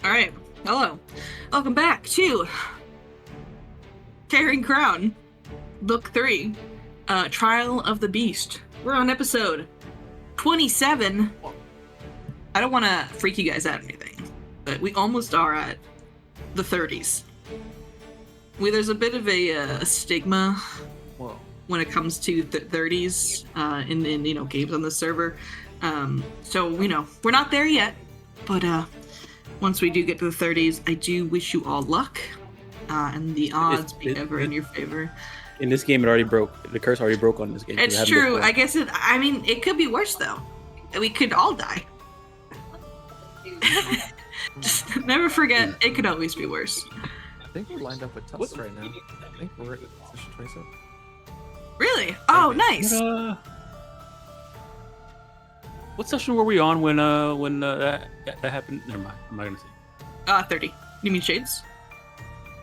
All right. Hello. Welcome back to Carrion Crown, Book 3, Trial of the Beast. We're on episode 27. I don't want to freak you guys out or anything, but we almost are at the 30s. There's a bit of a stigma when it comes to 30s in games on the server. So we're not there yet, but once we do get to the 30s, I do wish you all luck, and the odds be ever in your favor. In this game, it already broke. The curse already broke on this game. It's true. I guess it could be worse though. We could all die. Just never forget, it could always be worse. I think we're lined up with Tusk right now. I think we're at position 27. Really? Oh, nice. What session were we on when that happened? Never mind. I'm not gonna say. 30. You mean Shades?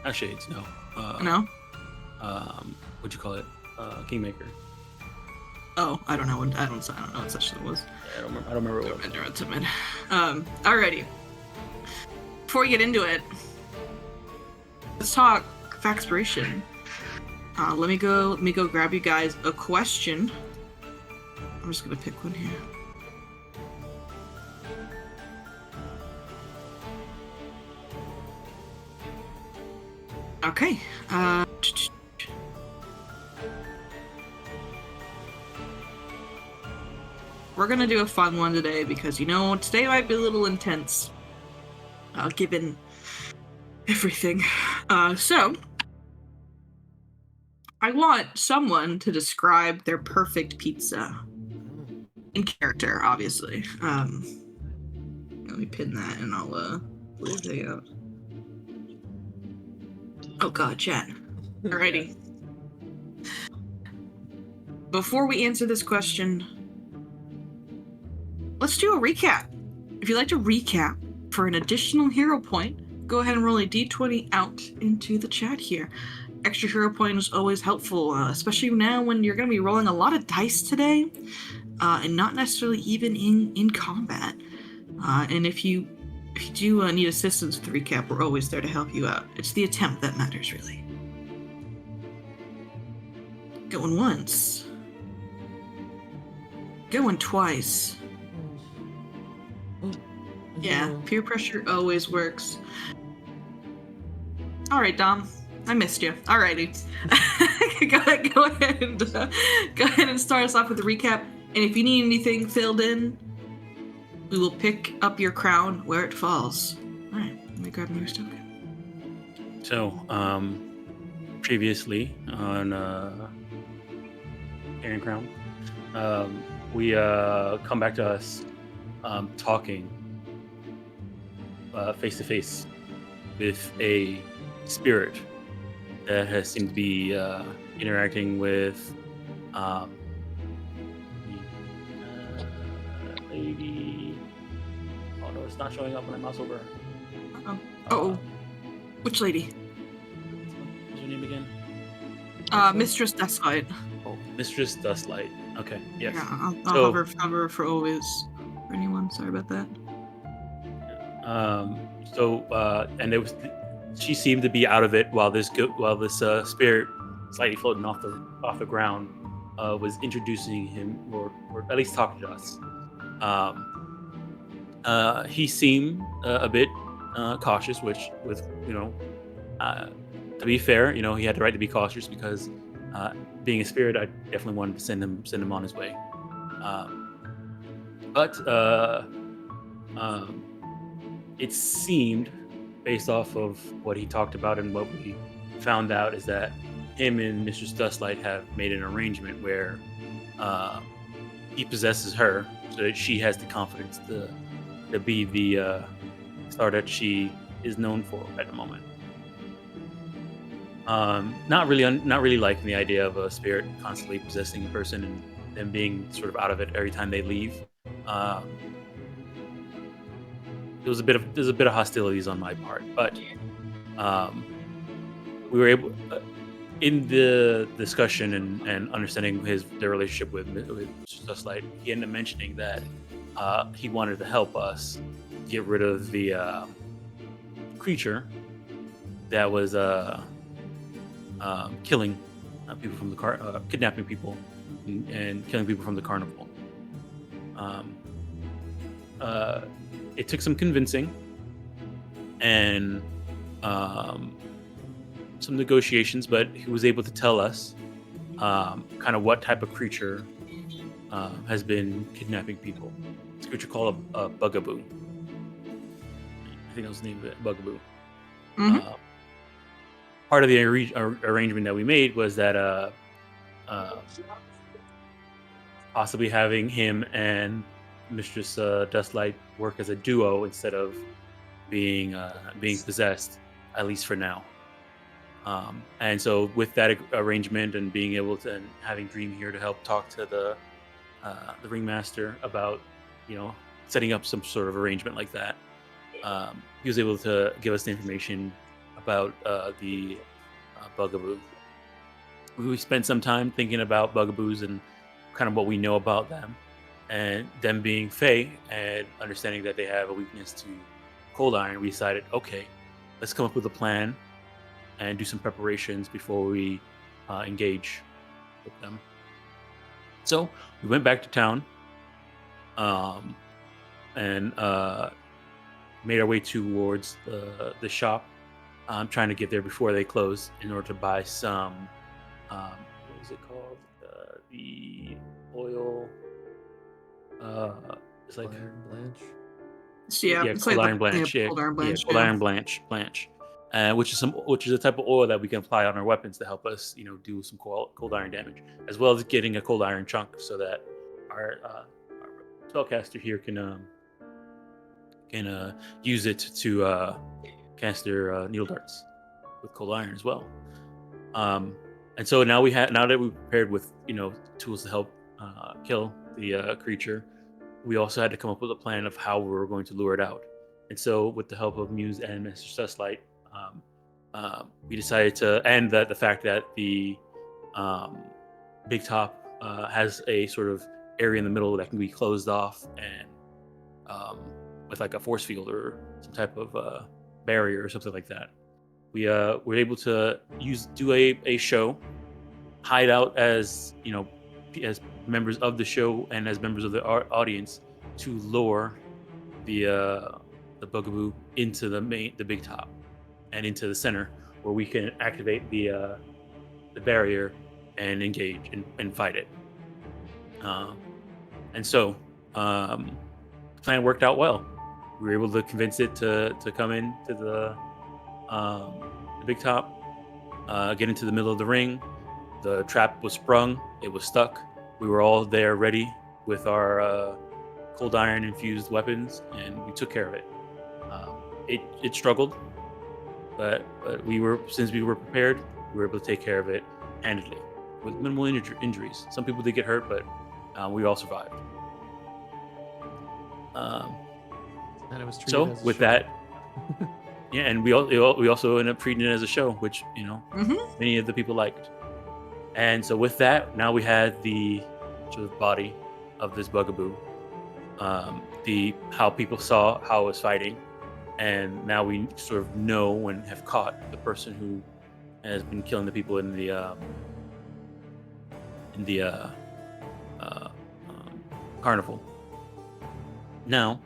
Not Shades. No. No. What'd you call it? Kingmaker. Oh, I don't know. I don't know what session it was. Yeah, I don't remember what it was. Alrighty. Before we get into it, let's talk Faxpiration. Let me go grab you guys a question. I'm just gonna pick one here. Okay. We're gonna do a fun one today because today might be a little intense, given everything. So I want someone to describe their perfect pizza in character, obviously. Let me pin that and I'll leave it out. Oh god, chat. Alrighty. Before we answer this question, let's do a recap. If you'd like to recap for an additional hero point, go ahead and roll a d20 out into the chat here. Extra hero point is always helpful, especially now when you're going to be rolling a lot of dice today, and not necessarily even in combat. And if you do need assistance with the recap, we're always there to help you out. It's the attempt that matters, really. Going once. Going twice. Yeah, peer pressure always works. All right, Dom. I missed you. Alrighty. go ahead and start us off with a recap. And if you need anything filled in, we will pick up your crown where it falls. All right, let me grab your stuff. So, previously on Carrion Crown, we come back to us talking face to face with a spirit that has seemed to be interacting with lady. Oh no, it's not showing up when I mouse over. Which lady? What's her name again? Mistress Dustlight. Oh, Mistress Dustlight. Okay, yes. Yeah, I'll have her for always. For anyone, sorry about that. And it was. She seemed to be out of it while this spirit, slightly floating off the ground, was introducing him or at least talking to us. He seemed a bit cautious, which to be fair, he had the right to be cautious because being a spirit, I definitely wanted to send him on his way. But it seemed, based off of what he talked about and what we found out, is that him and Mistress Dustlight have made an arrangement where he possesses her so that she has the confidence to be the star that she is known for at the moment. Not really liking the idea of a spirit constantly possessing a person and them being sort of out of it every time they leave. There's a bit of hostilities on my part, but we were able, in the discussion and understanding their relationship with Dustlight, he ended up mentioning that he wanted to help us get rid of the creature that was killing people from the kidnapping people and killing people from the carnival. It took some convincing and some negotiations, but he was able to tell us kind of what type of creature has been kidnapping people. It's a creature called a bugaboo. I think that was the name of it, bugaboo. Mm-hmm. Part of the arrangement that we made was that possibly having him and Mistress Dustlight work as a duo instead of being possessed, at least for now. And so with that arrangement and being able to, and having Dream here to help talk to the ringmaster about, setting up some sort of arrangement like that, he was able to give us the information about the bugaboo. We spent some time thinking about bugaboos and kind of what we know about them, and them being Fae and understanding that they have a weakness to cold iron. We decided, okay, let's come up with a plan and do some preparations before we engage with them. So we went back to town and made our way towards the shop. Trying to get there before they close in order to buy some, what was it called? The oil. It's like Iron Blanche. It's cold like iron blanche. cold iron blanche. Cold iron blanche. Which is a type of oil that we can apply on our weapons to help us, do some cold iron damage, as well as getting a cold iron chunk so that our spellcaster here can use it to cast their needle darts with cold iron as well. And so now that we've prepared with tools to help kill the creature, we also had to come up with a plan of how we were going to lure it out. And so with the help of Muse and Mr. Susslight, we decided to, and the fact that the Big Top has a sort of area in the middle that can be closed off and with like a force field or some type of barrier or something like that. We were able to do a show, hide out as as members of the show and as members of the audience to lure the bugaboo into the Big Top and into the center where we can activate the barrier and engage and fight it. And so the plan worked out well. We were able to convince it to come into the Big Top, get into the middle of the ring. The trap was sprung. It was stuck. We were all there ready with our cold iron infused weapons, and we took care of it. It struggled, but since we were prepared, we were able to take care of it handedly with minimal injuries. Some people did get hurt, but we all survived. And it was treated So as a with show. that, yeah, and we also ended up treating it as a show, which many of the people liked. And so with that, now we had the sort of body of this bugaboo, how people saw how it was fighting, and now we sort of know and have caught the person who has been killing the people in the carnival. Now,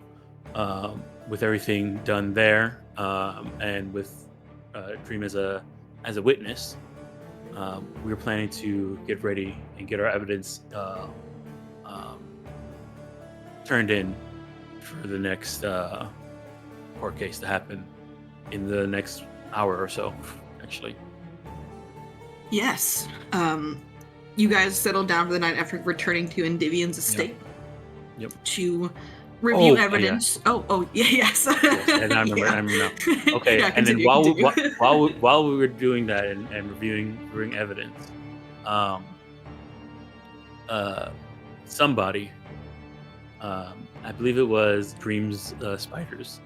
with everything done there, and with Dream as a witness, we were planning to get ready and get our evidence turned in for the next court case to happen in the next hour or so, actually. Yes. You guys settled down for the night after returning to Endyvion's estate. Yep. To review yeah. evidence. Yes. Yes, and I remember now. Okay, Yeah, and then continue. while we were doing that and reviewing evidence, somebody, I believe it was Dream's spiders,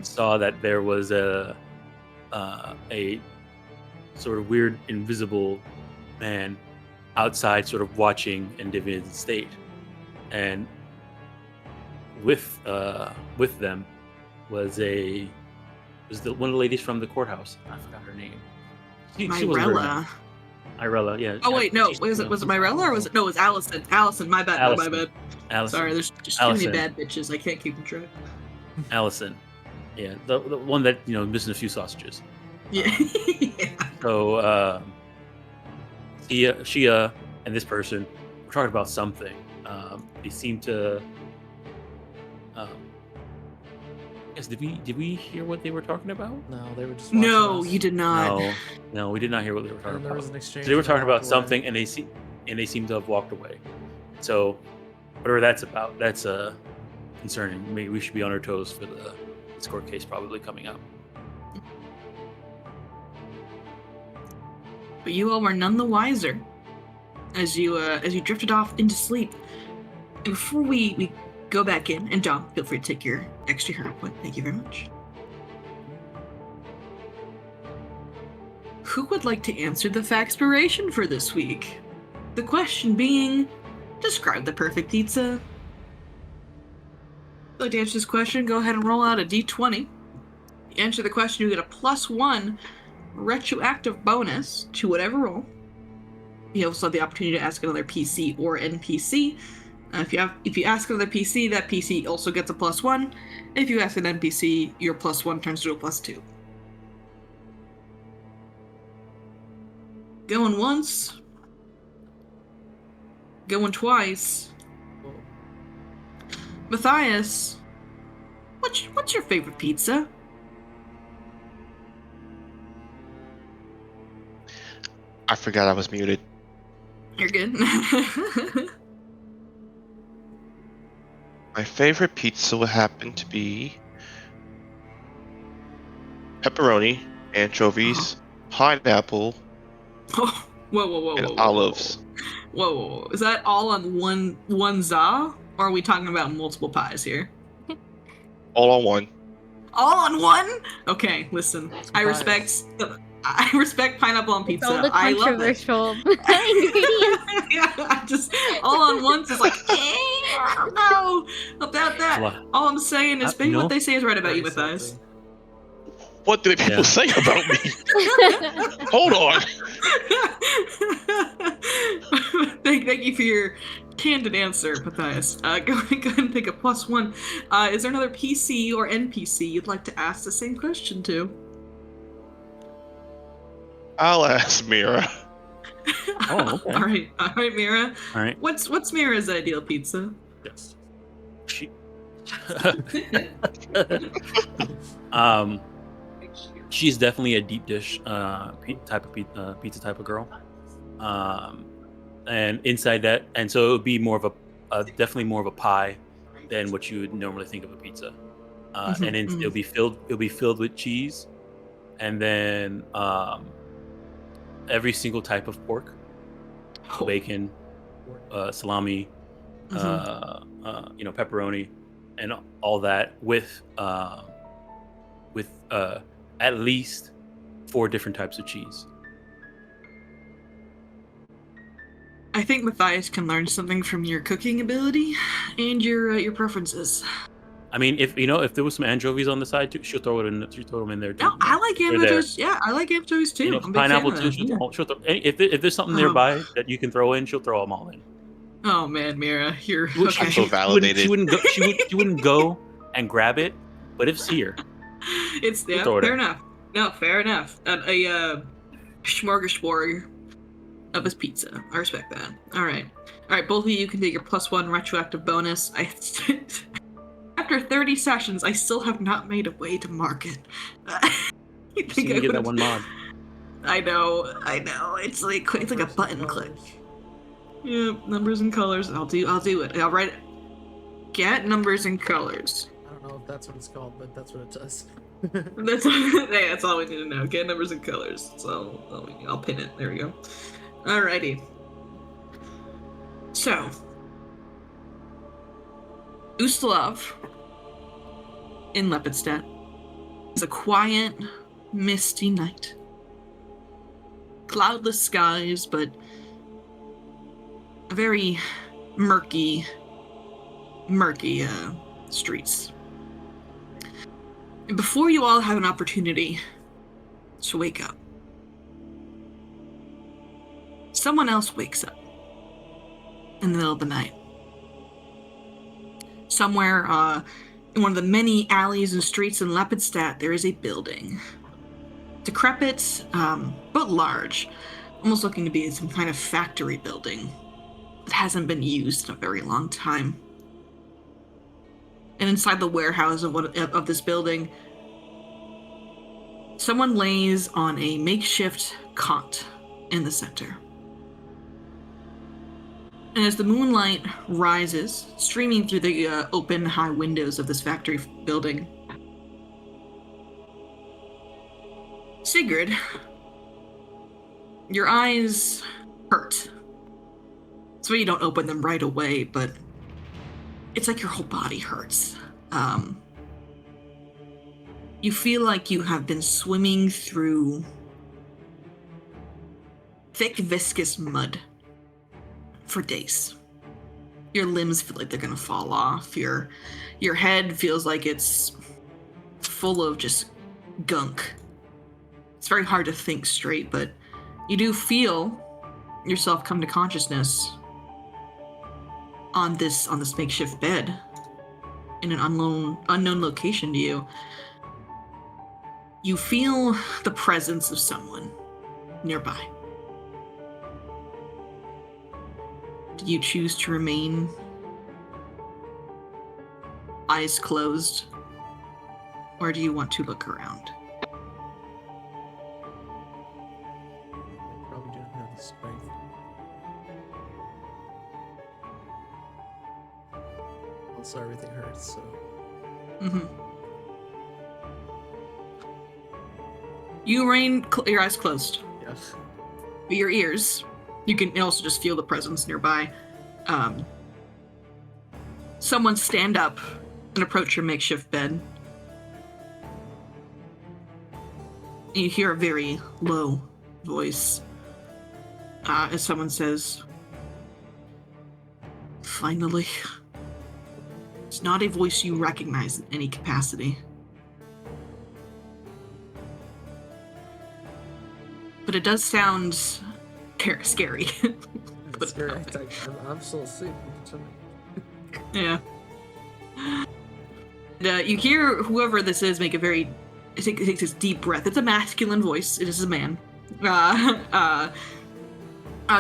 saw that there was a sort of weird invisible man outside, sort of watching Endivion's estate, and with them was a was one of the ladies from the courthouse. I forgot her name. She wasn't very Myrella. nice. Irella, yeah. Oh wait, no. Was it Myrella or was it? No, it was Allison. Allison, my bad. No, my Allison. bad. Allison. Sorry, there's just too Allison. many bad bitches. I can't keep them track. Allison. Yeah, the one that missing a few sausages. Yeah. Yeah. So she and this person were talking about something. They seemed to. Yes, did we hear what they were talking about? No, they were just. No, watching us. you did not. No, we did not hear what they were talking And there about. was an exchange. So they were talking about walked away. something, and they seem to have walked away. So whatever that's about, that's concerning. Maybe we should be on our toes for this court case probably coming up. But you all were none the wiser as you drifted off into sleep. And before we go back in, and John, feel free to take your extra hero point. Thank you very much. Who would like to answer the factspiration for this week? The question being, describe the perfect pizza. If you'd like to answer this question, go ahead and roll out a d20. You answer the question, you get a +1 retroactive bonus to whatever roll. You also have the opportunity to ask another PC or NPC. If you ask another PC, that PC also gets a +1. If you ask an NPC, your +1 turns to a +2. Going once. Going twice. Matthias, what's your favorite pizza? I forgot I was muted. You're good. My favorite pizza would happen to be pepperoni, anchovies, pineapple, Oh, whoa, and olives. Whoa. Is that all on one za? Or are we talking about multiple pies here? All on one. All on one? Okay, listen. I Pies. respect pineapple on pizza. All the I love it. controversial ingredients. Yeah, I just all on once is like, I don't know about that. All I'm saying is maybe what they say is right about you, Very Matthias. salty. What do the people say about me? Hold on. Thank you for your candid answer, Matthias. Go ahead and take a +1. Is there another PC or NPC you'd like to ask the same question to? I'll ask Mira. Oh, okay. All right, Mira. All right. What's Mira's ideal pizza? Yes. She's definitely a deep dish type of pizza type of girl. And inside that, and so it would be more of a definitely more of a pie than what you would normally think of a pizza. And it'll be filled with cheese, and then every single type of pork, bacon, salami, pepperoni, and all that with at least 4 different types of cheese. I think Matthias can learn something from your cooking ability and your preferences. I mean, if there was some anchovies on the side too, she'll throw them in there too. No, I like They're anchovies. Yeah, I like anchovies too. And I'm a if big fan pineapple of too, that. she'll throw. If there's something nearby that you can throw in, she'll throw them all in. Oh man, Mira, you're I okay. feel validated. She wouldn't go and grab it, but if it's here, It's We'll throw it fair in. enough. No, fair enough. A smorgasbord of his pizza. I respect that. All right, both of you can take your +1 retroactive bonus. After 30 sessions, I still have not made a way to mark it. You just think need I to get that would- one mod. I know. It's like a button click. Yeah, numbers and colors. I'll do it. I'll write it. Get numbers and colors. I don't know if that's what it's called, but that's what it does. That's all we need to know. Get numbers and colors. So I'll pin it. There we go. Alrighty. So, Ustalav in Lepidstadt is a quiet, misty night. Cloudless skies, but very murky streets. And before you all have an opportunity to wake up, someone else wakes up in the middle of the night. Somewhere in one of the many alleys and streets in Lepidstadt, there is a building. Decrepit, but large, almost looking to be some kind of factory building that hasn't been used in a very long time. And inside the warehouse of this building, someone lays on a makeshift cot in the center. And as the moonlight rises, streaming through the open high windows of this factory building, Sigurd, your eyes hurt. That's why you don't open them right away, but it's like your whole body hurts. You feel like you have been swimming through thick, viscous mud for days. Your limbs feel like they're gonna fall off. Your head feels like it's full of just gunk. It's very hard to think straight, but you do feel yourself come to consciousness on this makeshift bed in an unknown location to you. You feel the presence of someone nearby. Do you choose to remain eyes closed, or do you want to look around? Probably don't have the strength. Also, everything hurts, so. Mm-hmm. You remain your eyes closed. Yes. But your ears, you can also just feel the presence nearby. Someone stand up and approach your makeshift bed. And you hear a very low voice as someone says, "Finally." It's not a voice you recognize in any capacity. But it does sound scary. It's scary. I'm still asleep. Yeah. And, you hear whoever this is make a very... It takes this deep breath. It's a masculine voice. It is a man. It's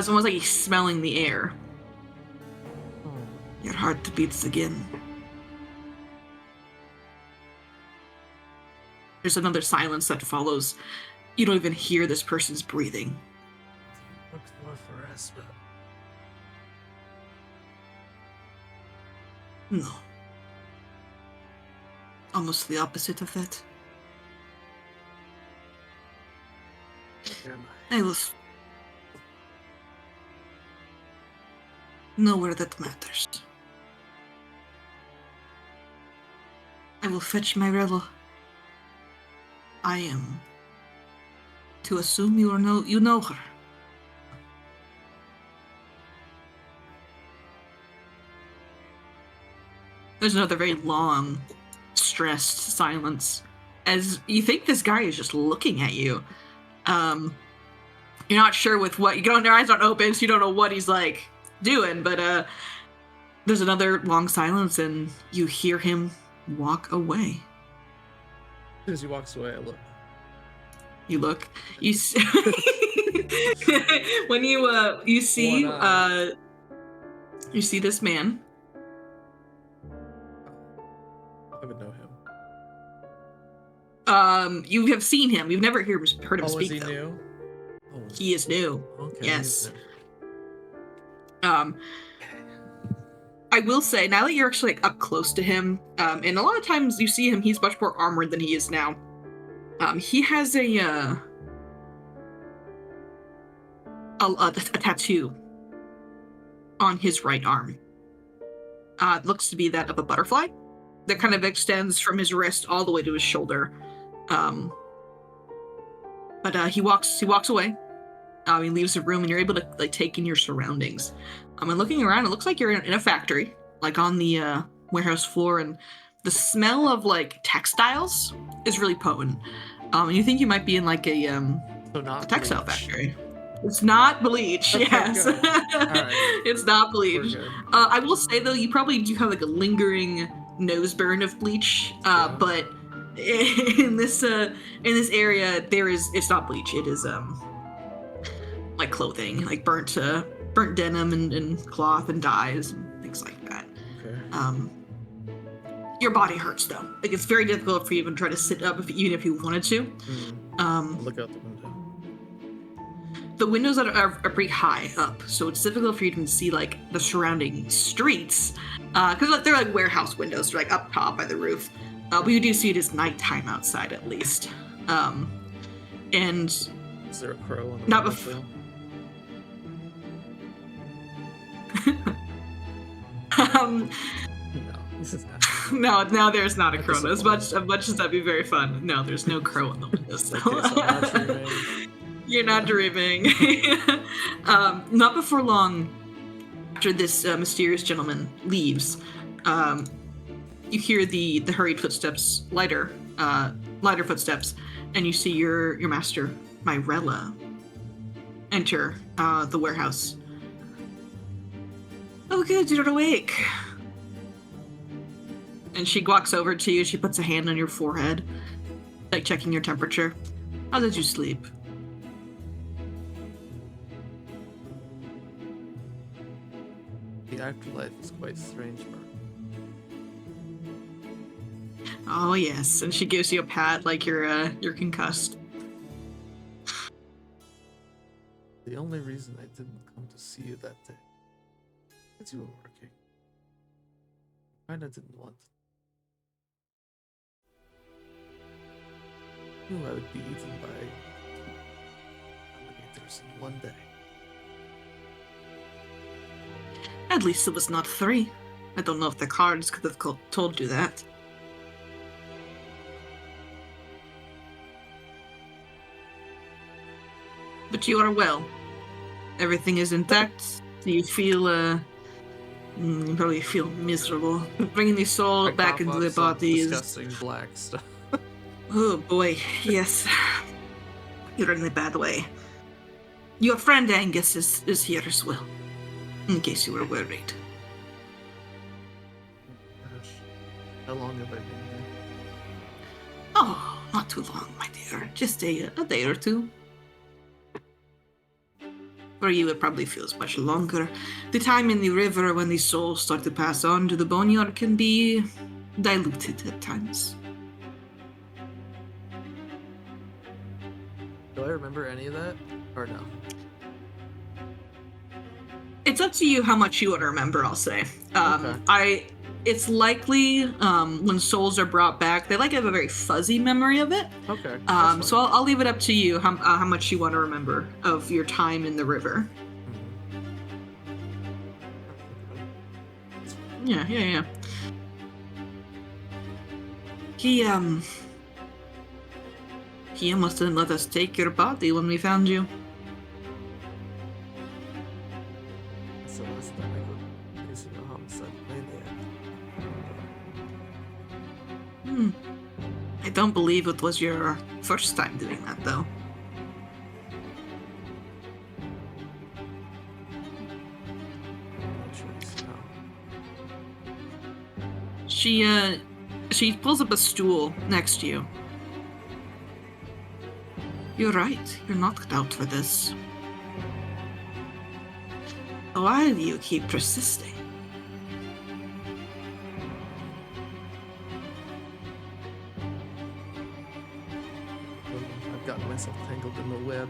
almost like he's smelling the air. Your heart beats again. There's another silence that follows. You don't even hear this person's breathing. Look for us, but No. Almost the opposite of that. where am I will... Nowhere that matters. I will fetch my rebel. I am to assume you know her. There's another very long, stressed silence as you think this guy is just looking at you. You're not sure with what your eyes aren't open, so you don't know what he's like doing, but there's another long silence and you hear him walk away. As soon as he walks away, I look. You look. You when you see you see this man. I would know him. You have seen him. You've never heard him Oh, speak. is he though. new? Oh, He is new. okay. Yes. I will say now that you're actually like up close to him, and a lot of times you see him, he's much more armored than he is now. He has a tattoo on his right arm. It looks to be that of a butterfly that kind of extends from his wrist all the way to his shoulder. But he walks away. He leaves the room, and you're able to like take in your surroundings. And looking around, it looks like you're in a factory, like on the warehouse floor, and the smell of like textiles is really potent. And you think you might be in like a So not textile bleach. factory. It's not bleach. Okay, Yes, good. Alright. it's not We're bleach. good. I will say though, you probably do have like a lingering nose burn of bleach. Yeah. But in this area, it's not bleach. It is like clothing, like burnt denim and cloth and dyes and things like that. Okay. Your body hurts though. Like it's very difficult for you to even try to sit up even if you wanted to. I'll look out the window. The windows are pretty high up, so it's difficult for you to see like the surrounding streets, because they're like warehouse windows, they're like up top by the roof. But you do see it is nighttime outside at least, and Is there a crow on the Not windowsill? no, No, this is not. now there's not a I'm crow. As disappointed. much as that'd be very fun, no, there's no crow on the windowsill. Okay, so I'm not dreaming. You're not dreaming. Not before long, after this mysterious gentleman leaves, you hear the hurried footsteps, lighter footsteps, and you see your master, Myrella, enter the warehouse. Oh, good, you're awake. And she walks over to you. She puts a hand on your forehead, like checking your temperature. How did you sleep? The afterlife is quite strange, Mark. Oh yes, and she gives you a pat like you're kincussed. The only reason I didn't come to see you that day is you were working. I kinda didn't want to. I knew I would be eaten by alligators in one day. At least it was not 3. I don't know if the cards could have told you that. But you are well. Everything is intact. Do you feel, you probably feel miserable. Bringing the soul I back cough into up the some body is... disgusting black stuff. Oh boy, yes. You're in a bad way. Your friend Angus is here as well, in case you were worried. Gosh, how long have I been here? Oh, not too long, my dear. Just a day or two. For you, it probably feels much longer. The time in the river when the souls start to pass on to the boneyard can be diluted at times. Do I remember any of that? Or no? It's up to you how much you want to remember, I'll say. Okay. It's likely when souls are brought back, they like have a very fuzzy memory of it. Okay. that's So fine. I'll leave it up to you how much you want to remember of your time in the river. Mhm. Yeah. He almost didn't let us take your body when we found you. That's the last time I go facing a homicide maniac. I don't believe it was your first time doing that, though. No choice now. She pulls up a stool next to you. You're right. You're not cut out for this. Why do you keep persisting? I've gotten myself tangled in the web.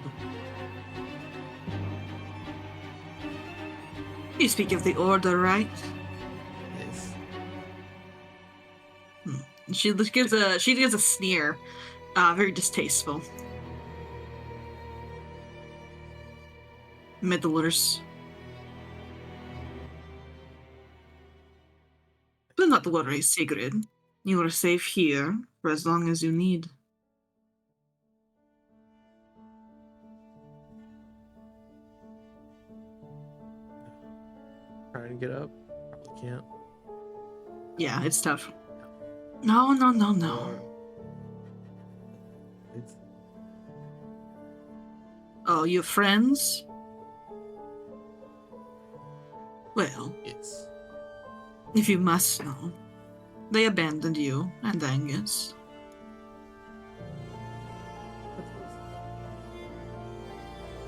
You speak of the order, right? Yes. She gives a sneer, very distasteful. Meddlers. Do not worry, Sigrid. You are safe here for as long as you need. Trying to get up. Probably can't. Yeah, it's tough. No. Or- It's Oh, you friends? Well, yes. if you must know, they abandoned you and Angus.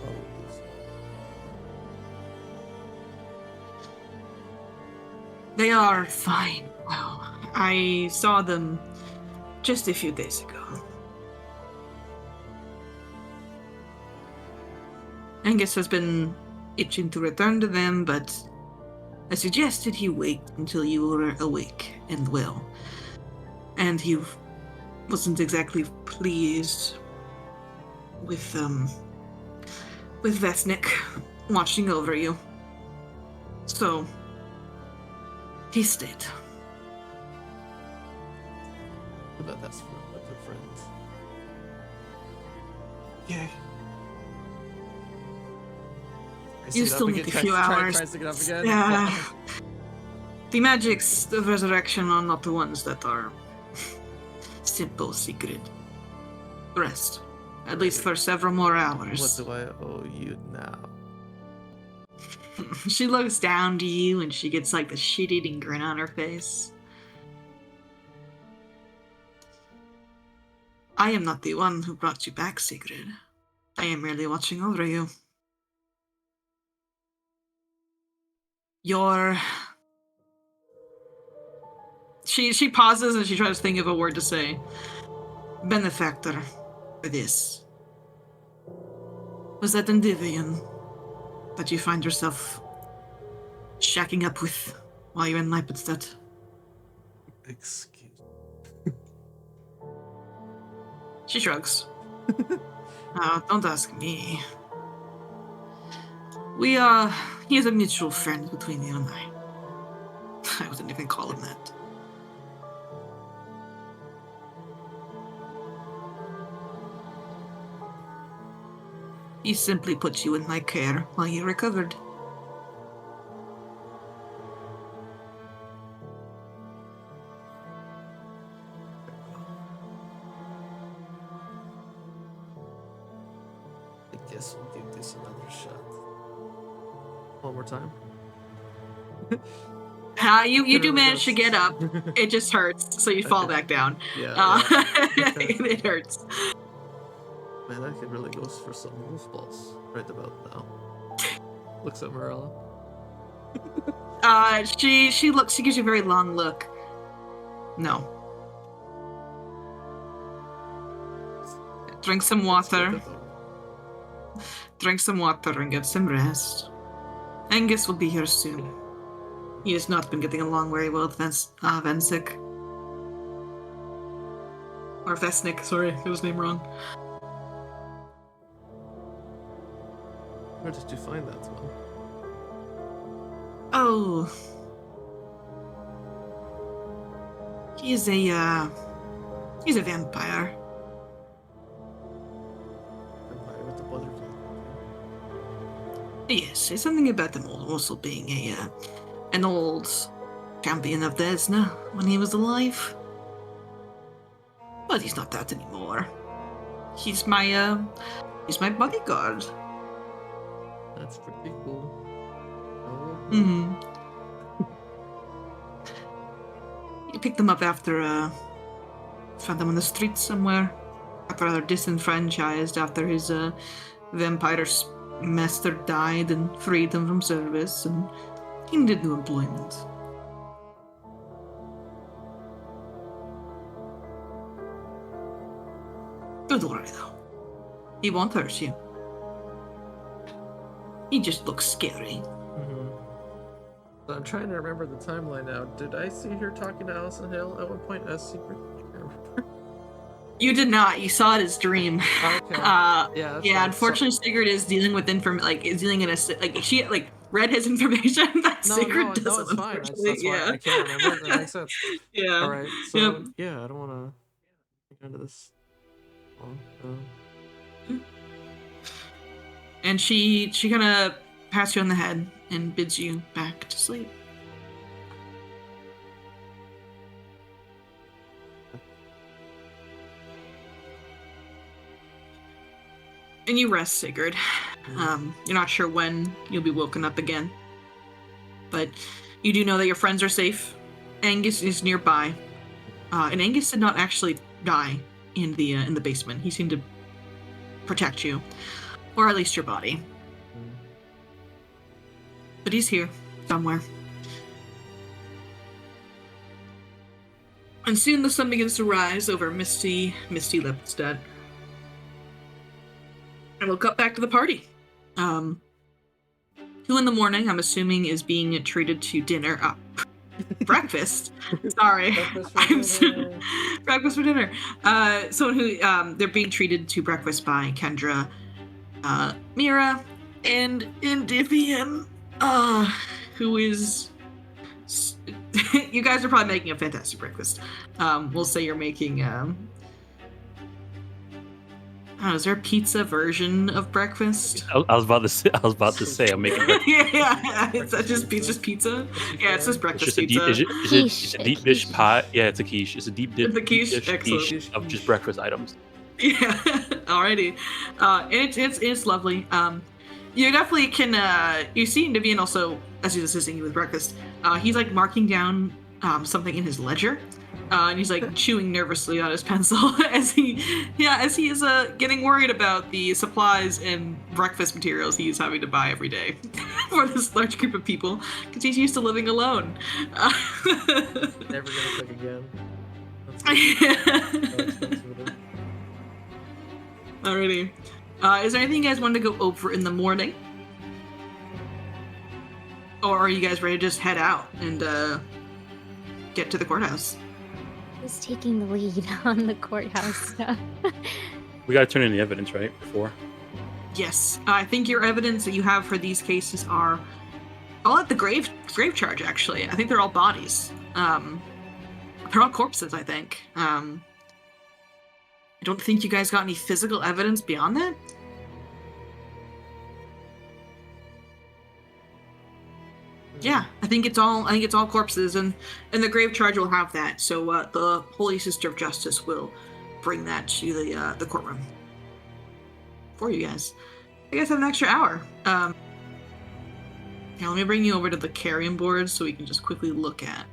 That was probably so. They are fine. Well, I saw them just a few days ago. Angus has been itching to return to them, but I suggested he wait until you were awake and well. And he wasn't exactly pleased with Vesnik watching over you. So he stayed. But that's for a good friend. Yeah. You still need a few hours. Tries to get up again. Yeah. The magics of resurrection are not the ones that are simple, secret. Rest. At least for several more What hours. do I owe you now? She looks down to you and she gets like the shit-eating grin on her face. I am not the one who brought you back, Sigrid. I am merely watching over you. Your... She pauses and she tries to think of a word to say. Benefactor for this. Was that Endymion that you find yourself shacking up with while you're in Leipzig? Excuse. She shrugs. Oh, don't ask me. He is a mutual friend between you and I. I wouldn't even call him that. He simply put you in my care while you recovered. I guess we'll give this another shot. One more time. You do Really manage to does. get up. It just hurts, so you fall Okay. back down. Yeah. Okay. It hurts. Man, I could really go for some wolf balls right about now. Looks at Marilla. She looks. She gives you a very long look. No. Drink some water. Drink some water and get some rest. Angus will be here soon. He has not been getting along very well with Vensik. Or Vesnik, sorry, I got his name wrong. Where did you find that one? Oh. He's a vampire. Vampire with the butterfly. Yes, there's something about him also being an old champion of Desna when he was alive. But he's not that anymore. He's my bodyguard. That's pretty cool. Mm-hmm. You picked them up after, found them on the streets somewhere. Rather disenfranchised after his, vampire master died and freed him from service, and he needed new employment. Don't worry, though. He won't hurt you. He just looks scary. So I'm trying to remember the timeline now. Did I see her talking to Alison Hale at one point as Secret? I can't remember. You did not. You saw it as dream. Okay. Yeah. That's Yeah. right. Unfortunately, Sigrid is dealing with is dealing in a she read his information that Sigrid doesn't. No, it's fine. That's unfortunately. why I can't remember. That makes sense. Yeah. All right. So Yep. yeah, I don't want to get into this long. And she kind of pats you on the head and bids you back to sleep. And you rest, Sigurd. You're not sure when you'll be woken up again. But you do know that your friends are safe. Angus is nearby. And Angus did not actually die in the basement. He seemed to protect you. Or at least your body. But he's here, somewhere. And soon the sun begins to rise over misty Lipstadt. And we'll cut back to the party. 2 in the morning, I'm assuming, is being treated to dinner. Breakfast. Sorry. Breakfast for dinner. Someone who they're being treated to breakfast by Kendra, Mira, and Indivian, who is. You guys are probably making a fantastic breakfast. We'll say you're making. Is there a pizza version of breakfast? I was about to say I'm making breakfast. yeah. It's just pizza. Yeah, it's just breakfast pizza. It's a deep dish pie. Yeah, it's a quiche. It's a deep dish quiche of just breakfast items. Yeah, alrighty. It's lovely. You definitely can. You see Nivian also, as he's assisting you with breakfast. He's like marking down something in his ledger. And he's like chewing nervously on his pencil as he is getting worried about the supplies and breakfast materials he's having to buy every day for this large group of people because he's used to living alone. Never gonna cook again. Alrighty. Is there anything you guys wanted to go over in the morning? Or are you guys ready to just head out and get to the courthouse? Who's taking the lead on the courthouse stuff? We gotta turn in the evidence, right? Before. Yes, I think your evidence that you have for these cases are all at the grave charge. Actually, I think they're all bodies. They're all corpses. I think. I don't think you guys got any physical evidence beyond that. Yeah, I think it's all corpses, and the grave charge will have that. So the Holy Sister of Justice will bring that to the courtroom for you guys. You guys have an extra hour. Here, let me bring you over to the carrion board so we can just quickly look at.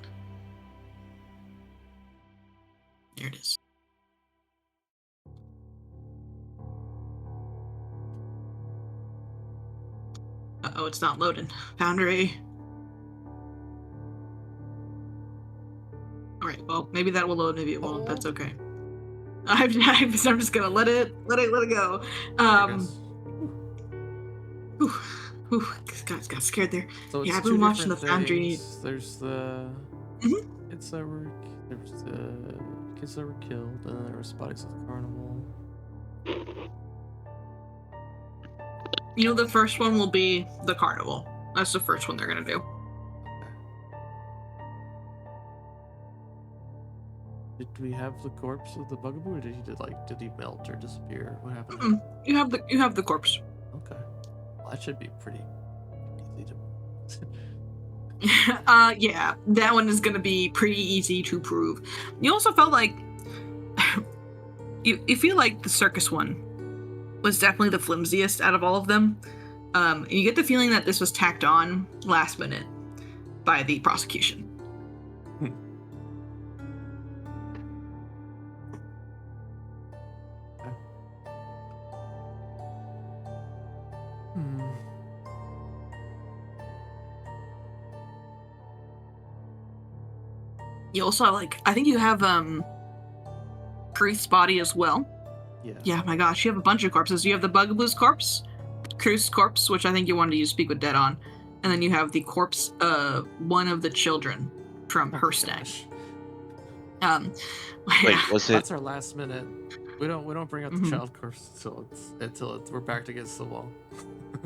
There it is. Uh-oh, it's not loading. Foundry. Alright, well, maybe that will load, maybe it won't. That's okay. I'm just gonna let it go. Got scared there. So yeah, I've been watching the Foundry. There's the kids that were killed, and there was bodies at the carnival. You know, the first one will be the carnival. That's the first one they're gonna do. Did we have the corpse of the bugaboo, or did he melt or disappear? What happened? You have the corpse. Okay, well, that should be pretty easy to. Yeah, that one is gonna be pretty easy to prove. You also felt like you feel like the circus one was definitely the flimsiest out of all of them. And you get the feeling that this was tacked on last minute by the prosecution. You also have, I think you have Truth's body as well. Yeah, my gosh, you have a bunch of corpses. You have the Bugaboo's corpse, Truth's corpse, which I think you wanted to use Speak with Dead on, and then you have the corpse of one of the children from her stash. Wait, was it? That's our last minute. We don't bring up the child corpse until we're backed against the wall.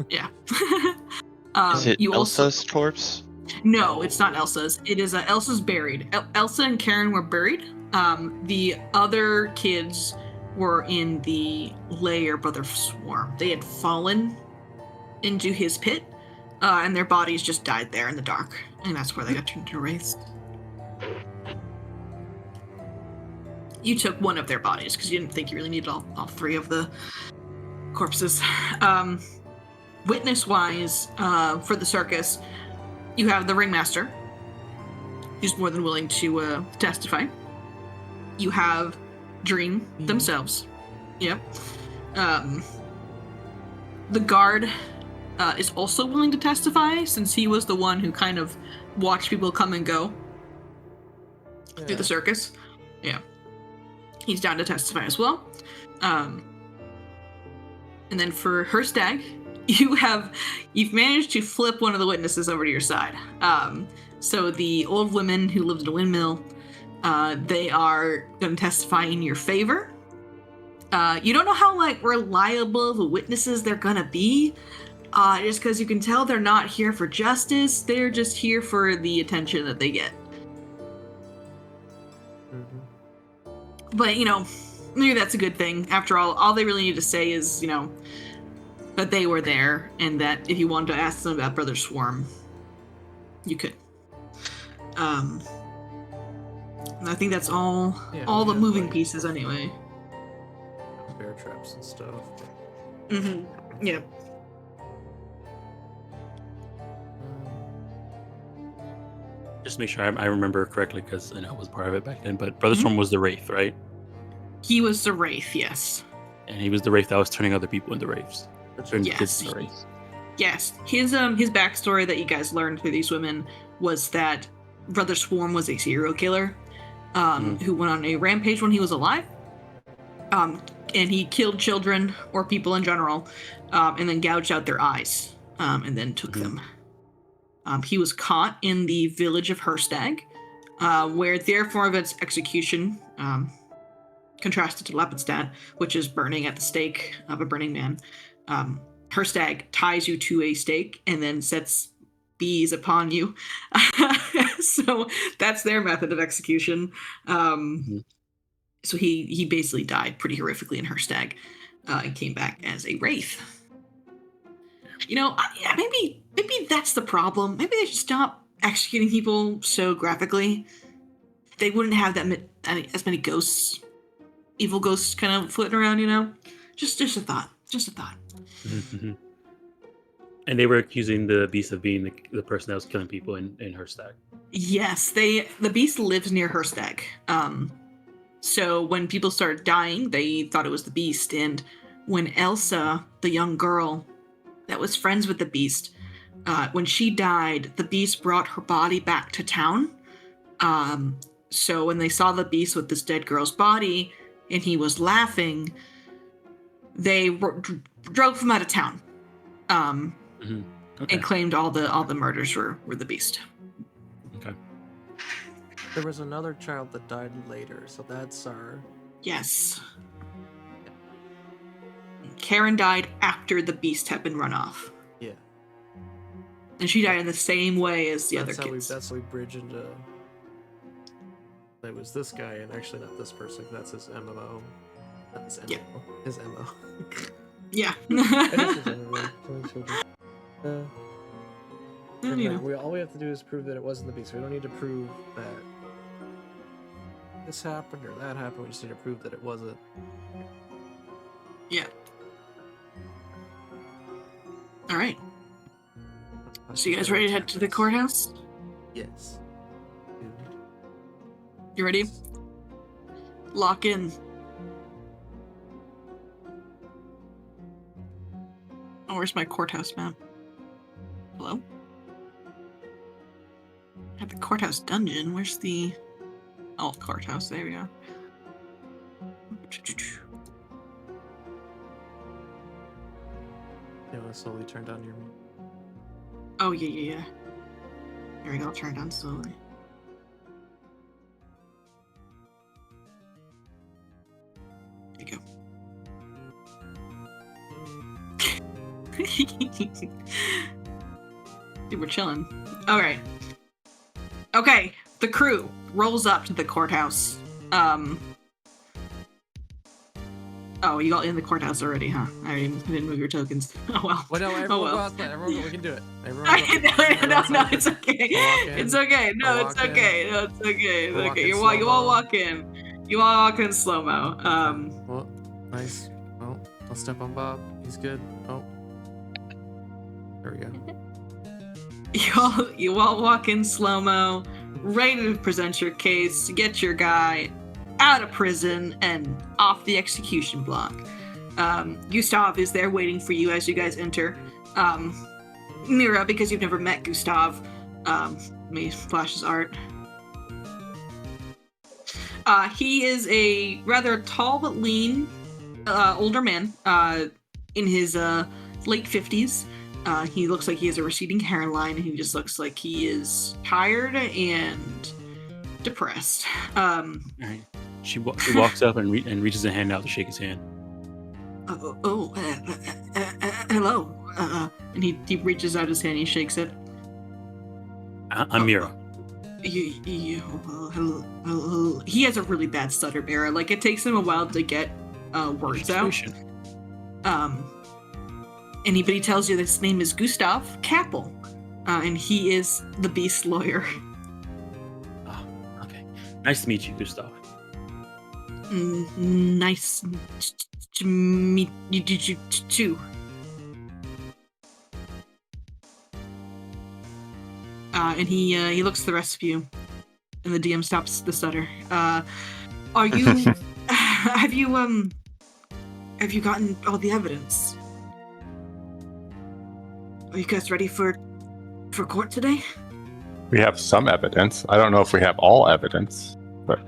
Yeah. Is it Elsa's corpse? No, it's not Elsa's. It is Elsa's buried. Elsa and Karen were buried. The other kids were in the lair brother swarm. They had fallen into his pit, and their bodies just died there in the dark, and that's where they got turned into wraiths. You took one of their bodies because you didn't think you really needed all three of the corpses. Witness-wise, for the circus, you have the ringmaster, who's more than willing to testify. You have Dream themselves. Yep. The guard is also willing to testify, since he was the one who kind of watched people come and go through the circus. Yeah. He's down to testify as well. And then for Herstag, you've managed to flip one of the witnesses over to your side. So the old women who lived in a windmill, they are going to testify in your favor. You don't know how reliable the witnesses they're going to be, just because you can tell they're not here for justice. They're just here for the attention that they get. But, maybe that's a good thing. After all they really need to say is, that they were there, and that if you wanted to ask them about Brother Swarm, you could. And I think that's all the moving pieces anyway. Bear traps and stuff. Mm-hmm. Yeah. Just make sure I remember correctly, because I know I was part of it back then. But Brother Storm was the Wraith, right? He was the Wraith, yes. And he was the Wraith that was turning other people into Wraiths. Turning kids into Wraiths. Yes. His backstory that you guys learned through these women was that Brother Swarm was a serial killer who went on a rampage when he was alive. And he killed children or people in general, and then gouged out their eyes, and then took them. He was caught in the village of Herstag, where therefore of its execution, contrasted to Lepidstadt, which is burning at the stake of a burning man. Herstag ties you to a stake and then sets bees upon you. So that's their method of execution. So he basically died pretty horrifically in Herstag, and came back as a wraith. Maybe that's the problem. Maybe they should stop executing people so graphically. They wouldn't have as many ghosts, evil ghosts, kind of floating around. Just a thought. Just a thought. Mm-hmm. And they were accusing the beast of being the person that was killing people in Herstag. Yes, the beast lives near Herstag. So when people started dying, they thought it was the beast. And when Elsa, the young girl that was friends with the beast, when she died, the beast brought her body back to town. So when they saw the beast with this dead girl's body and he was laughing, they drove him out of town. Okay. And claimed all the murders were the beast. Okay. There was another child that died later, so that's our... Yes. Karen died after the beast had been run off. Yeah. And she died in the same way as the other kids. That's how we bridge into... It was this guy, and actually not this person, that's his MMO. Not his MMO. Yeah. His MO. Yeah. All we have to do is prove that it wasn't the beast. We don't need to prove that this happened or that happened. We just need to prove that it wasn't. Yeah. All right. So you guys ready to head to the courthouse? Yes. You ready? Lock in. Oh, where's my courthouse map? Hello? At the courthouse dungeon. Where's the... Oh, courthouse. There we go. Yeah, let's slowly turn down your... Oh, yeah. There we go. I'll turn it down slowly. There you go. Dude, we're chilling. All right. Okay, the crew rolls up to the courthouse. Oh, you got in the courthouse already, huh? I didn't move your tokens. Oh well. Well, no, everyone well. go outside. Everyone, we can do it. No, it's okay. It's okay. No, it's okay. No, it's okay. It's okay. You all walk in. You all walk in slow mo. Well, nice. Well, don't step on Bob. He's good. Oh. There we go. You all walk in slow-mo, ready to present your case, to get your guy out of prison and off the execution block. Gustav is there waiting for you as you guys enter. Mira, because you've never met Gustav, let me flash his art. He is a rather tall but lean older man in his late 50s. He looks like he has a receding hairline, and he just looks like he is tired and depressed. Right. She walks up and reaches a hand out to shake his hand. Hello. And he reaches out his hand, he shakes it. I'm Mira. Hello. He has a really bad stutter, Mira. Like, it takes him a while to get words out. But he tells you that his name is Gustav Kappel, and he is the Beast lawyer. Oh, okay. Nice to meet you, Gustav. Nice to meet you too. And he looks at the rest of you, and the DM stops the stutter. Are you? have you gotten all the evidence? Are you guys ready for court today? We have some evidence. I don't know if we have all evidence, but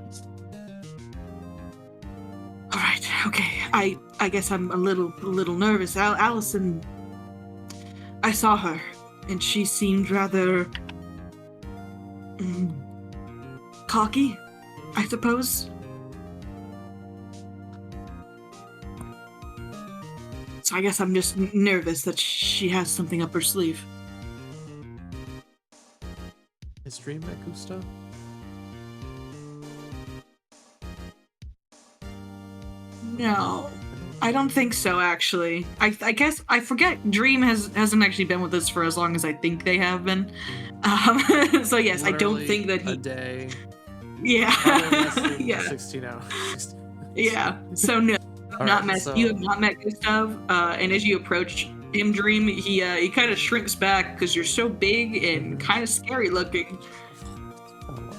All right. Okay. I guess I'm a little nervous. Alison, I saw her, and she seemed rather cocky, I suppose. So I guess I'm just nervous that she has something up her sleeve. Is Dream met Gustav? No, I don't think so, actually. I guess, I forget, Dream hasn't actually been with us for as long as I think they have been. So yes, I don't Literally think that he... a day. Yeah. Probably less than Yeah. 16 hours. Yeah. So no, All not right, met. so- You have not met Gustav. And as you approach him, Dream, he kind of shrinks back because you're so big and kind of scary looking. I'm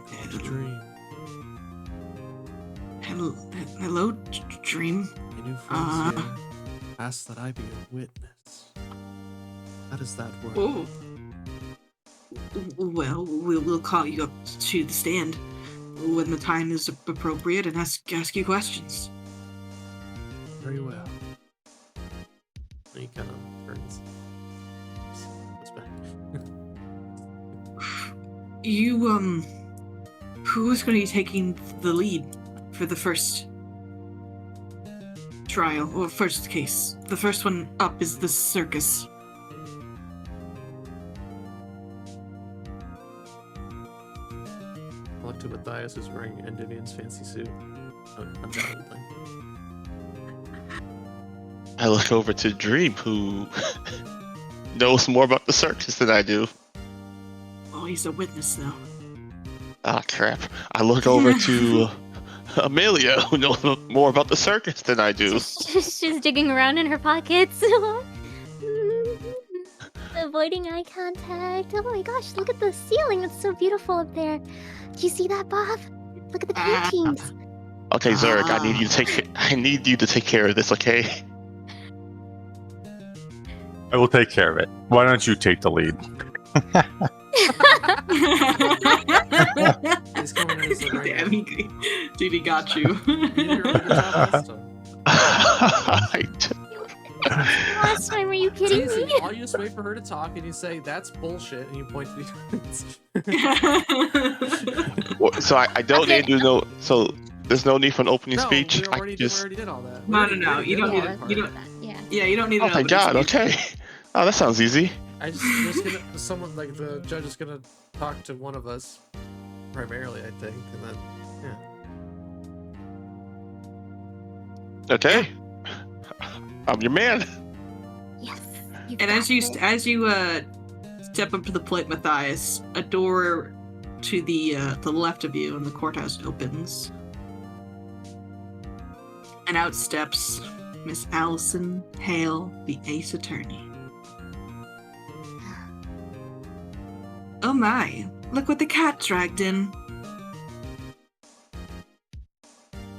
going to Dream. Hello, Dream. My new friends here asked that I be a witness. How does that work? Oh. Well, we'll call you up to the stand when the time is appropriate and ask you questions. Very well. He kind of turns. It's back. You, who's going to be taking the lead for the first trial, or first case? The first one up is the circus. I look to Matthias, who's wearing Endymion's fancy suit. Undoubtedly. I look over to Dream, who knows more about the circus than I do. Oh, he's a witness, though. Ah, crap. I look over to Amelia, who knows more about the circus than I do. She's digging around in her pockets. Avoiding eye contact. Oh my gosh, look at the ceiling. It's so beautiful up there. Do you see that, Bob? Look at the paintings. Okay, Zurg, I need you to take care of this, okay? I will take care of it. Why don't you take the lead? He's coming in as the right Damn, dude, he got you. You did a really good job last time. Last time, are you kidding It's easy. me? All you just wait for her to talk, and you say, "That's bullshit," and you point to the. Well, so I don't Okay. need to know. So there's no need for an opening No, speech. we I already, just. we already did all that. No, We no, already you did don't all need that it. part. You don't. Yeah. Yeah, you don't need. Oh an my opening god. speech. Okay. Oh, that sounds easy. Just gonna someone like the judge is gonna talk to one of us, primarily, I think, and then yeah. Okay. I'm your man. Yes. And as you step up to the plate, Matthias, a door to the left of you in the courthouse opens, And out steps Miss Alison Hale, the Ace Attorney. Oh my, look what the cat dragged in.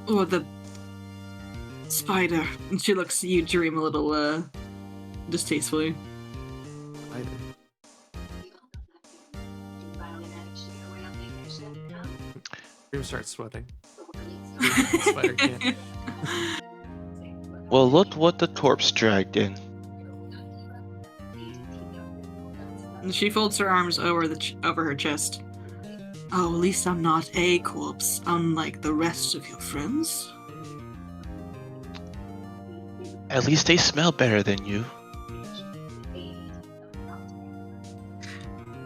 Or the spider. And she looks at you, Dream, a little, distastefully. Either. Dream starts sweating. Spider can't. Well, look what the corpse dragged in. And she folds her arms over over her chest. Oh, at least I'm not a corpse, unlike the rest of your friends. At least they smell better than you.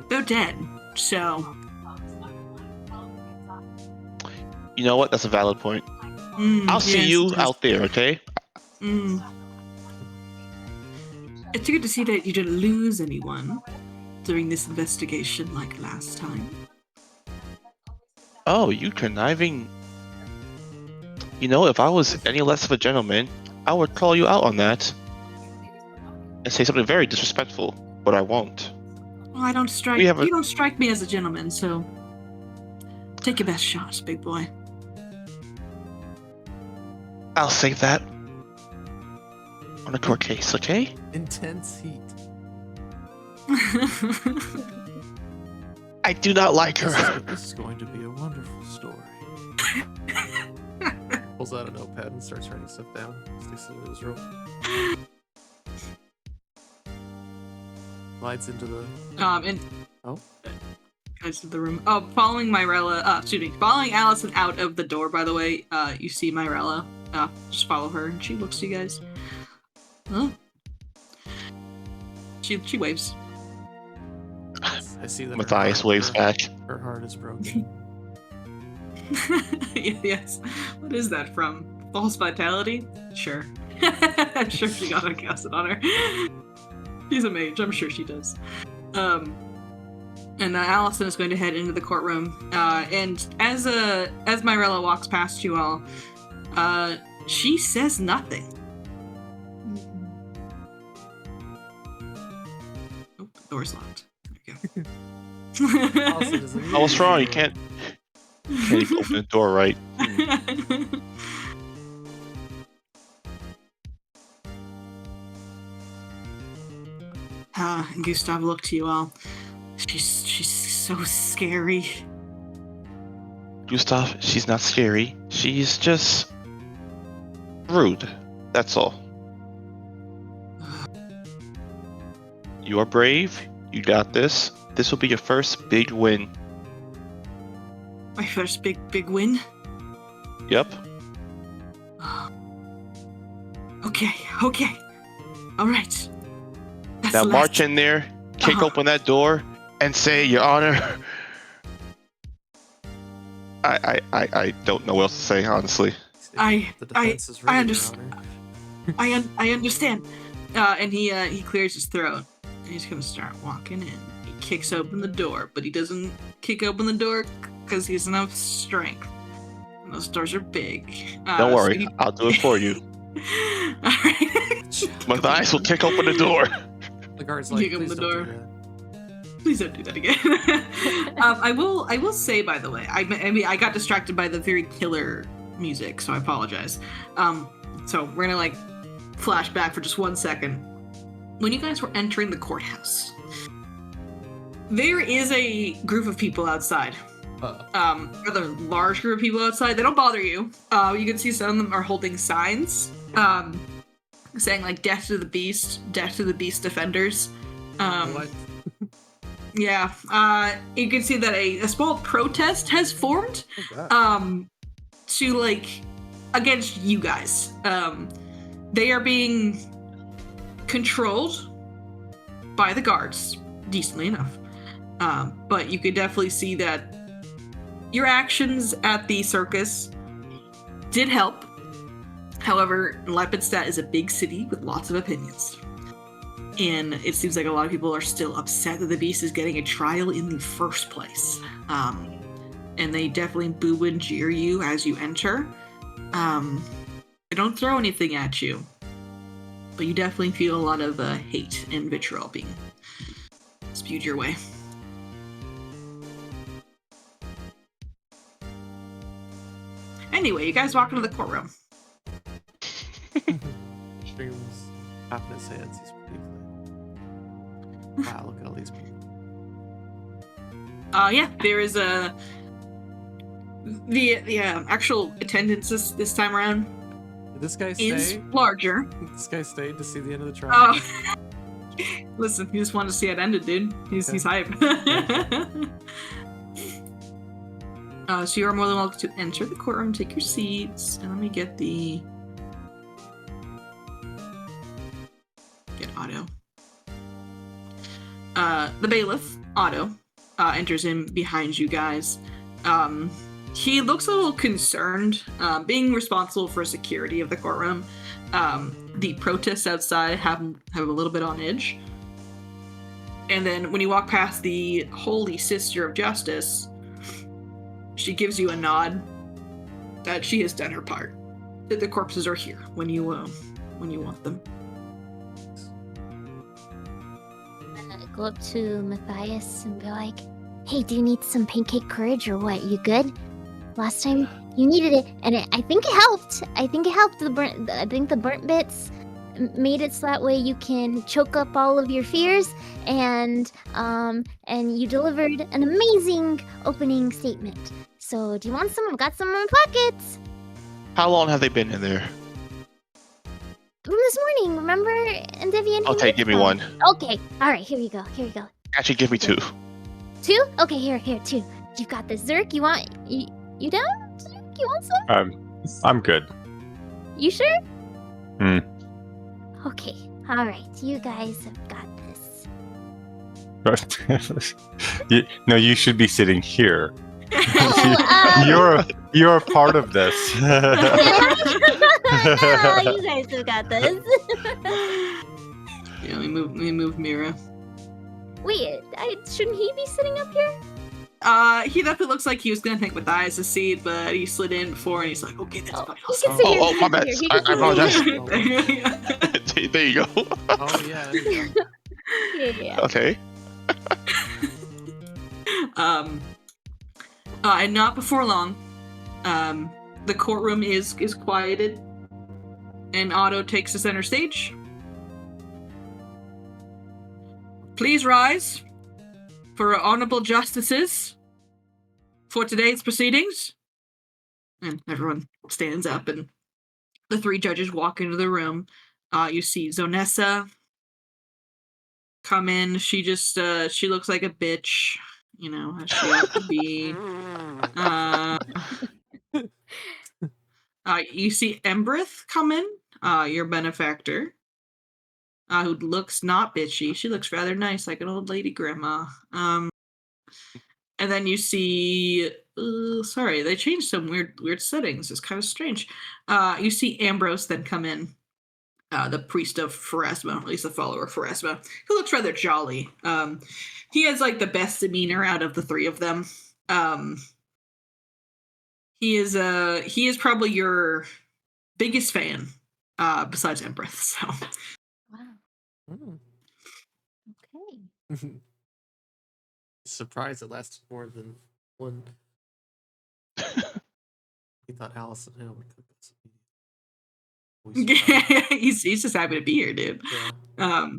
They're dead, so... You know what? That's a valid point. I'll see yes, you it is. out there, okay? It's good to see that you didn't lose anyone during this investigation like last time. Oh, you conniving. You know, if I was any less of a gentleman, I would call you out on that. And say something very disrespectful, but I won't. Well, I don't strike... You don't strike me as a gentleman, so... Take your best shot, big boy. I'll save that on a court case, okay? Intense heat. I do not like her. This is going to be a wonderful story. Pulls out a notepad and starts writing stuff down. Sticks it in his rope. Slides into the... Oh? Guys to the room. Oh, following Allison out of the door, by the way, you see Myrella. Just follow her, and she looks to you guys. Huh? She waves. I see that Matthias waves back. Her heart is broken. Yes. What is that from? False Vitality? Sure. I'm sure she got a cast it on her. She's a mage. I'm sure she does. And Allison is going to head into the courtroom. And as Myrella walks past you all, she says nothing. Oh, the door's locked. There you go. Oh, what's wrong? You can't even open the door, right? And Gustav looked to you all. She's so scary. Gustav, she's not scary. She's just rude. That's all. You are brave. You got this. This will be your first big win. My first big win? Yep. Okay. All right. That's Now the march last- in there, kick open that door, and say, Your Honor. I don't know what else to say, honestly. I I understand. I understand. And he clears his throat. And he's gonna start walking in. He kicks open the door, but he doesn't kick open the door because he has enough strength. And those doors are big. Don't worry, I'll do it for you. Alright. Matthias will kick open the door. The guard's like, Kick open please the don't door. do that. Please don't do that again. I will say, by the way, I mean, I got distracted by the very killer music, so I apologize. So we're gonna flash back for just 1 second. When you guys were entering the courthouse, there is a group of people outside. Rather large group of people outside. They don't bother you. You can see some of them are holding signs, saying "Death to the Beast," "Death to the Beast Defenders." What? Yeah. You can see that a small protest has formed. Oh, God. To against you guys. They are being controlled by the guards, decently enough. But you could definitely see that your actions at the circus did help. However, Lepidstadt is a big city with lots of opinions. And it seems like a lot of people are still upset that the beast is getting a trial in the first place. And they definitely boo and jeer you as you enter. They don't throw anything at you, but you definitely feel a lot of hate and vitriol being spewed your way. Anyway, you guys walk into the courtroom. Streams tapping his hands. He's pretty excited. Wow, look at all these people. Yeah, there is the actual attendance this time around Did this guy is stay? larger. Did this guy stayed to see the end of the trial? Oh, listen, he just wanted to see it ended, dude. He's hype. So you are more than welcome to enter the courtroom, take your seats, and let me get Otto. The bailiff, Otto, enters in behind you guys. He looks a little concerned, being responsible for security of the courtroom. The protests outside have a little bit on edge. And then when you walk past the Holy Sister of Justice, she gives you a nod that she has done her part. That the corpses are here when you want them. I'm gonna go up to Matthias and be like, "Hey, do you need some pancake courage or what? You good? Last time you needed it, and I think it helped. I think the burnt bits made it so that way you can choke up all of your fears, and you delivered an amazing opening statement. So do you want some? I've got some in my pockets. How long have they been in there? From this morning, remember, Endevian? Okay, give me one. Okay, all right, here you go. Actually, give me two. 2? Okay, here, 2. You've got this. Zerk, you down? Zerk, you want some? I'm good. You sure? Hmm. Okay, all right. You guys have got this. No, you should be sitting here. Oh, You're a part of this. no, you guys have got this. Yeah, let me move Mira. Wait, shouldn't he be sitting up here? He definitely looks like he was gonna take Matthias' seat, but he slid in before and he's like, okay, that's fine. He can sit here. Oh, my bad. Here, he I can sit apologize. here. There you go. Oh yeah. There you go. Yeah. Okay. And not before long, the courtroom is quieted, and Otto takes the center stage. Please rise for honorable justices for today's proceedings. And everyone stands up, and the 3 judges walk into the room. You see Zonessa come in. She just she looks like a bitch, as she ought to be. You see Embrith come in, your benefactor, who looks not bitchy. She looks rather nice, like an old lady grandma. And then you see, sorry, they changed some weird settings. It's kind of strange. You see Ambrose then come in, the priest of Pharasma, at least the follower of Pharasma, who looks rather jolly. He has like the best demeanor out of the 3 of them. He is probably your biggest fan, besides Empress. So. Wow. Mm. Okay. Surprised it lasted more than one. He thought Alison Hale would cook us. he's just happy to be here, dude. Yeah.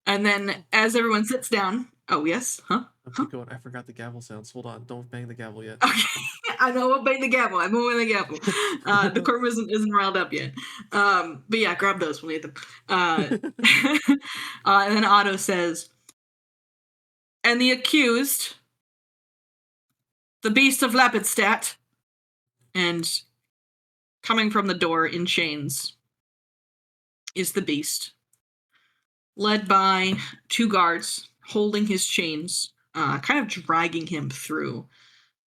And then as everyone sits down, oh yes, huh? Keep going. I forgot the gavel sounds. Hold on. Don't bang the gavel yet. Okay, I know I'm banging the gavel. I'm moving the gavel. The courtroom isn't riled up yet. But yeah, grab those. We'll need them. And then Otto says, and the accused, the beast of Lepidstadt, and coming from the door in chains is the beast, led by 2 guards holding his chains, kind of dragging him through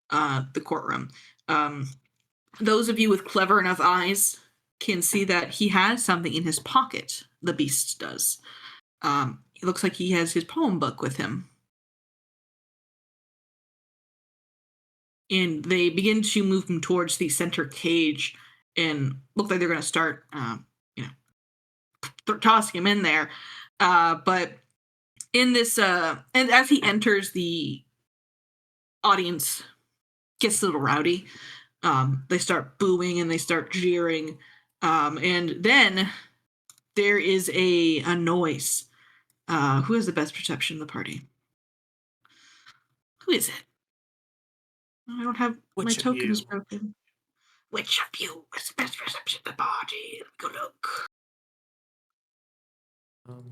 the courtroom. Those of you with clever enough eyes can see that he has something in his pocket, the beast does. It looks like he has his poem book with him. And they begin to move him towards the center cage, and look like they're going to start, tossing him in there. But in this, and as he enters, the audience gets a little rowdy. They start booing and they start jeering. And then there is a noise. Who has the best perception of the party? Who is it? I don't have my Which of token is you? broken. Which of you has the best perception of the party? Let me go look.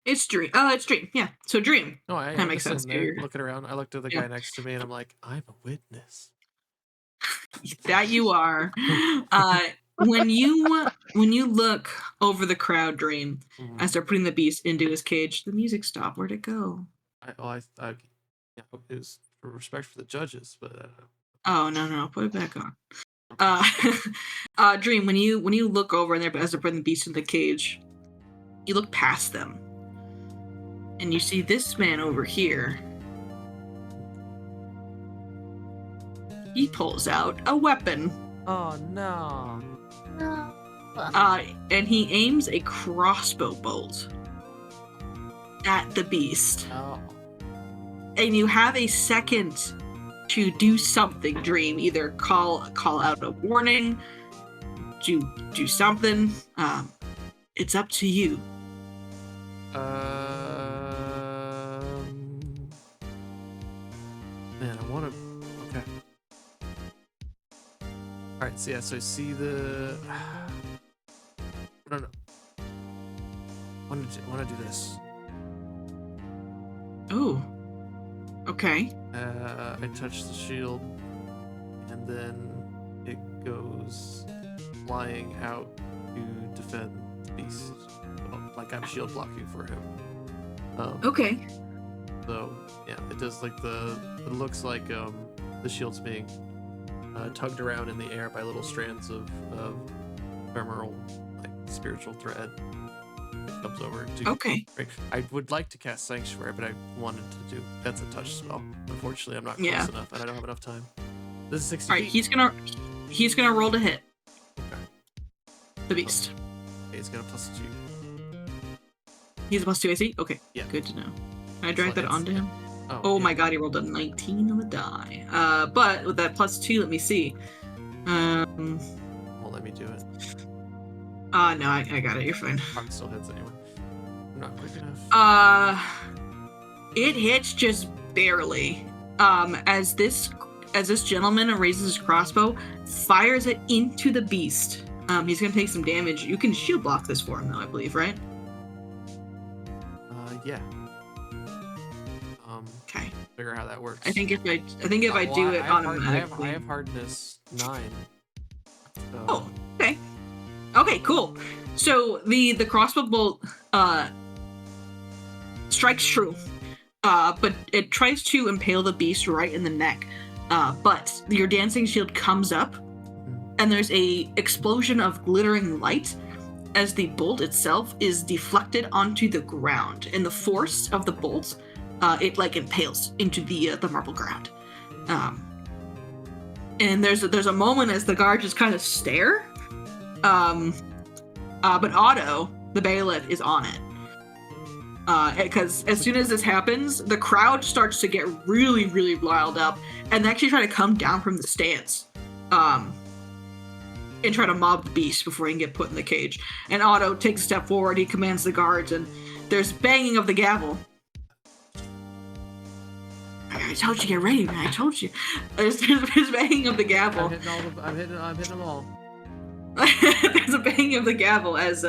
It's Dream. Oh, it's Dream. Yeah. So Dream. No, I Kinda am makes just sense. sitting there looking around. I looked at the Yeah. guy next to me and I'm like, I'm a witness. That you are. When you look over the crowd, Dream, as they're putting the beast into his cage, the music stopped. Where'd it go? I yeah, it was for respect for the judges, but Oh no, put it back on. Dream, when you look over and as they're putting the beast in the cage, you look past them, and you see this man over here. He pulls out a weapon. oh no. No. And he aims a crossbow bolt at the beast. Oh. And you have a second to do something, Dream. Either call out a warning, do something. It's up to you. Man, I want to. Okay. All right. So yeah. So I see the. I don't know. I want to do this. Oh. Okay. I touch the shield, and then it goes flying out to defend the beast. Well, like I'm shield blocking for him. Okay. So yeah, it does like it looks like the shield's being tugged around in the air by little strands of ephemeral, like spiritual thread. It comes over to. Okay. I would like to cast Sanctuary, but I wanted to do that's a touch spell. Unfortunately, I'm not close Yeah. enough, and I don't have enough time. This is 60 All right. feet. He's gonna roll to hit Okay. the beast. Okay, he's gonna +2. He's a +2 AC. Okay. Yeah. Good to know. Can I drag that It's- onto him? Oh, Oh yeah. my god, he rolled a 19 on the die. But with that +2, let me see. Won't let me do it. No, I got it. You're fine. Heart still hits anyway. I'm not quick enough. It hits just barely. As this gentleman raises his crossbow, fires it into the beast. He's gonna take some damage. You can shield block this for him, though, I believe, right? Yeah. Okay. Figure out how that works. I think if I do it automatically. I have hardness 9. So, Oh, okay. Okay, cool. So the crossbow bolt strikes true, but it tries to impale the beast right in the neck. But your dancing shield comes up, and there's a explosion of glittering light as the bolt itself is deflected onto the ground. And the force of the bolt, it like impales into the marble ground. And there's a moment as the guards just kind of stare. But Otto, the bailiff, is on it. Because as soon as this happens, the crowd starts to get really, really riled up and actually try to come down from the stands. And try to mob the beast before he can get put in the cage. And Otto takes a step forward, he commands the guards, and there's banging of the gavel. I told you, get ready, man. I told you. There's banging of the gavel. I'm hitting them all. There's a banging of the gavel as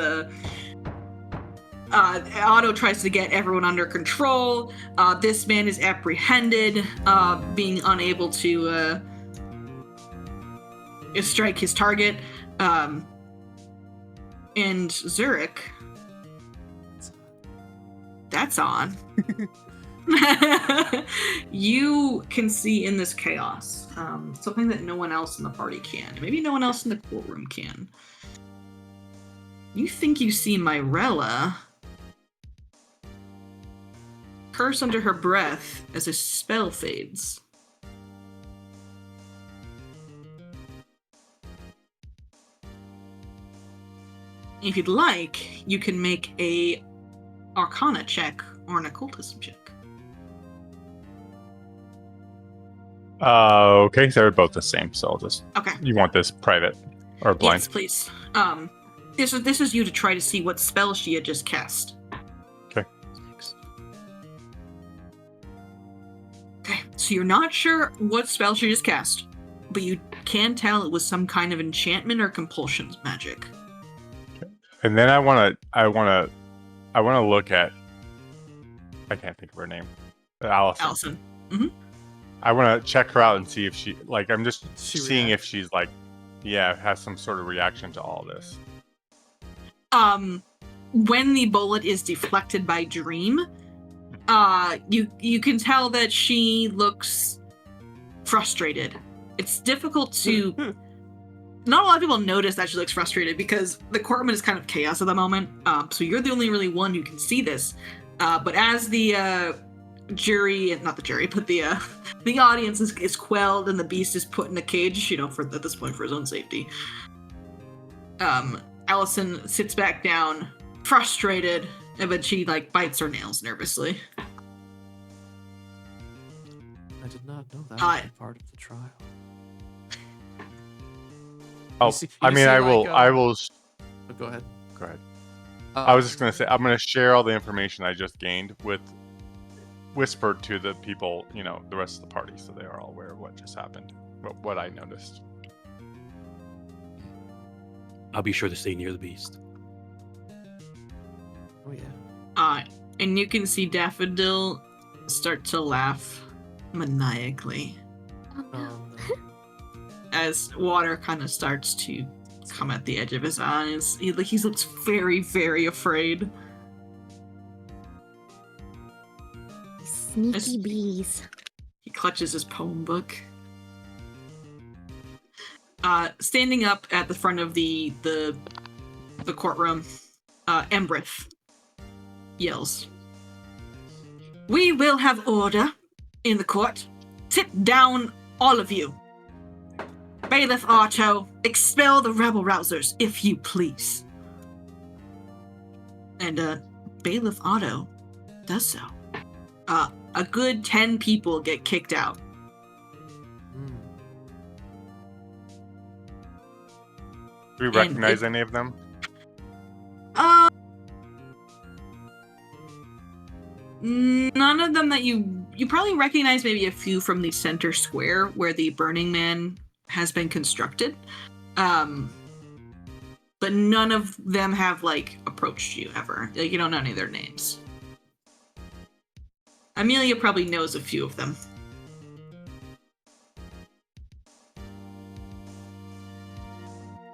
Otto tries to get everyone under control. This man is apprehended, being unable to strike his target. And Zurich, that's on. You can see in this chaos something that no one else in the party can. Maybe no one else in the courtroom can. You think you see Myrella curse under her breath as a spell fades. If you'd like, you can make a Arcana check or an Occultism check. Okay, so they're both the same, so I'll just... Okay. You want this private or blind? Yes, please. This is you to try to see what spell she had just cast. Okay. Okay, so you're not sure what spell she just cast, but you can tell it was some kind of enchantment or compulsion magic. And then I wanna look at... I can't think of her name. Alison. Alison. Mm-hmm. I want to check her out and see if she... Like, I'm just seeing reacts. if she's like... Yeah, has some sort of reaction to all this. When the bullet is deflected by Dream, you can tell that she looks frustrated. It's difficult to... Not a lot of people notice that she looks frustrated because the courtroom is kind of chaos at the moment. So you're the only really one who can see this. But as the jury, not the jury, but the audience is quelled and the beast is put in a cage, at this point for his own safety. Alison sits back down, frustrated, but she bites her nails nervously. I did not know that was a part of the trial. Oh, I will. Oh, go ahead. Go ahead. I was just gonna say I'm gonna share all the information I just gained whispered to the people, the rest of the party, so they are all aware of what just happened, what I noticed. I'll be sure to stay near the beast. Oh yeah. And you can see Daffodil start to laugh maniacally as water kind of starts to come at the edge of his eyes. He looks very, very afraid. Sneaky bees. He clutches his poem book. Standing up at the front of the courtroom, Embrith yells, "We will have order in the court. Sit down, all of you. Bailiff Otto, expel the rebel rousers, if you please." And Bailiff Otto does so. A good 10 people get kicked out. Do we recognize any of them? None of them that you probably recognize, maybe a few from the center square where the Burning Man has been constructed. But none of them have approached you ever. You don't know any of their names. Amelia probably knows a few of them.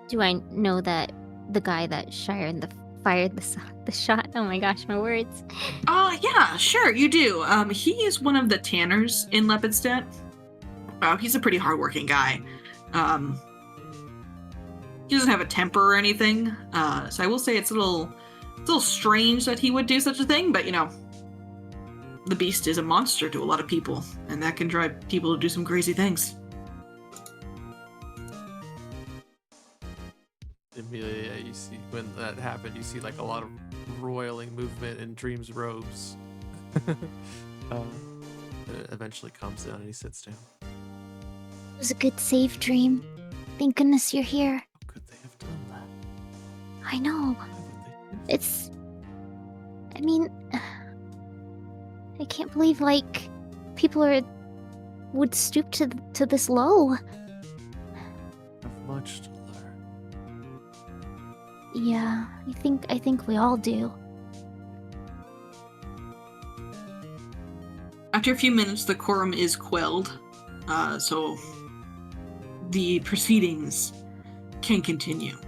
Do I know that the guy that fired the shot? Oh my gosh, my words. Yeah, sure, you do. He is one of the tanners in Lepidstadt. He's a pretty hardworking guy. He doesn't have a temper or anything, so I will say it's a little strange that he would do such a thing, but the beast is a monster to a lot of people, and that can drive people to do some crazy things. Amelia, you see when that happened, you see a lot of roiling movement in Dream's robes. It eventually calms down and he sits down. It was a good save, Dream. Thank goodness you're here. How could they have done that? I know. I can't believe people would stoop to this low. Have much to learn. Yeah, I think we all do. After a few minutes, the quorum is quelled, so the proceedings can continue.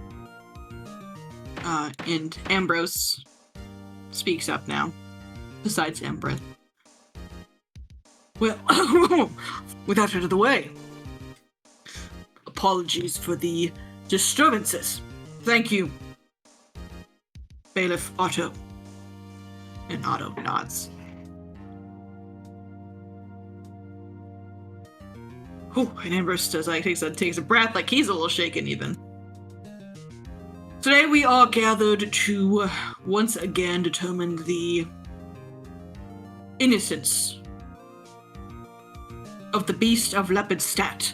And Ambrose speaks up now, besides Embrith. Well, with that out of the way, apologies for the disturbances. Thank you, Bailiff Otto. And Otto nods. Oh, and Ambrose does takes a breath, he's a little shaken even. Today we are gathered to once again determine the innocence of the beast of Lepidstadt.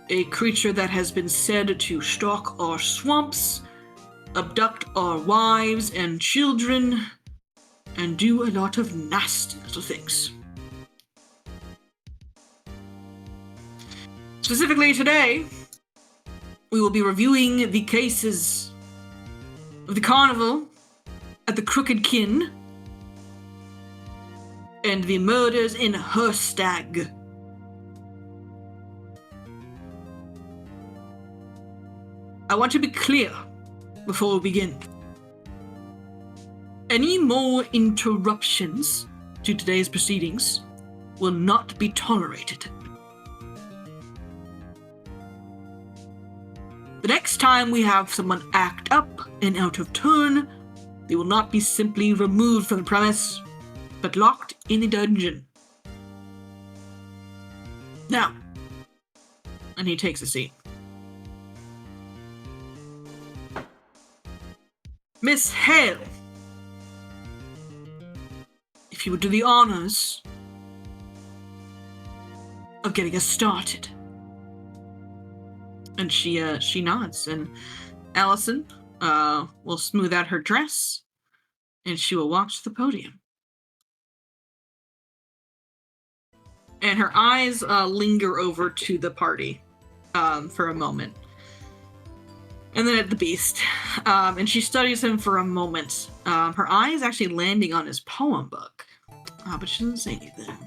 A creature that has been said to stalk our swamps, abduct our wives and children, and do a lot of nasty little things. Specifically today, we will be reviewing the cases of the carnival at the Crooked Kin and the murders in Herstag. I want to be clear before we begin. Any more interruptions to today's proceedings will not be tolerated. The next time we have someone act up and out of turn, they will not be simply removed from the premise, but locked in a dungeon. Now, and he takes a seat. Miss Hale, if you would do the honors of getting us started. And she nods, and Alison will smooth out her dress, and she will walk to the podium. And her eyes linger over to the party for a moment. And then at the beast. And she studies him for a moment. Her eye is actually landing on his poem book. But she doesn't say anything.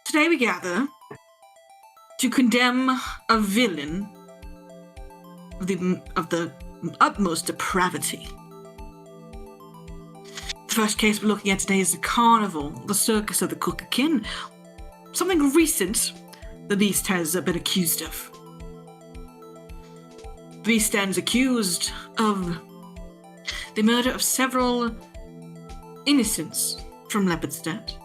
Today we gather to condemn a villain of the utmost depravity. The first case we're looking at today is the carnival, the circus of the Crooked Kin. Something recent the beast has been accused of. The beast stands accused of the murder of several innocents from Lepidstadt.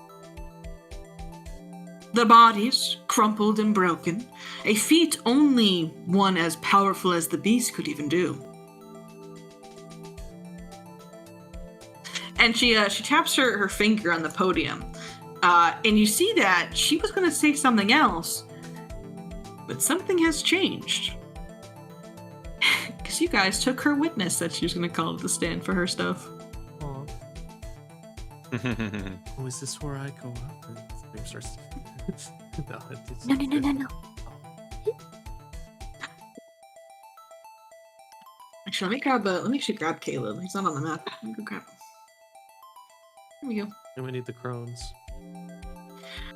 Their bodies crumpled and broken, a feat only one as powerful as the beast could even do. And she taps her finger on the podium, and you see that she was going to say something else, but something has changed. Because you guys took her witness that she was going to call to the stand for her stuff. Aw. Oh, is this where I go up? And the name starts to... No. Actually, let me actually grab Caleb. He's not on the map. Let me go grab him. Here we go. And we need the crones.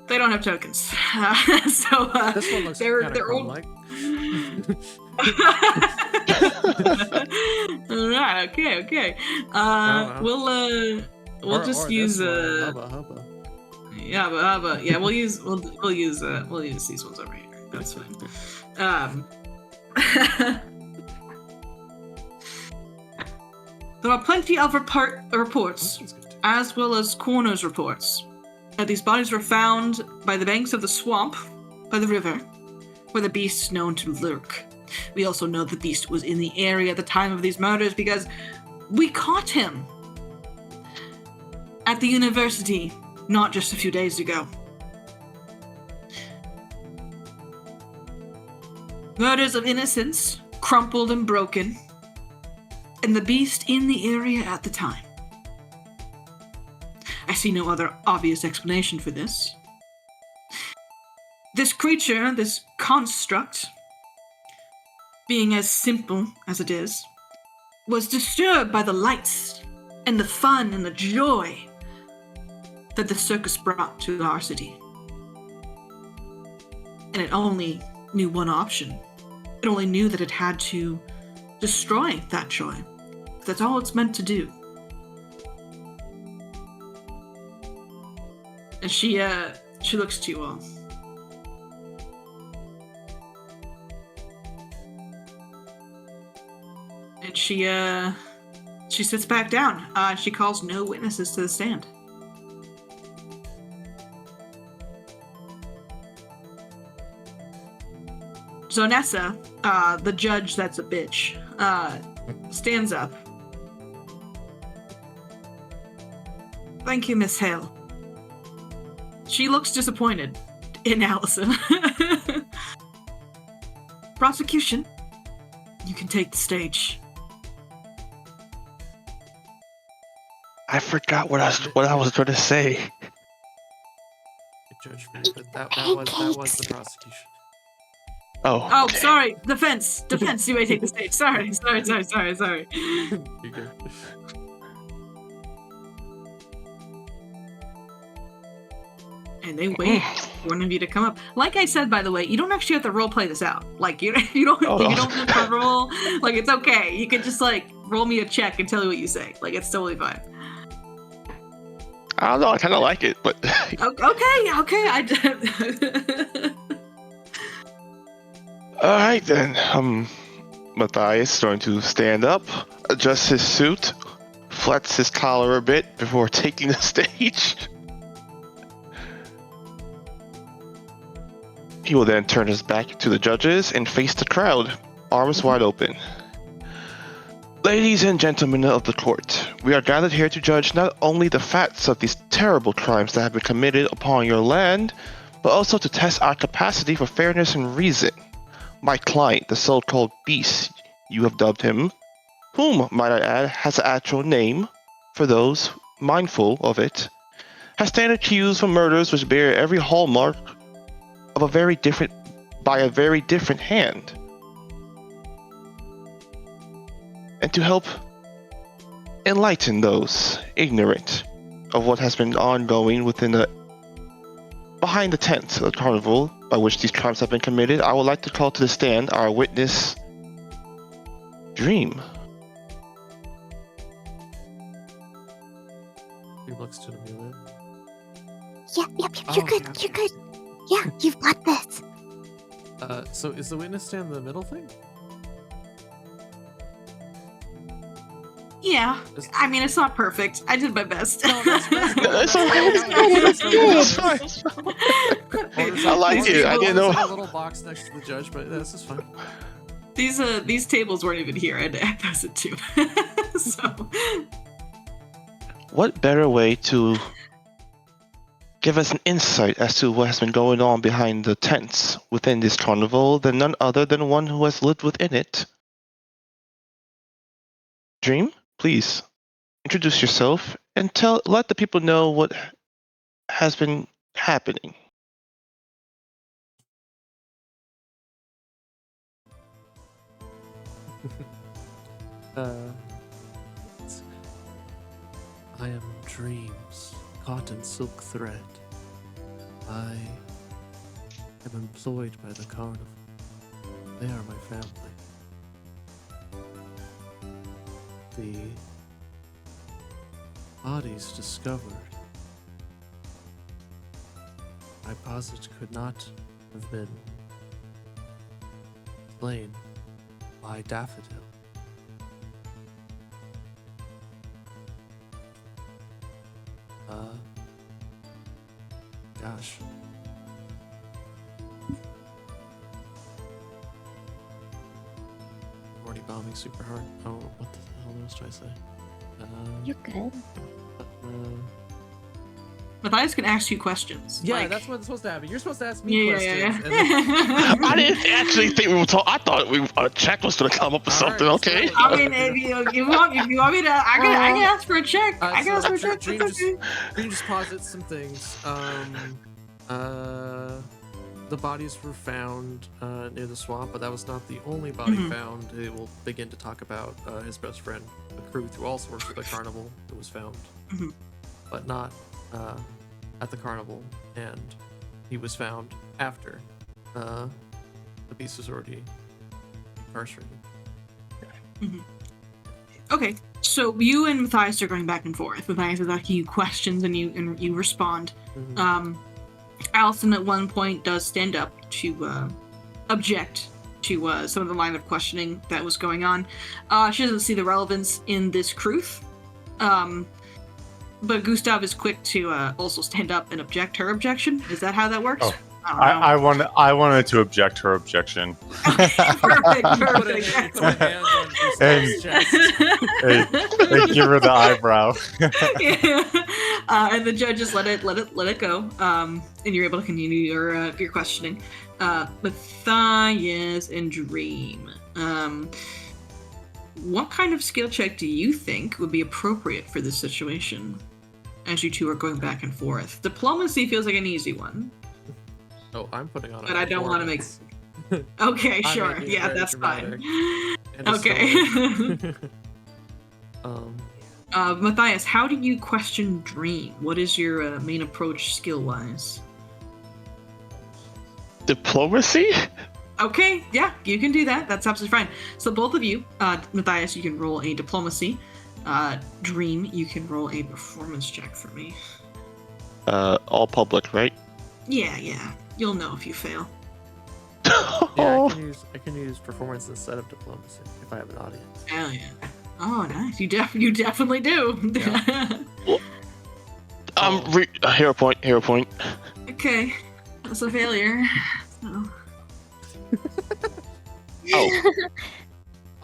They don't have tokens. So This one looks they're old. like. Alright, okay. We'll just use Hubba. Yeah, we'll use these ones over here. That's fine. There are plenty of reports, as well as coroner's reports, that these bodies were found by the banks of the swamp, by the river, where the beast is known to lurk. We also know the beast was in the area at the time of these murders because we caught him at the university not just a few days ago. Murders of innocents, crumpled and broken, and the beast in the area at the time. I see no other obvious explanation for this. This creature, this construct, being as simple as it is, was disturbed by the lights and the fun and the joy that the circus brought to our city. And it only knew one option. It only knew that it had to destroy that joy. That's all it's meant to do. And she looks to you all. And she sits back down. She calls no witnesses to the stand. Zonessa, the judge that's a bitch, stands up. Thank you, Miss Hale. She looks disappointed in Alison. Prosecution, you can take the stage. I forgot what I was going to say. Judge me, but that was the prosecution. Oh. Okay. Sorry. Defense. You may take the stage. Sorry. You're good. And they wait for one of you to come up. Like I said, by the way, you don't actually have to role play this out. Like you don't have to roll. Like it's okay. You can just like roll me a check and tell me what you say. Like it's totally fine. I don't know. I kind of like it, but okay. all right then. Matthias is going to stand up, adjust his suit, flex his collar a bit before taking the stage. He will then turn his back to the judges and face the crowd, arms wide open. Ladies and gentlemen of the court, we are gathered here to judge not only the facts of these terrible crimes that have been committed upon your land, but also to test our capacity for fairness and reason. My client, the so-called beast, you have dubbed him, whom, might I add, has an actual name, for those mindful of it, has stand accused for murders which bear every hallmark of a very different hand. And to help enlighten those ignorant of what has been ongoing behind the tent of the carnival by which these crimes have been committed, I would like to call to the stand our witness, Dream. He looks to Amelia. Yep, you're good, you're good. Yeah, you've got this. So is the witness stand the middle thing? Yeah. I mean, it's not perfect. I did my best. No, that's It's fine. I like it. I didn't know. There's a little box next to the judge, but this is fine. These tables weren't even here. I had to add those at two. So. What better way to give us an insight as to what has been going on behind the tents within this carnival than none other than one who has lived within it? Dream, please introduce yourself and let the people know what has been happening. I am Dreams, caught in silk thread. I am employed by the carnival. They are my family. The bodies discovered, I posit, could not have been slain by Daffodil. Gosh. I'm already bombing super hard. Oh, what the hell else do I say? You're good. Matthias can ask you questions. Yeah, like... that's what's supposed to happen. You're supposed to ask me questions. Yeah. And then... I didn't actually think we were talking. I thought a check was going to come up with something. Right, okay. so, I mean, if you want me to, I can ask for a check. I can ask for a check. Dream just posits some things. The bodies were found near the swamp, but that was not the only body found. They will begin to talk about his best friend, the crew, who also works at the carnival, that was found, but not at the carnival, and he was found after the beast was already incarcerated. Okay, so you and Matthias are going back and forth. Matthias is asking you questions, and you respond. Alison at one point does stand up to object to some of the line of questioning that was going on. She doesn't see the relevance in this truth, but Gustav is quick to also stand up and object her objection. Is that how that works? Oh, I wanted to object her objection. Perfect. Put a hand on Ustalav's chest. and give her the eyebrow. And the judge just let it go. And you're able to continue your questioning. Matthias and Dream. What kind of skill check do you think would be appropriate for this situation? As you two are going back and forth, diplomacy feels like an easy one. Oh, I'm putting on. But I don't want to make. Okay, I'm sure. making it Yeah, very that's dramatic. fine. And a Okay. story. Matthias, how do you question Dream? What is your main approach skill-wise? Diplomacy? Okay, yeah, you can do that. That's absolutely fine. So both of you, Matthias, you can roll a diplomacy. Dream, you can roll a performance check for me. All public, right? Yeah. You'll know if you fail. Yeah, I can use performance instead of diplomacy if I have an audience. Hell yeah. Oh, nice. You definitely do. Yeah. Hero point. Okay. That's a failure. So.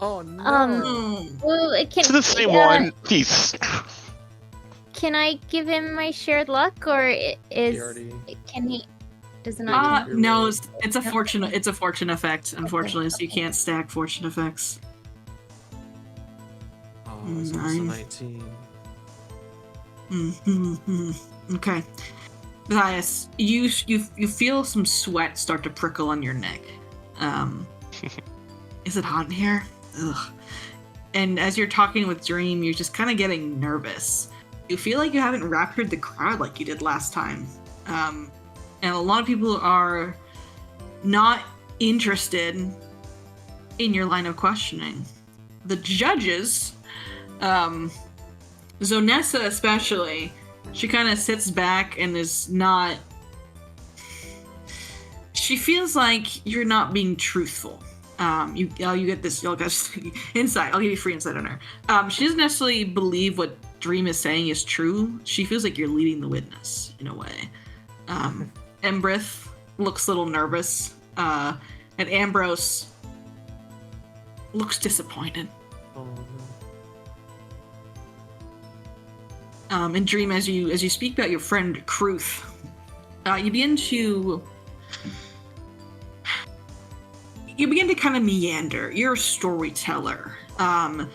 Oh, Oh no! Well, it can. it's the same one. Peace. Can I give him my shared luck, or can he? Does it not? No, it's a fortune. It's a fortune effect, unfortunately. So you can't stack fortune effects. Oh, it's almost a 19. Okay, Matthias, you feel some sweat start to prickle on your neck. Is it hot in here? Ugh. And as you're talking with Dream, you're just kind of getting nervous. You feel like you haven't raptured the crowd like you did last time. And a lot of people are not interested in your line of questioning. The judges, Zonessa especially, she kind of sits back and is not... She feels like you're not being truthful. You get this. You'll get insight. I'll give you free insight on her. She doesn't necessarily believe what Dream is saying is true. She feels like you're leading the witness in a way. Embrith looks a little nervous, and Ambrose looks disappointed. Oh no! And Dream, as you speak about your friend Kruth, you begin to kind of meander. You're a storyteller, and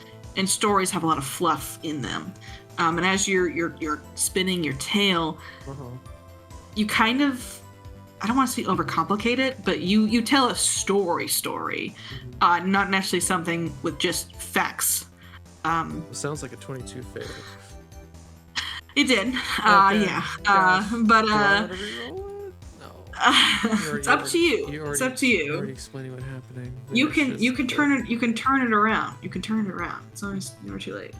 stories have a lot of fluff in them. And as you're spinning your tale, you kind of, I don't want to say overcomplicate it, but you tell a story, not necessarily something with just facts. It sounds like a 22 fail. It did, Okay. yeah. But Do I want to reroll it? No. it's up to you. It's up to You're you. already explaining what happening. You can turn it. You can turn it around. It's always never too late.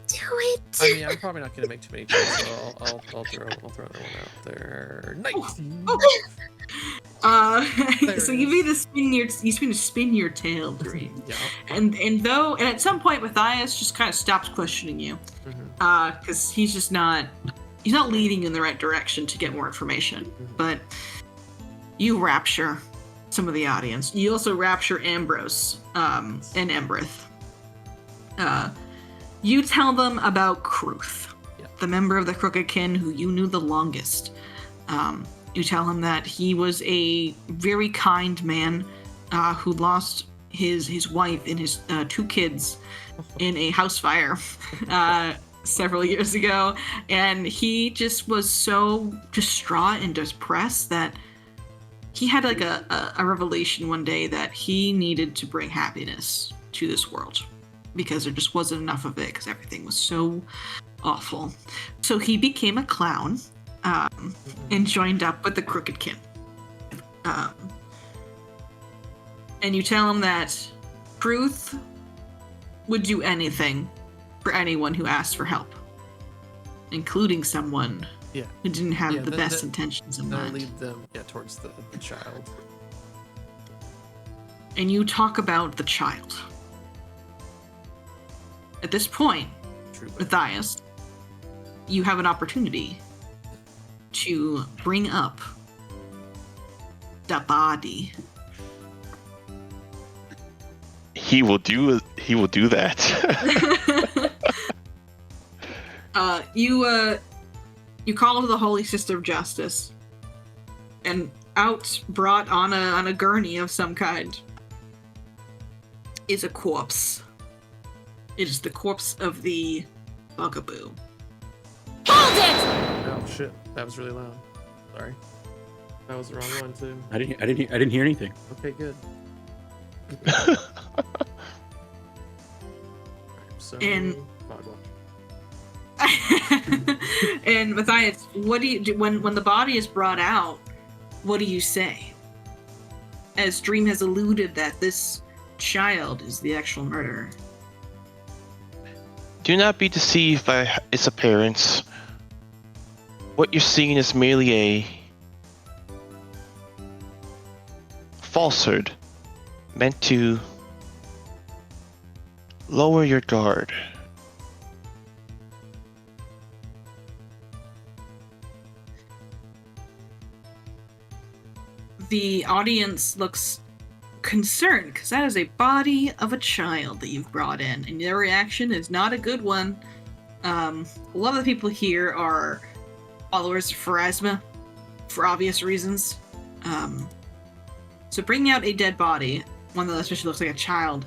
Do it. I mean, I'm probably not going to make too many changes, so I'll throw that one out there. 19. So you need to spin your tail, Dream. Yeah. And at some point Matthias just kind of stops questioning you, because he's not leading you in the right direction to get more information. But you rapture some of the audience. You also rapture Ambrose and Embrith. You tell them about Kruth, the member of the Crooked Kin who you knew the longest. You tell him that he was a very kind man who lost his wife and his 2 kids in a house fire several years ago, and he just was so distraught and depressed that he had like a revelation one day that he needed to bring happiness to this world because there just wasn't enough of it because everything was so awful. So he became a clown and joined up with the Crooked Kin. And you tell him that Truth would do anything for anyone who asked for help, including someone who didn't have the best intentions in mind. Lead them towards the child. And you talk about the child. At this point, Matthias, you have an opportunity to bring up the body. He will do that. You call to the Holy Sister of Justice, and out, brought on a gurney of some kind, is a corpse. It is the corpse of the bugaboo. Hold it! Oh shit, that was really loud. Sorry. That was the wrong one too. I didn't hear anything. Okay, good. So, And- Fogwatch. And Matthias, what do you do when the body is brought out? What do you say? As Dream has alluded that this child is the actual murderer. Do not be deceived by its appearance. What you're seeing is merely a falsehood meant to lower your guard. The audience looks concerned because that is a body of a child that you've brought in, and their reaction is not a good one. A lot of the people here are followers of Pharasma for obvious reasons. So bringing out a dead body, one that especially looks like a child,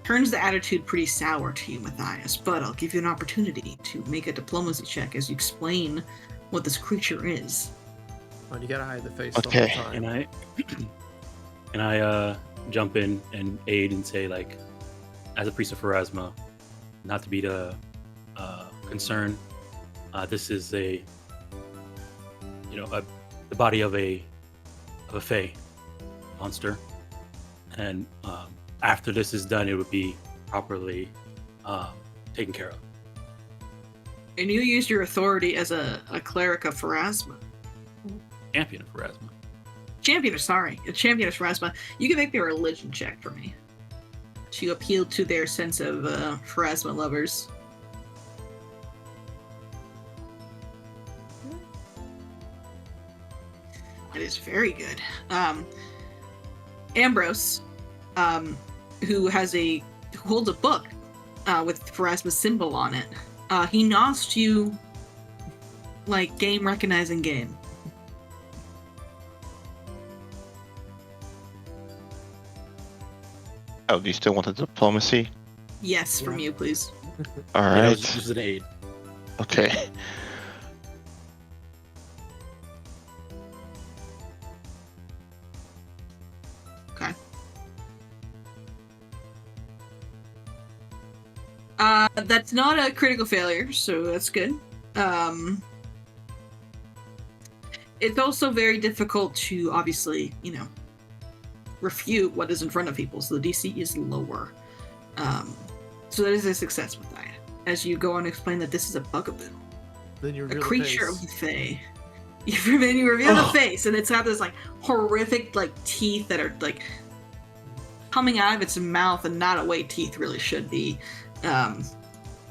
turns the attitude pretty sour to you, Matthias. But I'll give you an opportunity to make a diplomacy check as you explain what this creature is. Oh, you gotta hide the face Okay. the whole time. And I jump in and aid and say, like, as a priest of Pharasma, not to be the concern. This is the body of a fae monster, and after this is done, it would be properly taken care of. And you used your authority as a cleric of Pharasma. Champion of Pharasma. A champion of Pharasma. You can make me a religion check for me to appeal to their sense of Pharasma lovers. That is very good. Ambrose, who holds a book with Pharasma's symbol on it. He nods to you like game recognizing game. Oh, do you still want the diplomacy? Yes, from you, please. All And I right. was just an aid. Okay. Okay. That's not a critical failure, so that's good. It's also very difficult to obviously, refute what is in front of people, so the DC is lower. So that is a success with that. As you go on to explain that this is a bugaboo, Then you a reveal the creature face. of the Fae. You reveal the face, and it's got this like horrific like teeth that are like coming out of its mouth, and not a way teeth really should be. And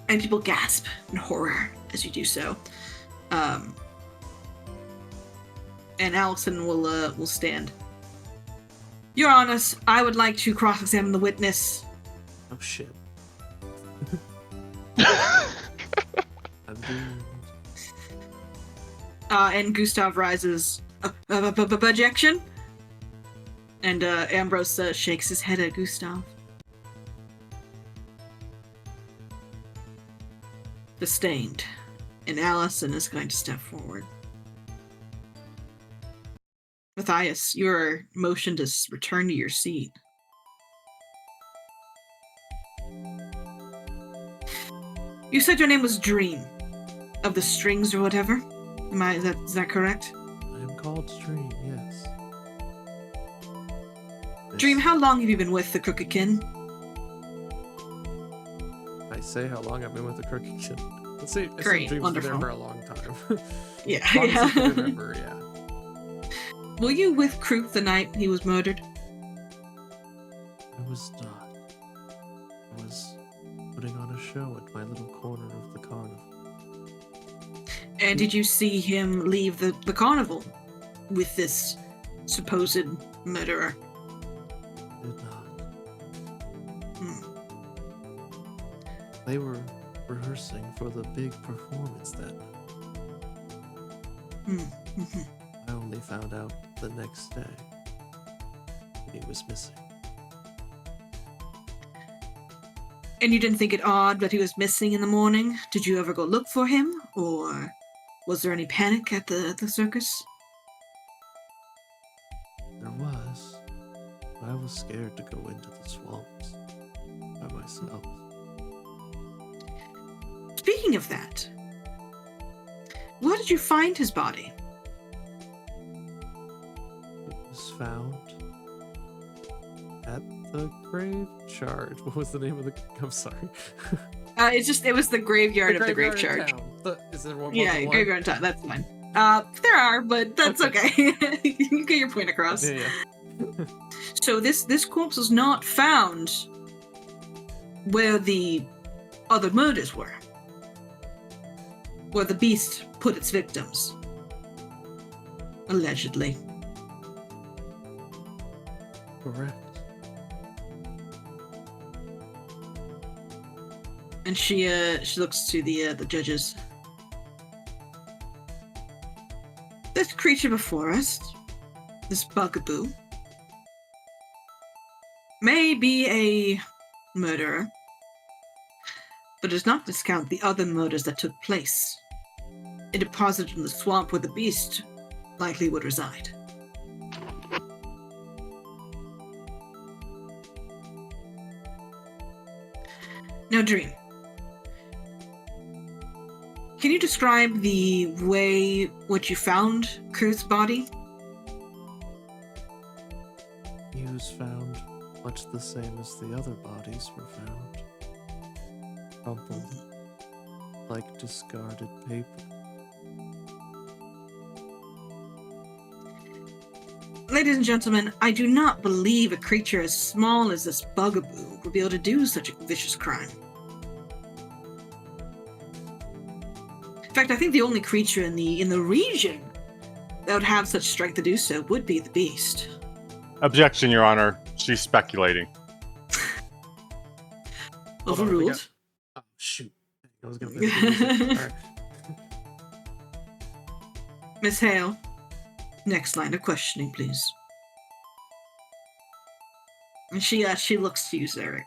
people gasp in horror as you do so. And Alison will stand. Your Honor, I would like to cross-examine the witness. Oh shit. I'm doomed. And Gustav rises. Objection? And Ambrose shakes his head at Gustav. Sustained. And Alison is going to step forward. Matthias, you are motioned to return to your seat. You said your name was Dream, of the Strings or whatever. Is that correct? I am called Stream, yes. Dream, how long have you been with the Crooked Kin? I say how long I've been with the Crooked Kin. Let's see. Great, Dream's been there wonderful. for a long time. Yeah. As long as I can remember, yeah. Were you with Kruth the night he was murdered? I was not. I was putting on a show at my little corner of the carnival. And did you see him leave the carnival with this supposed murderer? Did not. Hmm. They were rehearsing for the big performance that night. I only found out the next day he was missing. And you didn't think it odd that he was missing in the morning? Did you ever go look for him? Or was there any panic at the circus? There was, but I was scared to go into the swamps by myself. Speaking of that, where did you find his body? It was found at the graveyard. What was the name of the? I'm sorry. It was the graveyard of the grave charge. Is there one? Yeah, graveyard in town. That's fine. There are, but that's okay. You get your point across. Yeah. So this corpse was not found where the other murders were, where the beast put its victims, allegedly. Correct. And she looks to the judges. This creature before us, this bugaboo, may be a murderer, but does not discount the other murders that took place. It deposited in the swamp where the beast likely would reside. Now, Dream, can you describe the way which you found Kurt's body? He was found much the same as the other bodies were found. Crumpled, like discarded paper. Ladies and gentlemen, I do not believe a creature as small as this bugaboo would be able to do such a vicious crime. In fact, I think the only creature in the region that would have such strength to do so would be the beast. Objection, Your Honor. She's speculating. Hold on, Overruled. Oh, shoot. I was going to Alright. Miss Hale, next line of questioning, please. And she looks to you, Zarek.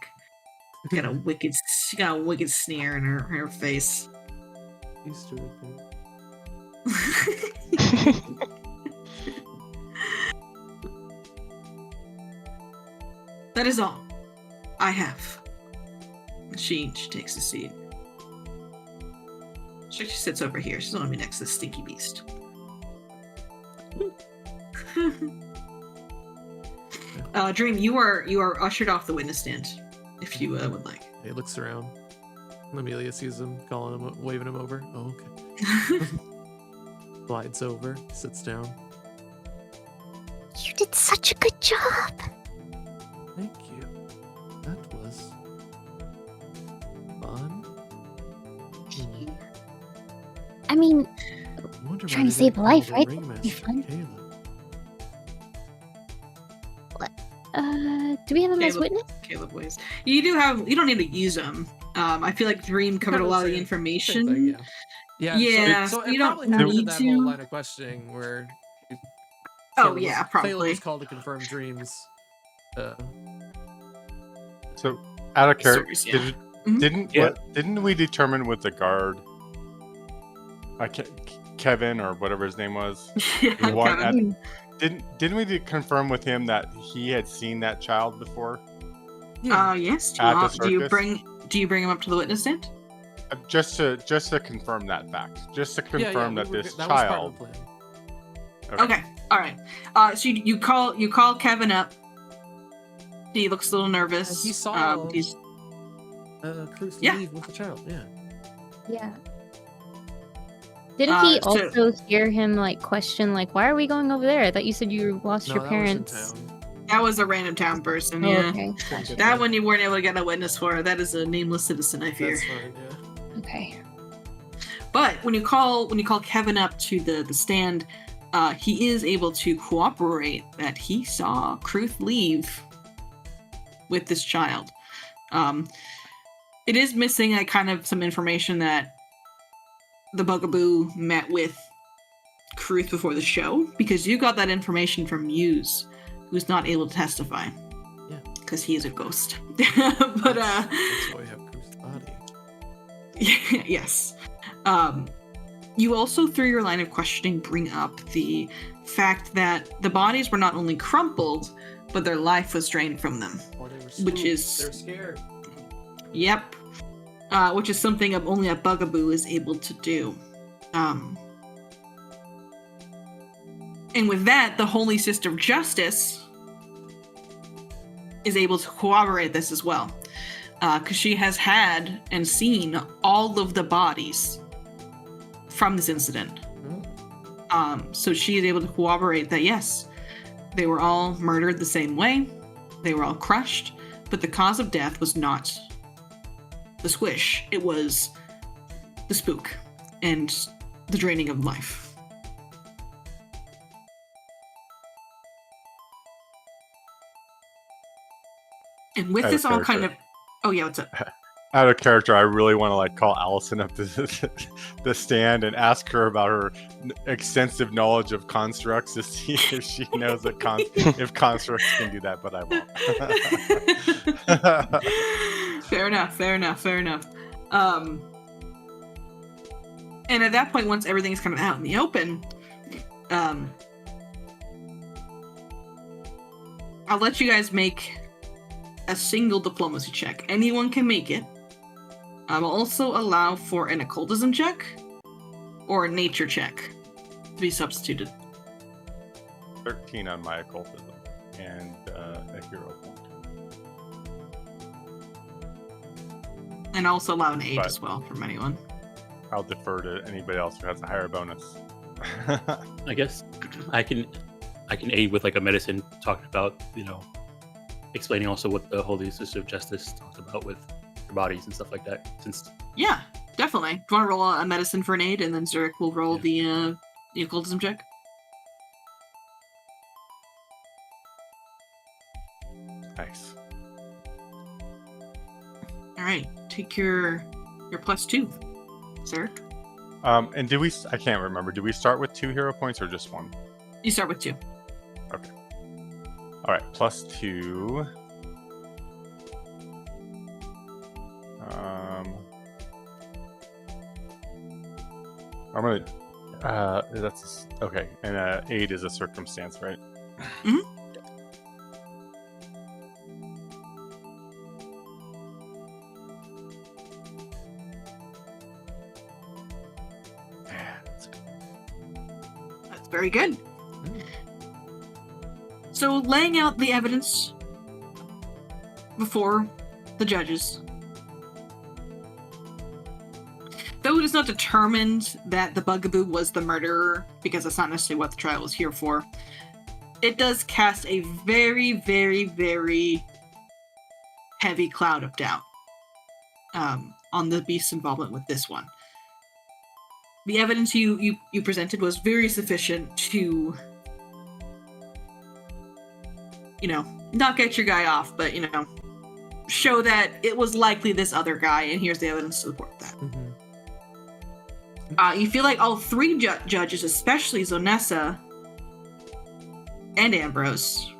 She got a wicked sneer in her face. He's doing it. That is all I have. She takes a seat. She sits over here. She's gonna be next to the stinky beast. Dream, you are ushered off the witness stand, if you would like. He looks around. Amelia sees him, calling him, waving him over. Oh, okay. Glides over, sits down. You did such a good job. Thank you. That was fun. I mean, I wonder why trying to they save didn't a life, call right? the That'd be ringmaster fun. Caleb. Do we have him as Caleb. witness? Caleb ways. You don't need to use them. I feel like Dream covered a lot of the Same information. thing, yeah. Yeah, so you it don't probably happened in need that to. whole line of questioning where Oh Caleb yeah, was, probably. Caleb was called to confirm Dreams. So, out of character, Stories, yeah. Mhm. didn't we determine with the guard, Kevin or whatever his name was, Yeah, the one Kevin. didn't we confirm with him that he had seen that child before? Yes. At the Do you circus? bring him up to the witness stand? Just to confirm that fact, just to confirm that this child. Was part of the plan. Okay. All right. So you call Kevin up. He looks a little nervous. He saw he's Cruz Yeah. leave with the child. Yeah. Yeah. Didn't he So- also hear him like question like, why are we going over there? I thought you said you lost No, your that was in parents. town. that was a random town person. Oh, Yeah. okay. Couldn't get That there. one you weren't able to get a witness for. That is a nameless citizen, I fear. That's fine. Yeah. Okay. But when you call Kevin up to the stand, he is able to cooperate that he saw Kruth leave with this child. It is missing kind of some information that the Bugaboo met with Kruth before the show, because you got that information from Muse, who's not able to testify. Yeah. Because he is a ghost. That's why we have Kruth's body. Yes. You also, through your line of questioning, bring up the fact that the bodies were not only crumpled, but their life was drained from them. Or they were Which spooked. is- They're scared. Yep. Which is something only a Bugaboo is able to do. And with that, the Holy Sister of Justice is able to corroborate this as well. Because she has had and seen all of the bodies from this incident. So she is able to corroborate that, yes, they were all murdered the same way. They were all crushed. But the cause of death was not the squish. It was the spook and the draining of life. And with Out of this all kind character. of... Oh, yeah, what's up? Out of character, I really want to call Alison up to the stand and ask her about her extensive knowledge of constructs to see if she knows that if constructs can do that, but I won't. Fair enough. And at that point, once everything is kind of out in the open, I'll let you guys make a single diplomacy check. Anyone can make it. I'll also allow for an occultism check or a nature check to be substituted. 13 on my occultism and a hero point. And also allow an aid Right. as well from anyone. I'll defer to anybody else who has a higher bonus. I guess I can aid with a medicine, talking about, explaining also what the Holy Sister of Justice talked about with their bodies and stuff like that. Since Yeah, definitely. Do you want to roll a medicine for an aid, and then Zurich will roll the occultism check? Nice. All right, take your +2, Zurich. And did we? I can't remember. Did we start with 2 hero points or just 1? You start with 2. Okay. All right, +2. I'm gonna. That's okay. And aid is a circumstance, right? Mhm. That's very good. So, laying out the evidence before the judges. Though it is not determined that the Bugaboo was the murderer, because that's not necessarily what the trial was here for, it does cast a very, very, very heavy cloud of doubt on the beast's involvement with this one. The evidence you presented was very sufficient to, not get your guy off, but, show that it was likely this other guy, and here's the evidence to support that. Mm-hmm. You feel like all 3 judges, especially Zonessa and Ambrose,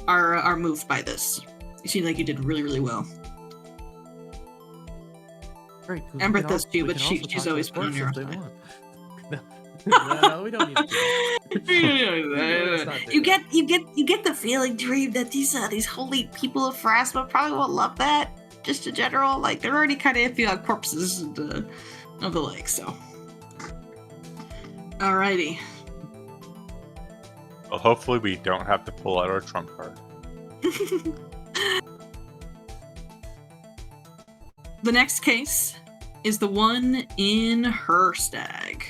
are moved by this. You seem like you did really, really well. Right, 'cause we Amber can does al- too, we but can she's also talk to always the been on courts your if they side. want. No, we don't need to do that. Let's not do You that. get the feeling, Dream, that these holy people of Pharasma probably won't love that. Just in general, they're already kind of iffy on corpses and of the like. So, alrighty. Well, hopefully we don't have to pull out our trump card. The next case is the one in Herstag.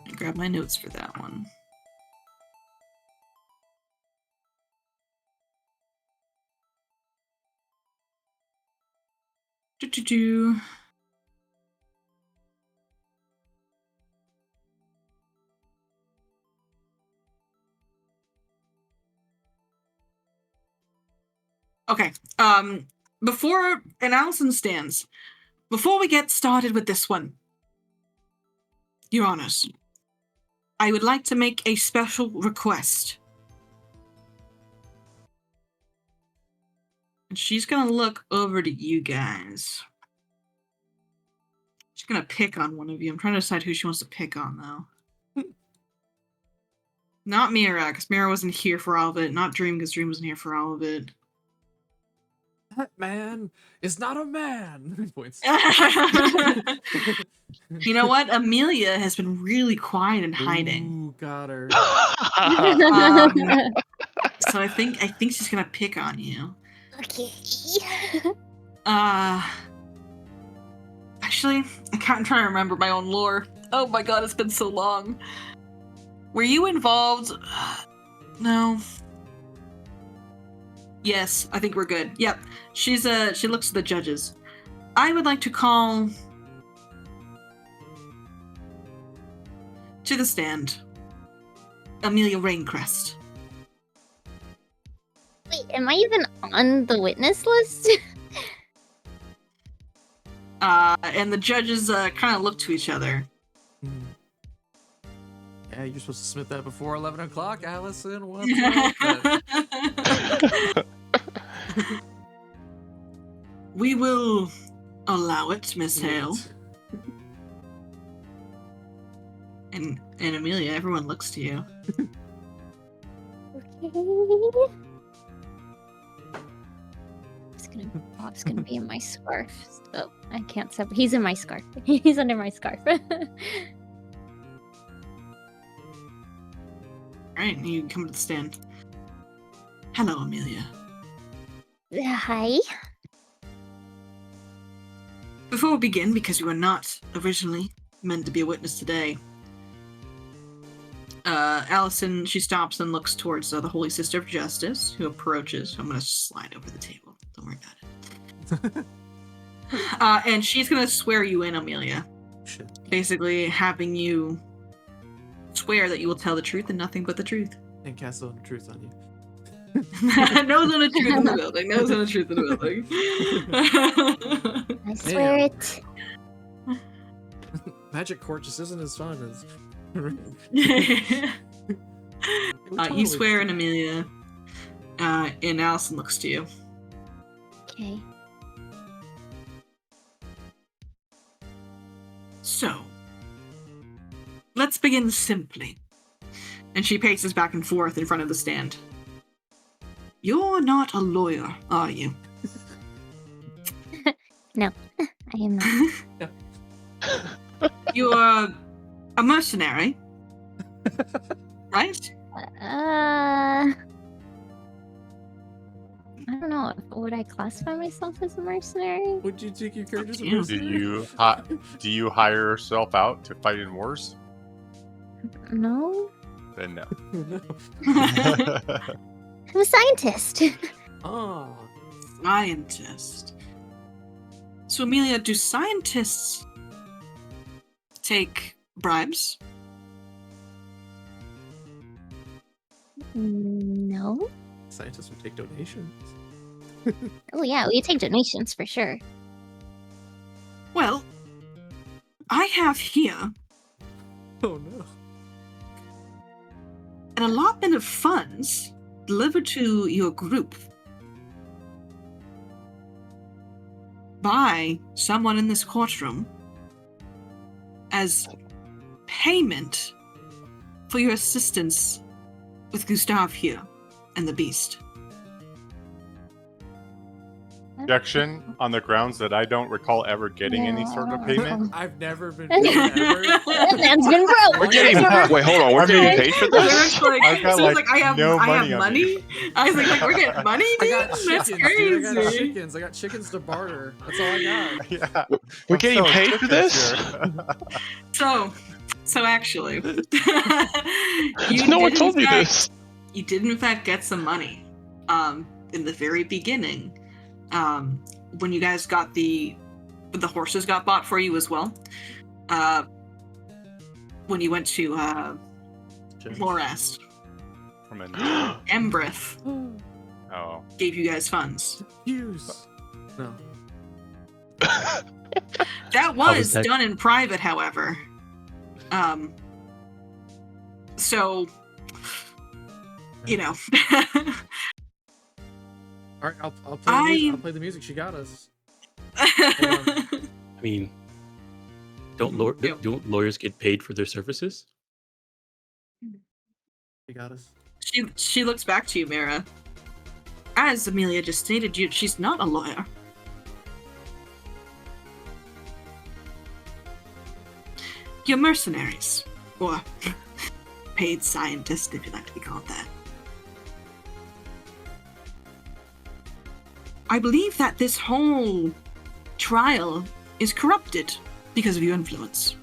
I grab my notes for that one. Do-do-do. Okay. Before Alison stands, before we get started with this one, Your Honors, I would like to make a special request. And she's gonna look over to you guys. She's gonna pick on one of you. I'm trying to decide who she wants to pick on, though. Not Mira, because Mira wasn't here for all of it. Not Dream, because Dream wasn't here for all of it. That man is not a man. Points. You know what? Amelia has been really quiet and hiding. Ooh, got her. So I think she's gonna pick on you. Okay. Actually, I'm trying to remember my own lore. Oh my god, it's been so long. Were you involved? No. Yes, I think we're good. Yep. She looks at the judges. I would like to call to the stand Amelia Raincrest. Wait, am I even on the witness list? And the judges kind of look to each other. Yeah, you're supposed to submit that before 11 o'clock, Allison. What's up? We will allow it, Miss Hale. And Amelia, everyone looks to you. Okay. Bob's gonna be in my scarf. Oh, I can't step. He's in my scarf. He's under my scarf. Alright, you come to the stand. Hello, Amelia. Hi. Before we begin, because you were not originally meant to be a witness today, Allison, she stops and looks towards the Holy Sister of Justice, who approaches. I'm going to slide over the table. Don't worry about it. And she's going to swear you in, Amelia. Shit. Basically, having you swear that you will tell the truth and nothing but the truth. And cast the truth on you. Nose on the truth in the building. Nose on the truth in the building. I swear it. Magic Court just isn't as fun as. You swear in Amelia, and Allison looks to you. Okay. So, let's begin simply. And she paces back and forth in front of the stand. You're not a lawyer, are you? No, I am not. You're a mercenary, right? I don't know. Would I classify myself as a mercenary? Would you take your character as a Yeah. Do mercenary? you hire yourself out to fight in wars? No. Then no. No. I'm a scientist. Oh. Scientist. So, Amelia, do scientists take bribes? No. Scientists would take donations. Oh yeah, we take donations for sure. Well, I have here Oh no. an allotment of funds delivered to your group by someone in this courtroom as payment for your assistance with Gustav here and the beast. Objection on the grounds that I don't recall ever getting any sort of payment. I've never been paid ever. That man's been broke. We're getting wait, hold on. We're getting paid for this. I've got, like, I have, no I money have on me. money. I was like, we're getting money, I dude? got That's chickens, dude. I got crazy. chickens. I got chickens to barter. That's all I got. Yeah. We're I'm getting so paid for this? here. So actually, No one did, told in me fact- this. You did in fact get some money. In the very beginning, when you guys got the horses got bought for you as well. When you went to Lorast, From an- Embrith. Oh. gave you guys funds. Use. No. That was was that- done in private, however. So, you know. All right, I'll play. I- I'll play the music. She got us. I mean, don't Yep. don't lawyers get paid for their services? She got us. She looks back to you, Mira. As Amelia just stated, she's not a lawyer. You're mercenaries, or paid scientists, if you like to be called that. I believe that this whole trial is corrupted because of your influence.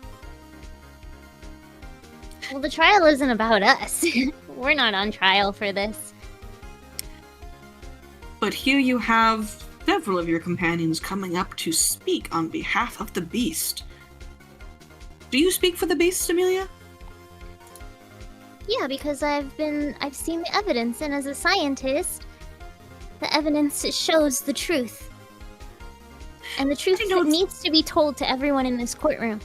Well, the trial isn't about us. We're not on trial for this. But here you have several of your companions coming up to speak on behalf of the beast. Do you speak for the beast, Amelia? Yeah, because I've seen the evidence, and as a scientist, the evidence shows the truth. And the truth know it's- needs to be told to everyone in this courtroom.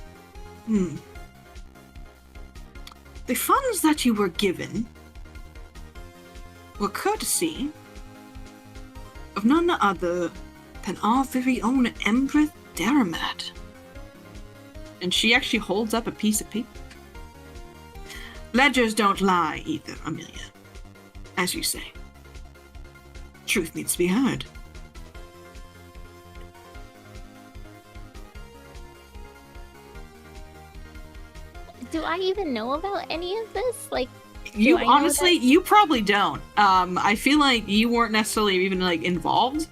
The funds that you were given were courtesy of none other than our very own Empress Daramat. And she actually holds up a piece of paper. Ledgers don't lie either, Amelia. As you say. Truth needs to be heard. Do I even know about any of this? Like, You I know honestly, you probably don't. I feel like you weren't necessarily even like involved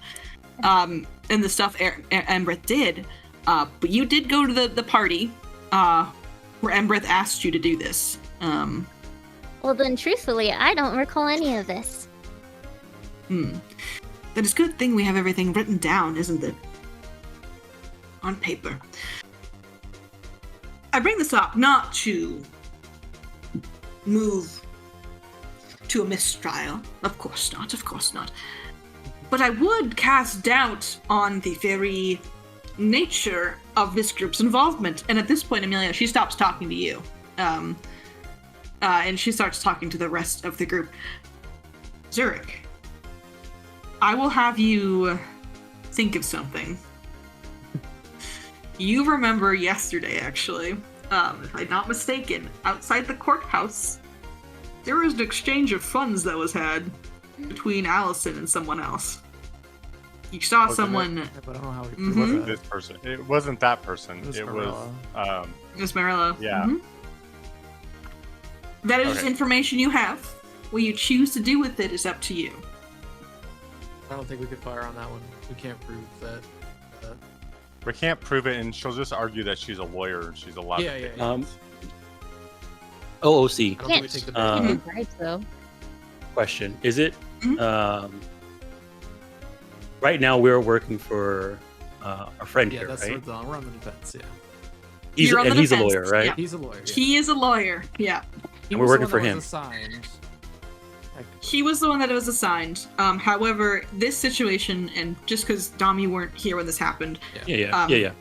in the stuff Embreth did. But you did go to the party where Embreth asked you to do this. well then, truthfully, I don't recall any of this. Then it's a good thing we have everything written down, isn't it? On paper. I bring this up not to move to a mistrial. Of course not, of course not. But I would cast doubt on the very nature of this group's involvement. And at this point, Amelia, she stops talking to you. And she starts talking to the rest of the group. Zurich, I will have you think of something. You remember yesterday, actually, if I'm not mistaken, outside the courthouse, there was an exchange of funds that was had between Allison and someone else. You saw Wasn't someone. Yeah, but I don't know how we Mhm. prove Wasn't that. this person? It wasn't that person. It was It was Marilla. Miss Marilla. Yeah. Mhm. That is Okay. information you have. What you choose to do with it is up to you. I don't think we could fire on that one. We can't prove that. We can't prove it, and she'll just argue that she's a lawyer and she's allowed Yeah, to yeah, take yeah. OOC. I don't think we take the bait. Um, Good bribes, though. Question: Is it Mhm. right now we're working for our friend Yeah, here, that's right? we're on the defense. Yeah, He's You're on the he's a defense, lawyer, right? yeah. he's a lawyer. Yeah. He is a lawyer. Yeah. He And we're was the working one for that him. was assigned. He was the one that was assigned. However, this situation, and just because Dom, you weren't here when this happened, Yeah.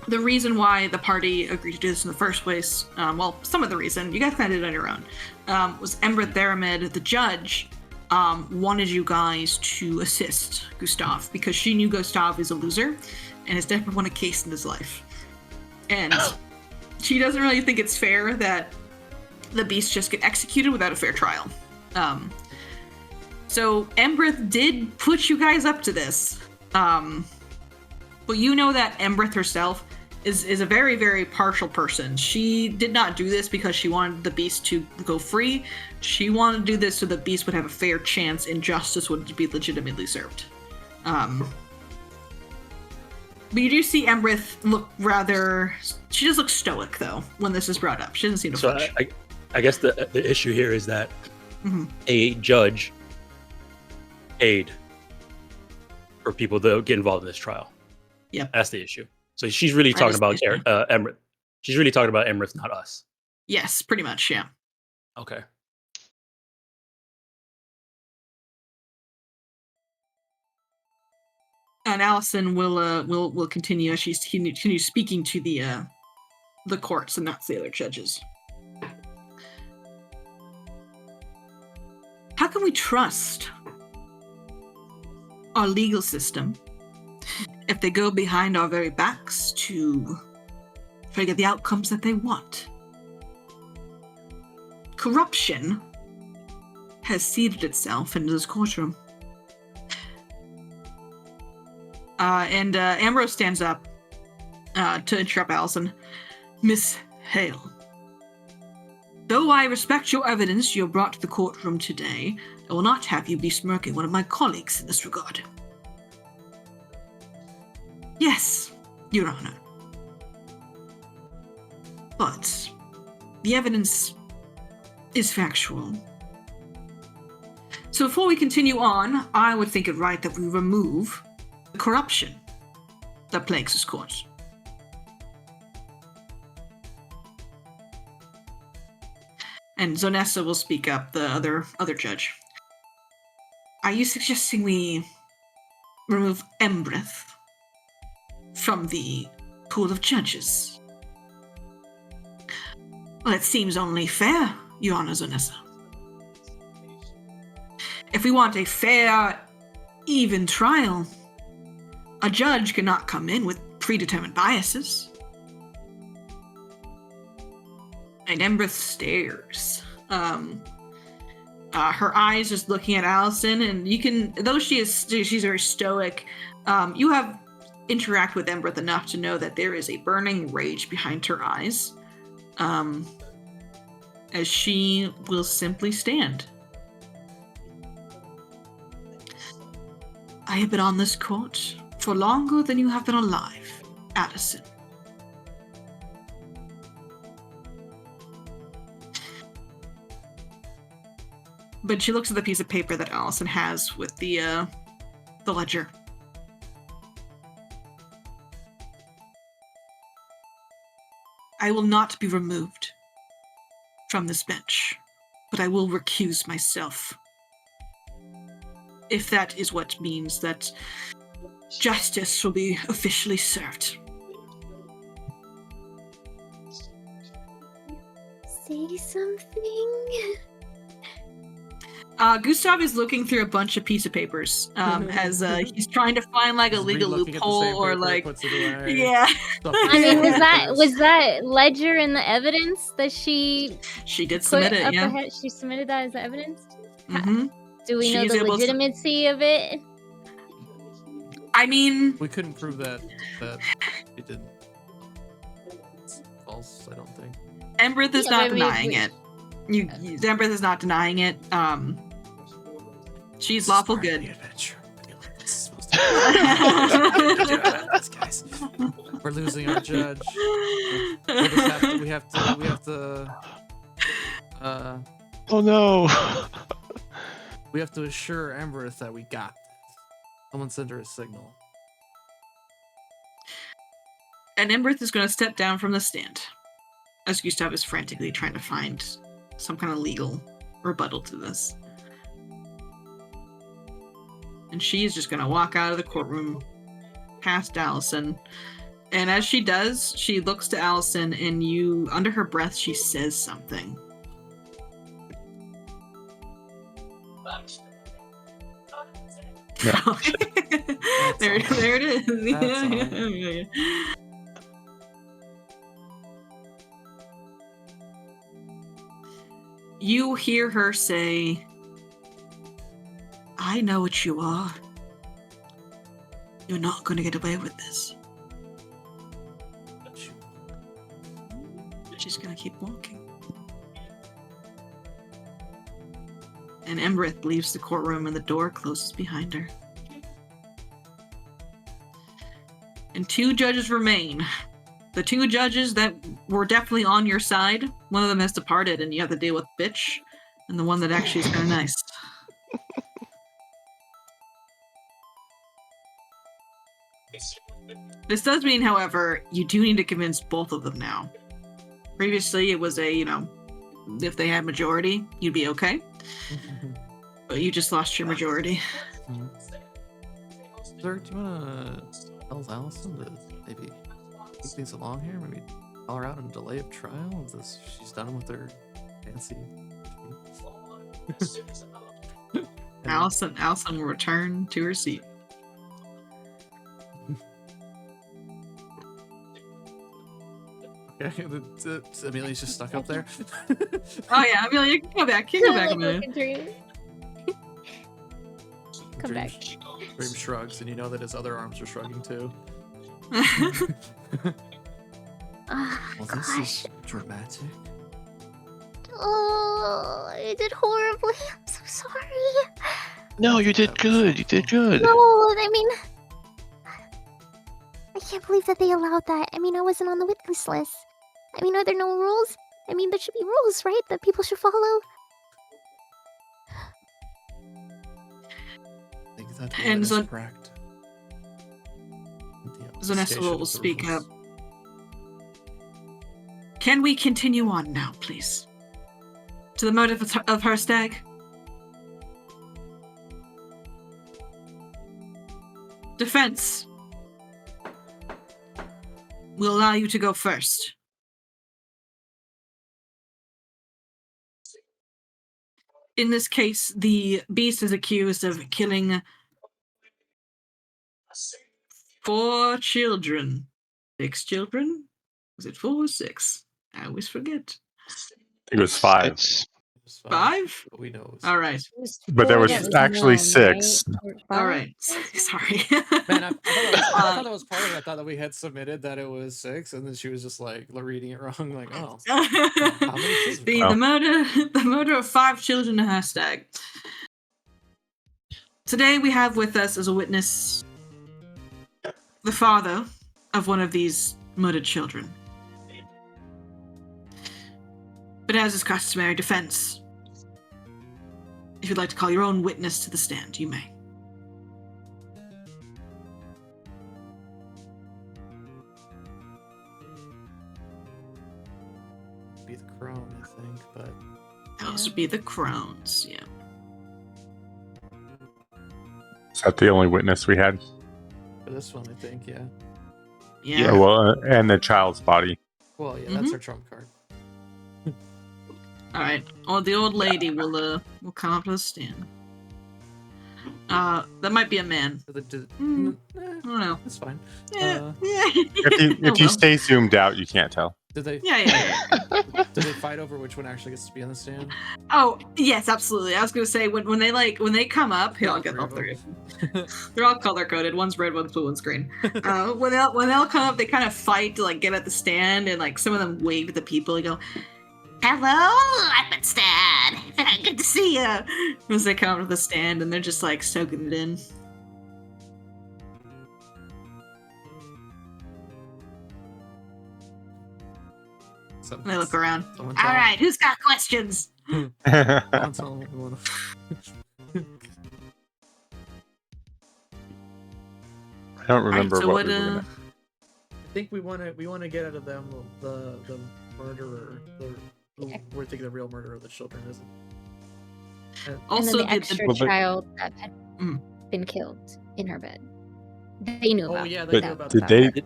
the reason why the party agreed to do this in the first place, well, some of the reason, you guys kind of did it on your own, was Ember Theramid, the judge, wanted you guys to assist Gustav because she knew Gustav is a loser and has never won a case in his life. And she doesn't really think it's fair that the beasts just get executed without a fair trial. So Embreth did put you guys up to this. But you know that Embreth herself is a very, very partial person. She did not do this because she wanted the beast to go free. She wanted to do this so the beast would have a fair chance and justice would be legitimately served. But you do see Embreth look rather... She does look stoic, though, when this is brought up. She doesn't seem to So flinch. I guess the issue here is that Mhm. a judge paid for people to get involved in this trial. Yep. That's the issue. So she's really That talking is the about issue. Emrith. She's really talking about Emrith, not us. Yes, pretty much, yeah. Okay. And Alison will continue as she continues speaking to the courts and not the other judges. How can we trust our legal system if they go behind our very backs to try to get the outcomes that they want? Corruption has seeded itself into this courtroom. And Ambrose stands up to interrupt Alison. Miss Hale, though I respect your evidence you have brought to the courtroom today, I will not have you besmirking one of my colleagues in this regard. Yes, Your Honor. But the evidence is factual. So before we continue on, I would think it right that we remove the corruption that plagues this court. And Zonessa will speak up, the other judge. Are you suggesting we remove Embreth from the pool of judges? Well, it seems only fair, Your Honor, Zonessa. If we want a fair, even trial, a judge cannot come in with predetermined biases. And Embreth stares. Her eyes just looking at Alison, and you can, though she's very stoic, you have interact with Embreth enough to know that there is a burning rage behind her eyes, as she will simply stand. I have been on this court for longer than you have been alive, Alison. But she looks at the piece of paper that Alison has with the ledger. I will not be removed from this bench, but I will recuse myself. If that is what means that justice will be officially served. Say something. Gustav is looking through a bunch of piece of papers as he's trying to find like a legal loophole or like, yeah. I mean, was that ledger in the evidence that she did submit it? Yeah, she submitted that as the evidence. Mm-hmm. Do we know the legitimacy of it? I mean, we couldn't prove that it didn't. It's false, I don't think. Embreth is not denying it. Embreth is not denying it. She's lawful good. Adventure. Guys, we're losing our judge. We have to. Oh no. We have to assure Embreth that we got this. Someone send her a signal. And Embreth is going to step down from the stand, as Gustav is frantically trying to find some kind of legal rebuttal to this. And she is just going to walk out of the courtroom past Alison. And as she does, she looks to Alison, and under her breath, she says something. No. there it is. Yeah. You hear her say, I know what you are. You're not going to get away with this. She's going to keep walking. And Embreth leaves the courtroom and the door closes behind her. And 2 judges remain. The 2 judges that were definitely on your side, one of them has departed and you have to deal with bitch, and the one that actually is kind of nice. This does mean, however, you do need to convince both of them now. Previously, it was if they had majority, you'd be okay. But you just lost your majority. Dirk, do you wanna tell Alison to maybe take things along here? Maybe call her out on delay of trial if she's done with her fancy. Alison will return to her seat. Okay, Amelia's just stuck up there. Oh yeah, Amelia, you can go back. You can go back a minute. Come back. Dream shrugs, and you know that his other arms are shrugging too. Well, this is dramatic. Oh, I did horribly. I'm so sorry. No, you did good. You did good. No, I mean, I can't believe that they allowed that. I mean, I wasn't on the witness list. I mean, are there no rules? I mean, there should be rules, right? That people should follow. I think that And is Zon- correct. Zanessa will speak up. Can we continue on now, please? To the motive of her stag? Defense. We'll allow you to go first. In this case, the beast is accused of killing 4 children. 6 children? Was it 4 or 6? I always forget. I think it was 5. It's 5? But we know. All right. But there was actually 6. All right. Sorry. Man, I thought that was part of it. I thought that we had submitted that it was 6, and then she was just like reading it wrong. Like, oh, how many children? The murder of 5 children and her stag. Today we have with us as a witness the father of one of these murdered children. But as is customary, defense. If you'd like to call your own witness to the stand, you may. Be the crone, I think, but Those would be the crones, yeah. Is that the only witness we had? for this one, I think, yeah. Yeah. Oh, well, and the child's body. Well, yeah, that's our trump card. All right. Or the old lady will come up to the stand. That might be a man. I I don't know. That's fine. Yeah. If you stay zoomed out, you can't tell. Did they? Yeah. Did they fight over which one actually gets to be on the stand? Oh, yes, absolutely. I was gonna say when they come up, here I'll get all 3. They're all color coded. One's red, one's blue, one's green. When they'll come up, they kind of fight to like get at the stand, and like some of them wave at the people and go, "Hello, I'm at stand. Good to see you." As they come up to the stand, and they're just like soaking it in. And they look around. All right, who's got questions? I I don't remember so what we were gonna- think we want to get out of them the murderer. We're thinking the real murderer of the children, isn't it? And Also, then the extra well, but- child that had been killed in her bed. They knew about. Oh yeah, they But knew about did that.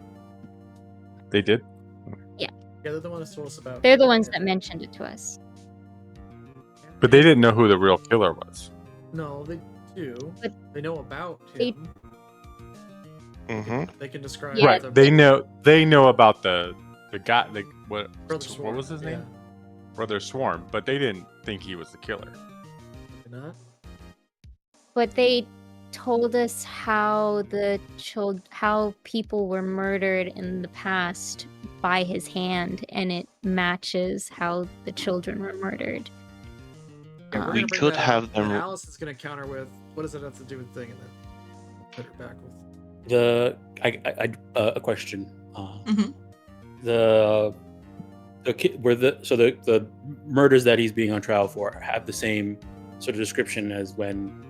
they did? Yeah, they're the ones that told us about. They're the ones that mentioned it to us. But they didn't know who the real killer was. No, they do. But they know about they- him. Mm-hmm. They can describe. Yeah. Right. They know about the guy. What was his name? Brother Swarm. But they didn't think he was the killer. Yeah. Not? But they told us how how people were murdered in the past by his hand, and it matches how the children were murdered. Yeah, we're We gonna bring could that up, have them- and Alison's gonna counter with, what does it have to do with the thing, and then put her back with. A question. Mhm. The kid were the murders that he's being on trial for have the same sort of description as when,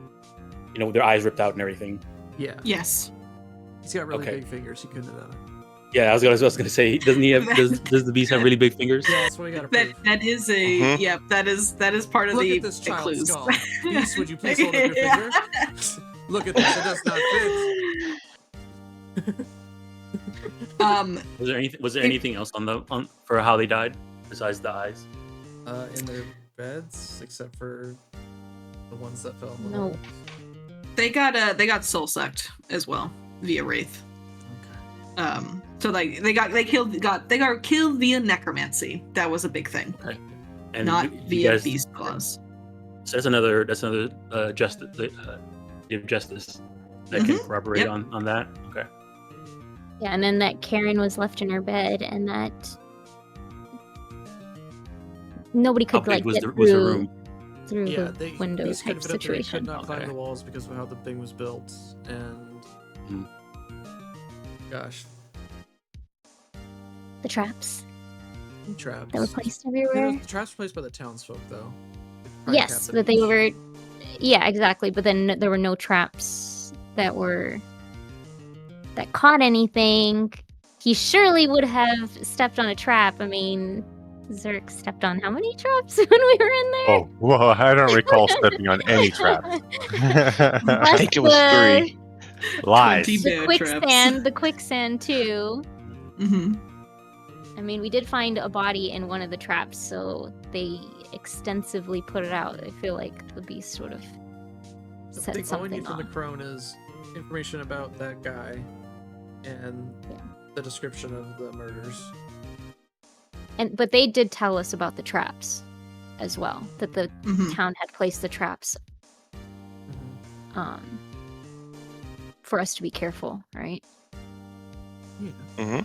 their eyes ripped out and everything. Yeah. Yes. He's got really Okay. big fingers. He couldn't have done it. Yeah, I was gonna say, doesn't he have? Does the beast have really big fingers? Yeah, that's what we gotta prove. That is a Mhm. that is part of Look the at this the child's clues. skull. Beast, would you please hold up your Yeah. finger? Look at this. It does not fit. Was there anything else for how they died besides the eyes? In their beds, except for the ones that fell in the No. hole. They got soul sucked as well via wraith. Okay. So like they got killed via necromancy. That was a big thing, And not you via guys- beast claws. So that's another justice that can corroborate Yep. on that. Okay. Yeah, and then that Karen was left in her bed, and that nobody How could big like was get the through room? Yeah, the window these type couldn't fit up there. They situation. could not climb Okay. the walls because of how the thing was built. And gosh, The traps traps. that were placed You know, everywhere. the traps were placed by the townsfolk, though. Probably Yes, kept but them they each. were. Yeah, exactly. But then there were no traps that caught anything. He surely would have stepped on a trap. I mean, Zerk stepped on how many traps when we were in there? Oh, well, I don't recall stepping on any traps. I think it was the- 3. Lies. 20 The bear quicksand, the quicksand too. Mm-hmm. I mean, we did find a body in one of the traps, so they extensively put it out. I feel like the beast sort of I set think all we something need from the off. crone is information about that guy and Yeah. the description of the murders. But they did tell us about the traps as well, that the Mm-hmm. town had placed the traps for us to be careful, right? Yeah.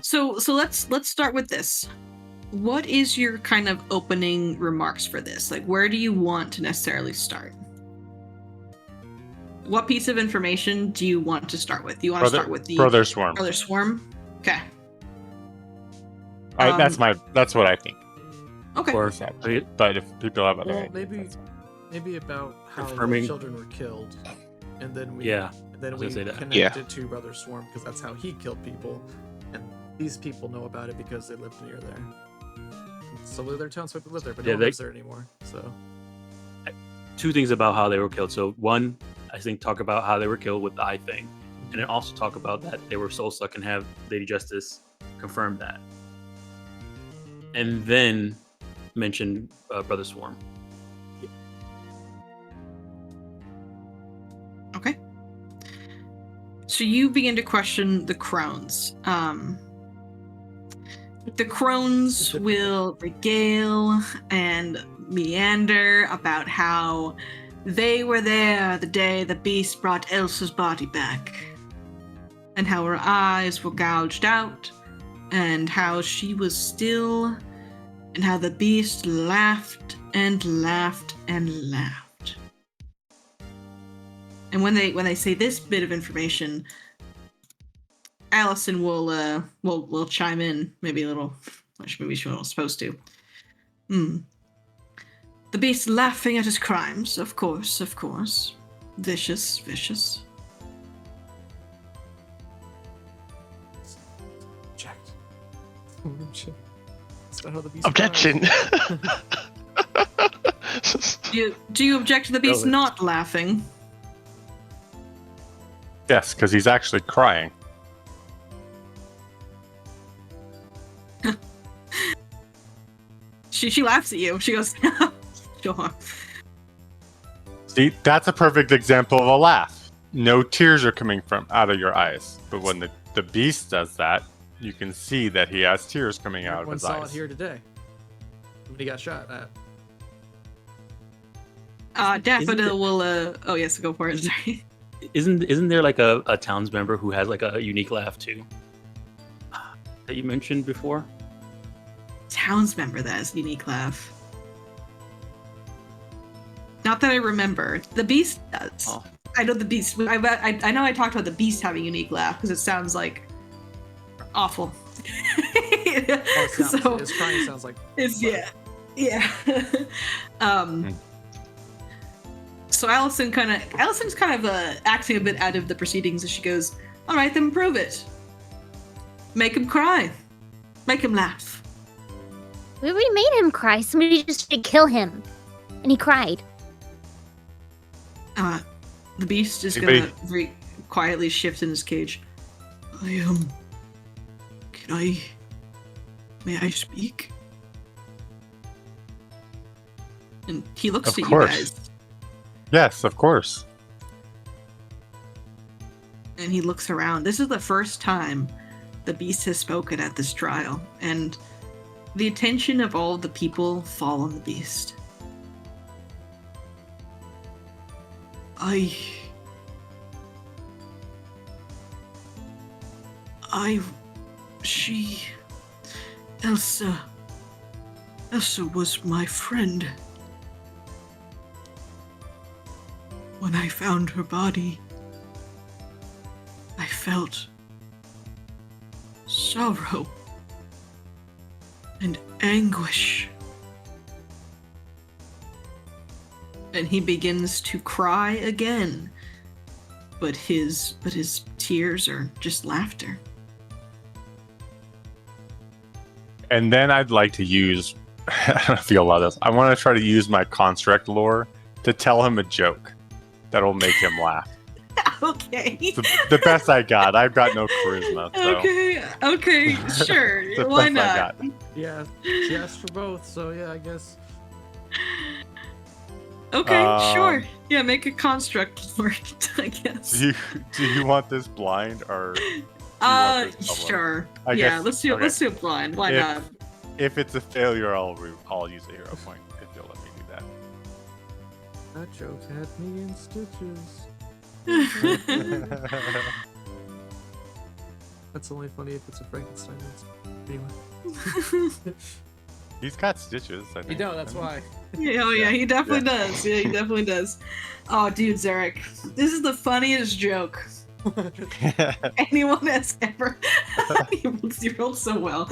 So let's start with this. What is your kind of opening remarks for this? Like, where do you want to necessarily start? What piece of information do you want to start with? Do you want to start with the Brother Swarm. Brother Swarm? Okay. That's what I think. Okay. Or But if people have other Well, ideas, maybe about how Confirming. the children were killed, and then we yeah. and then I was we gonna say that. connect Yeah. it to Brother Swarm because that's how he killed people, and these people know about it because they lived near there. And so their townsfolk live there, but Yeah, no one they- lives there anymore. So Two things about how they were killed. So one, I think talk about how they were killed with the eye thing, and then also talk about that they were soul suck and have Lady Justice confirm that, and then mention Brother Swarm. Okay. So you begin to question the crones. The crones will regale and meander about how they were there the day the beast brought Elsa's body back, and how her eyes were gouged out, and how she was still, and how the beast laughed and laughed and laughed. And when they say this bit of information, Alison will chime in maybe a little. Maybe she wasn't supposed to. The beast laughing at his crimes, of course. Vicious. object. That's not how the beast Objection! Do you object to the beast Really? not laughing? yes, because he's actually crying. She laughs at you. She goes, sure. See, that's a perfect example of a laugh. No tears are coming from out of your eyes. But when the beast does that, you can see that he has tears coming out of Everyone his saw eyes. it here today. When he got shot at. Daffodil will. Oh yes, go for it. Sorry. Isn't there like a towns member who has like a unique laugh too? That you mentioned before? Towns member that has unique laugh. Not that I remember. The beast does. Oh. I know the beast. I know I talked about the beast having a unique laugh because it sounds like awful. So His crying sounds like. it's yeah. So Allison's kind of acting a bit out of the proceedings as she goes, "All right, then prove it. Make him cry. Make him laugh." We already made him cry. Somebody just tried to kill him, and he cried. The beast is Maybe- gonna very quietly shift in his cage. May I speak? And he looks Of at course. you guys, Yes, of course. and he looks around. This is the first time the beast has spoken at this trial, and the attention of all the people fall on the beast. Elsa was my friend. When I found her body, I felt sorrow and anguish. And he begins to cry again. But his tears are just laughter. And then I'd like to use, I don't feel a lot of this. I want to try to use my construct lore to tell him a joke that'll make him laugh. Okay. It's the best I got. I've got no charisma. So. Okay, sure. It's the Why best I not? got. Yeah, she asked for both, so yeah, I guess. Okay, sure. Yeah, make a construct lord, I guess. Do you want this blind or? do you want this public? Sure. I Yeah, guess- let's do okay. let's do it blind. Why If- not? If it's a failure, I'll use a hero point if you'll let me do that. That joke had me in stitches. That's only funny if it's a Frankenstein monster. Anyway. He's got stitches. I think. You know, that's why. Yeah, oh yeah, he definitely does. Yeah, he definitely does. Oh, dude, Zarek, this is the funniest joke anyone has ever. You rolled so well.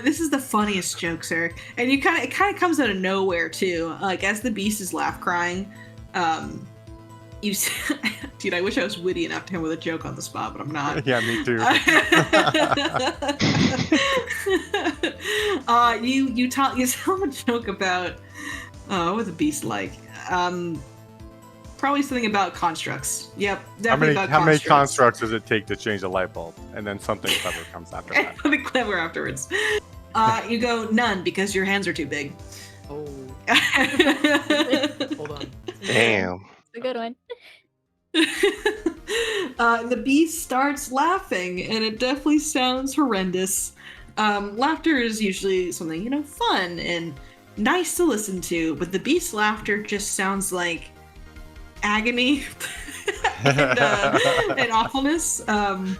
This is the funniest joke, Zarek, and it kind of comes out of nowhere too. Like as the beast is laugh crying, you, dude, I wish I was witty enough to come with a joke on the spot, but I'm not. Yeah, me too. You tell him a joke about what was the beast like? Probably something about constructs. Yep, definitely about how many constructs. constructs does it take to change a light bulb? And then something clever comes after that. Something clever afterwards. You go none because your hands are too big. Oh, hold on. Damn. A good one. The beast starts laughing, and it definitely sounds horrendous. Laughter is usually something, fun and nice to listen to, but the beast's laughter just sounds like agony and awfulness. And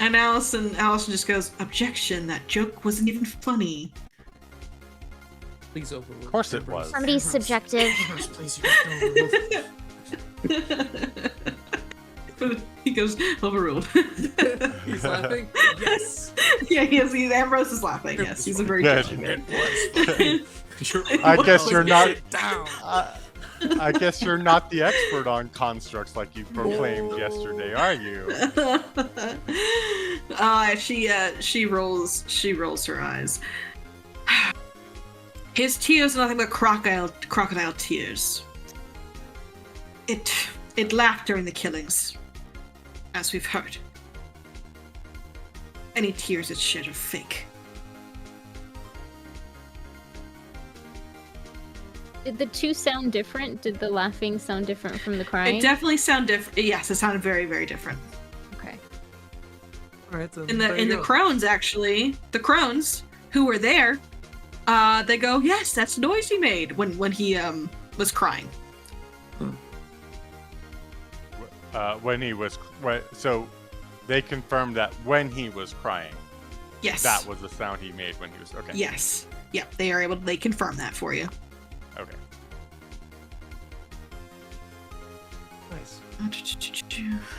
Allison just goes, "Objection! That joke wasn't even funny." Please overrule. Of course it was. Somebody's subjective. Please, you have to overrule. He goes, "Overruled." He's laughing? Yes. Yeah, he is. Ambrose is laughing. Yes, he's a very Good. good man. I guess you're not. Sit down. I guess you're not the expert on constructs like you proclaimed yesterday, are you? She rolls her eyes. His tears are nothing but crocodile tears. It laughed during the killings, as we've heard. Any tears it shed are fake. Did the two sound different? Did the laughing sound different from the crying? It definitely sounded different. Yes, it sounded very, very different. Okay. All right, then In there you the go. crones, actually, the crones who were there, they go, "Yes, that's the noise he made when he was crying." So they confirmed that when he was crying, Yes. that was the sound he made when he was okay. Yes. Yep. They confirm that for you. Okay. Nice.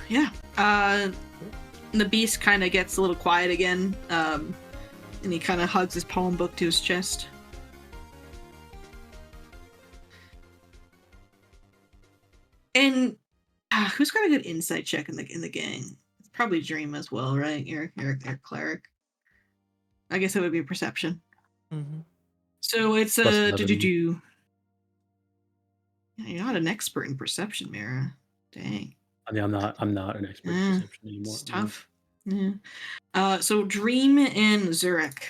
Yeah. The beast kind of gets a little quiet again, and he kind of hugs his poem book to his chest. And who's got a good insight check in the gang? It's probably Dream as well, right? You're cleric. I guess it would be perception. Mm-hmm. So it's Plus 11. Yeah, you're not an expert in perception, Mira. Dang. I mean, I'm not an expert in perception anymore. It's tough. Yeah. So Dream and Zurich.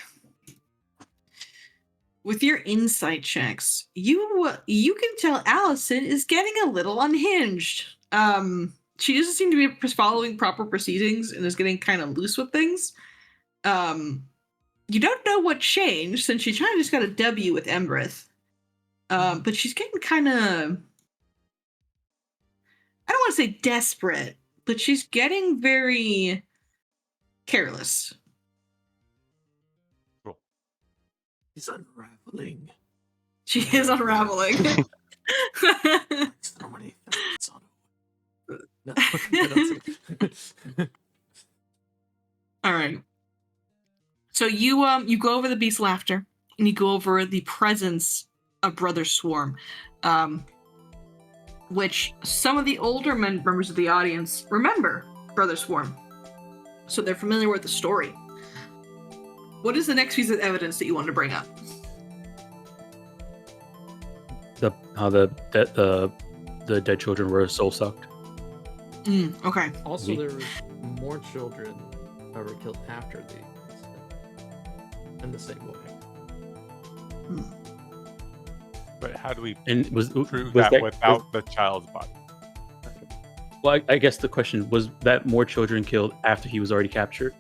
With your insight checks, you can tell Allison is getting a little unhinged. She doesn't seem to be following proper proceedings and is getting kind of loose with things. You don't know what changed since she kind of just got a W with Embrith. But she's getting kind of, I don't want to say desperate, but she's getting very careless. He's unraveling. She is unraveling. So many thoughts on no, All right. So you go over the beast's laughter, and you go over the presence of Brother Swarm, which some of the older members of the audience remember Brother Swarm, so they're familiar with the story. What is the next piece of evidence that you want to bring up? How the dead children were soul sucked. Okay. Also, there were more children that were killed after the incident, in the same way. But how do we And prove was that without the child's body? Well, I guess the question was that more children killed after he was already captured.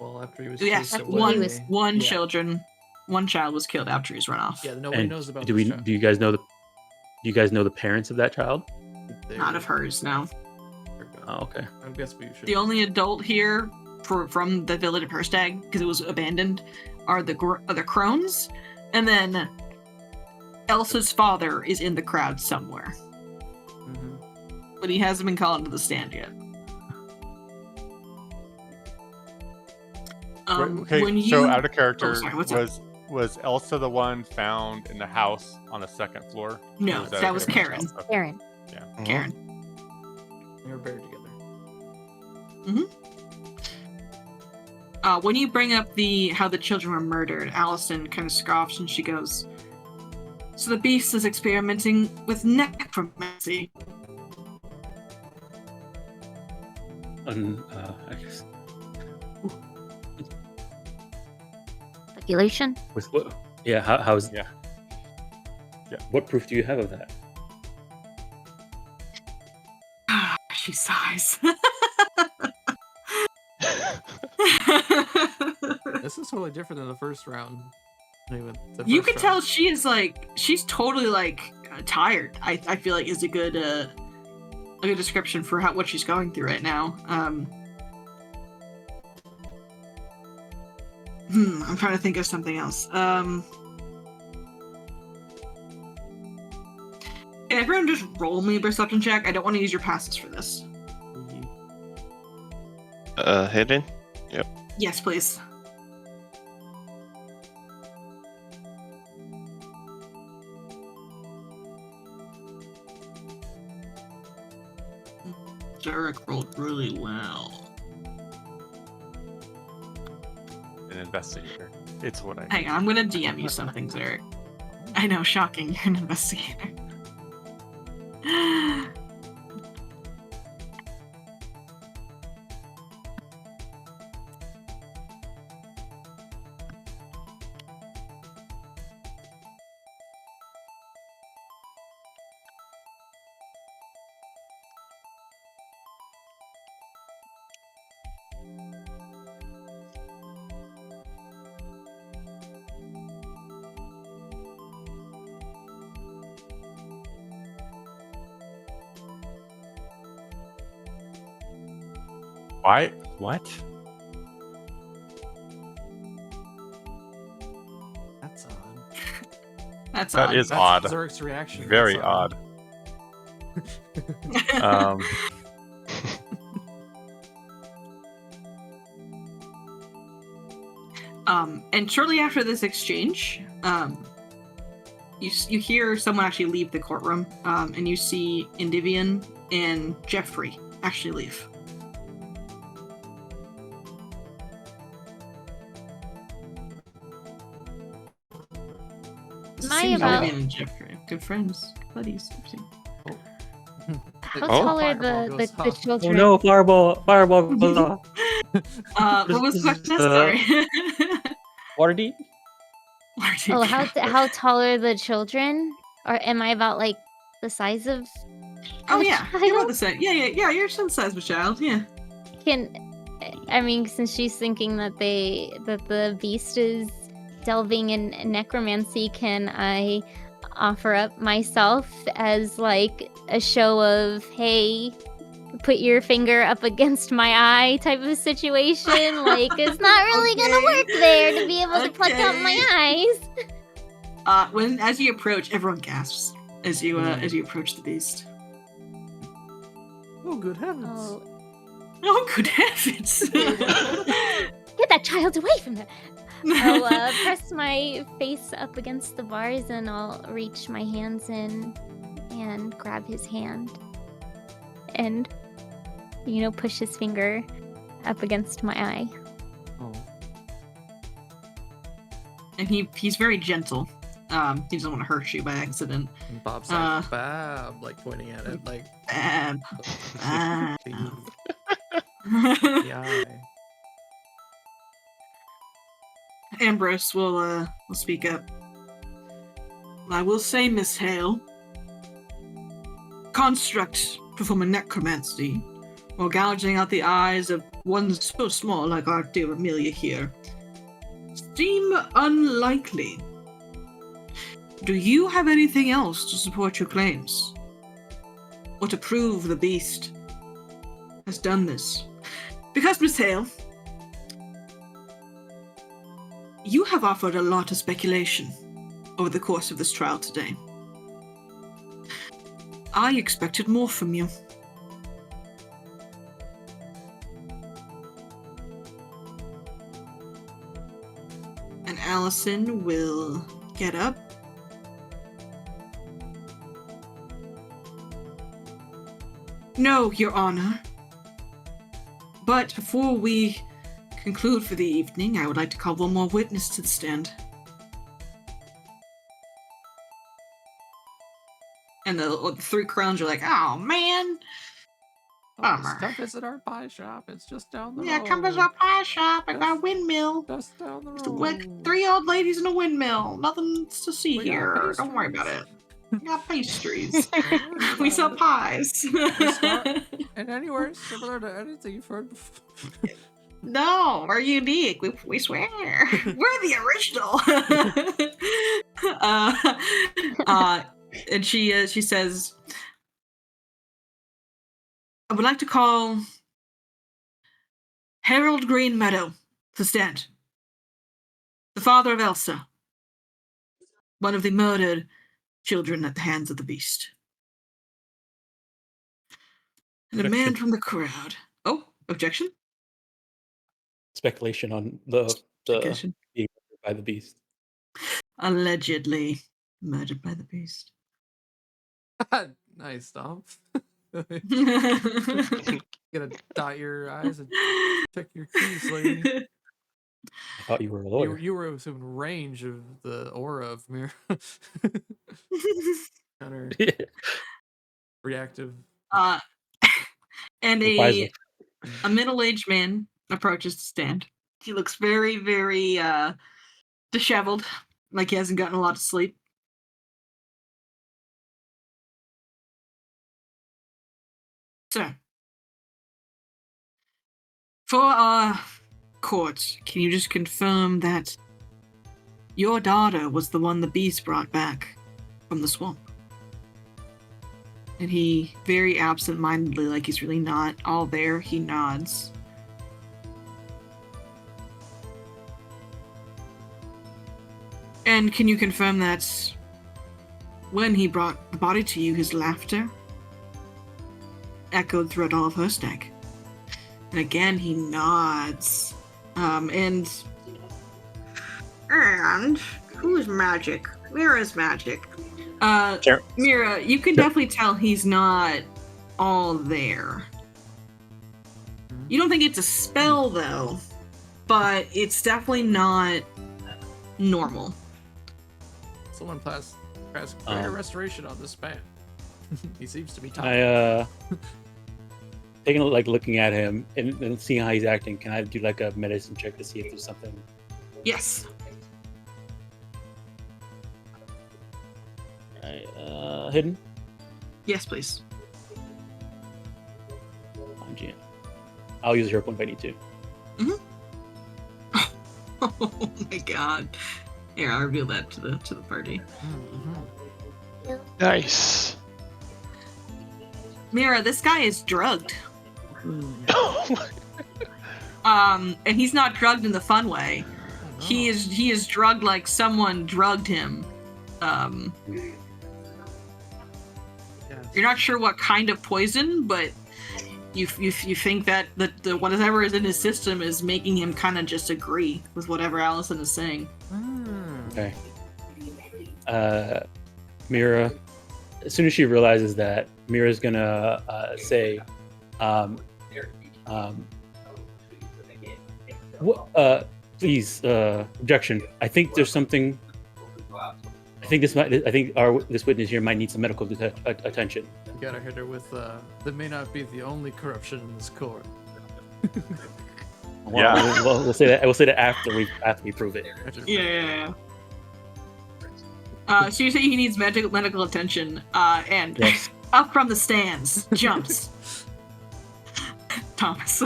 Well, after he was Yes, chased one away. one Yeah. children, one child was killed after he's run off. Yeah, nobody And knows about do this child. you guys know the parents of that child? Not of hers, no. Oh, okay. I guess we should. The only adult here from the village of Herstag, because it was abandoned, are the crones, and then Elsa's father is in the crowd somewhere, but he hasn't been called to the stand yet. Okay, when you... so out of character, Oh, sorry, what's up? was Elsa the one found in the house on the second floor? No, Or that was a different Karen. house? Okay. Karen. Karen. They were buried together. When you bring up how the children were murdered, Allison kind of scoffs and she goes, "So the beast is experimenting with necromancy." I guess Speculation? with what? Yeah. How's Yeah. What proof do you have of that? She sighs. This is totally different than the first round. You can tell she is she's totally tired. I feel like is a good description for what she's going through right now. I'm trying to think of something else. Can everyone just roll me a perception check? I don't want to use your passes for this. Hidden? Yes, please. Dirk rolled really well. An investigator. It's what I. Hang on, I'm gonna DM you something, Dirk. I know, shocking. You're an investigator. Why? What? That's odd. That's That odd. is That's odd. Zurich's reaction. Very That's odd. Um, And shortly after this exchange, you hear someone actually leave the courtroom, and you see Indivian and Jeffrey actually leave. Am I Seems about- Indivian and Jeffrey. Good friends. Buddies. Oopsie. How Oh. tall are Fireball the goes off. children? Oh no, fireball goes off. What was the question? Sorry. Water deep? Oh, how tall are the children? Or am I about like the size of? Oh a yeah, you're about child? the same. Yeah. You're the size of a child. Yeah. I mean, since she's thinking that the beast is delving in necromancy, can I offer up myself as like a show of, hey, put your finger up against my eye type of situation? Like, it's not really gonna Okay. work there to be able to pluck out Okay. my eyes. As you approach, everyone gasps as you approach the beast. Oh, good heavens. Oh, Oh, good heavens! get that child away from there. I'll press my face up against the bars and I'll reach my hands in and grab his hand and, push his finger up against my eye. Oh. And he's very gentle. He doesn't want to hurt you by accident. And Bob's like, Bab, like pointing at it, like, Bab. Bab. the eye. Ambrose will speak up. I will say, Miss Hale, construct performing necromancy while gouging out the eyes of one so small like our dear Amelia here seem unlikely. Do you have anything else to support your claims? Or to prove the beast has done this? Because, Miss Hale, you have offered a lot of speculation over the course of this trial today. I expected more from you. And Alison will get up. No, Your Honor. But before we conclude for the evening, I would like to call one more witness to the stand. And the three crowns are like, oh man. Bummer. Come visit our pie shop. It's just down the road. Yeah, come visit our pie shop. I got a windmill. Just down the Just road. like 3 old ladies in a windmill. Nothing to see We got here. Don't worry about it. pastries. We got pastries. We sell pies. And anywhere similar to anything you've heard before. No, we're unique. We swear. We're the original. And she says, I would like to call Harold Greenmeadow to stand. The father of Elsa. One of the murdered children at the hands of the beast. And a man from the crowd. Oh, objection? Speculation on the Speculation. being murdered by the beast. Allegedly murdered by the beast. Nice, Tom. Gonna dot your eyes and check your keys, lady. I thought you were a lawyer. You were within range of the aura of Mira. Counter reactive. And Advisor. a middle-aged man approaches to stand. He looks very, very disheveled, like he hasn't gotten a lot of sleep. Sir, for our court, can you just confirm that your daughter was the one the beast brought back from the swamp? And he, very absent-mindedly, like he's really not all there, he nods. And can you confirm that when he brought the body to you, his laughter echoed throughout all of Hostag? And again, he nods. And who's magic? Mira's magic. Sure. Mira, you can definitely tell he's not all there. You don't think it's a spell, though, but it's definitely not normal. Someone pass Ask prayer restoration on this man. He seems to be I tired. taking looking at him and seeing how he's acting. Can I do like a medicine check to see if there's something? Yes. Hidden. Yes, please. GM. I'll use a hero point if I need to. Oh my god. Here, I'll reveal that to the party. Nice. Mira, this guy is drugged. And he's not drugged in the fun way. He is drugged like someone drugged him. You're not sure what kind of poison, but you think that the whatever is in his system is making him kind of just agree with whatever Alison is saying. Okay. Mira, as soon as she realizes that, Mira's gonna say, please, objection. I think there's something. I think this witness here might need some medical attention. You gotta hit her with, that may not be the only corruption in this court. Yeah. We'll say that. We'll say that after we prove it. Yeah. So you say he needs medical attention, and Yes. up from the stands jumps Thomas.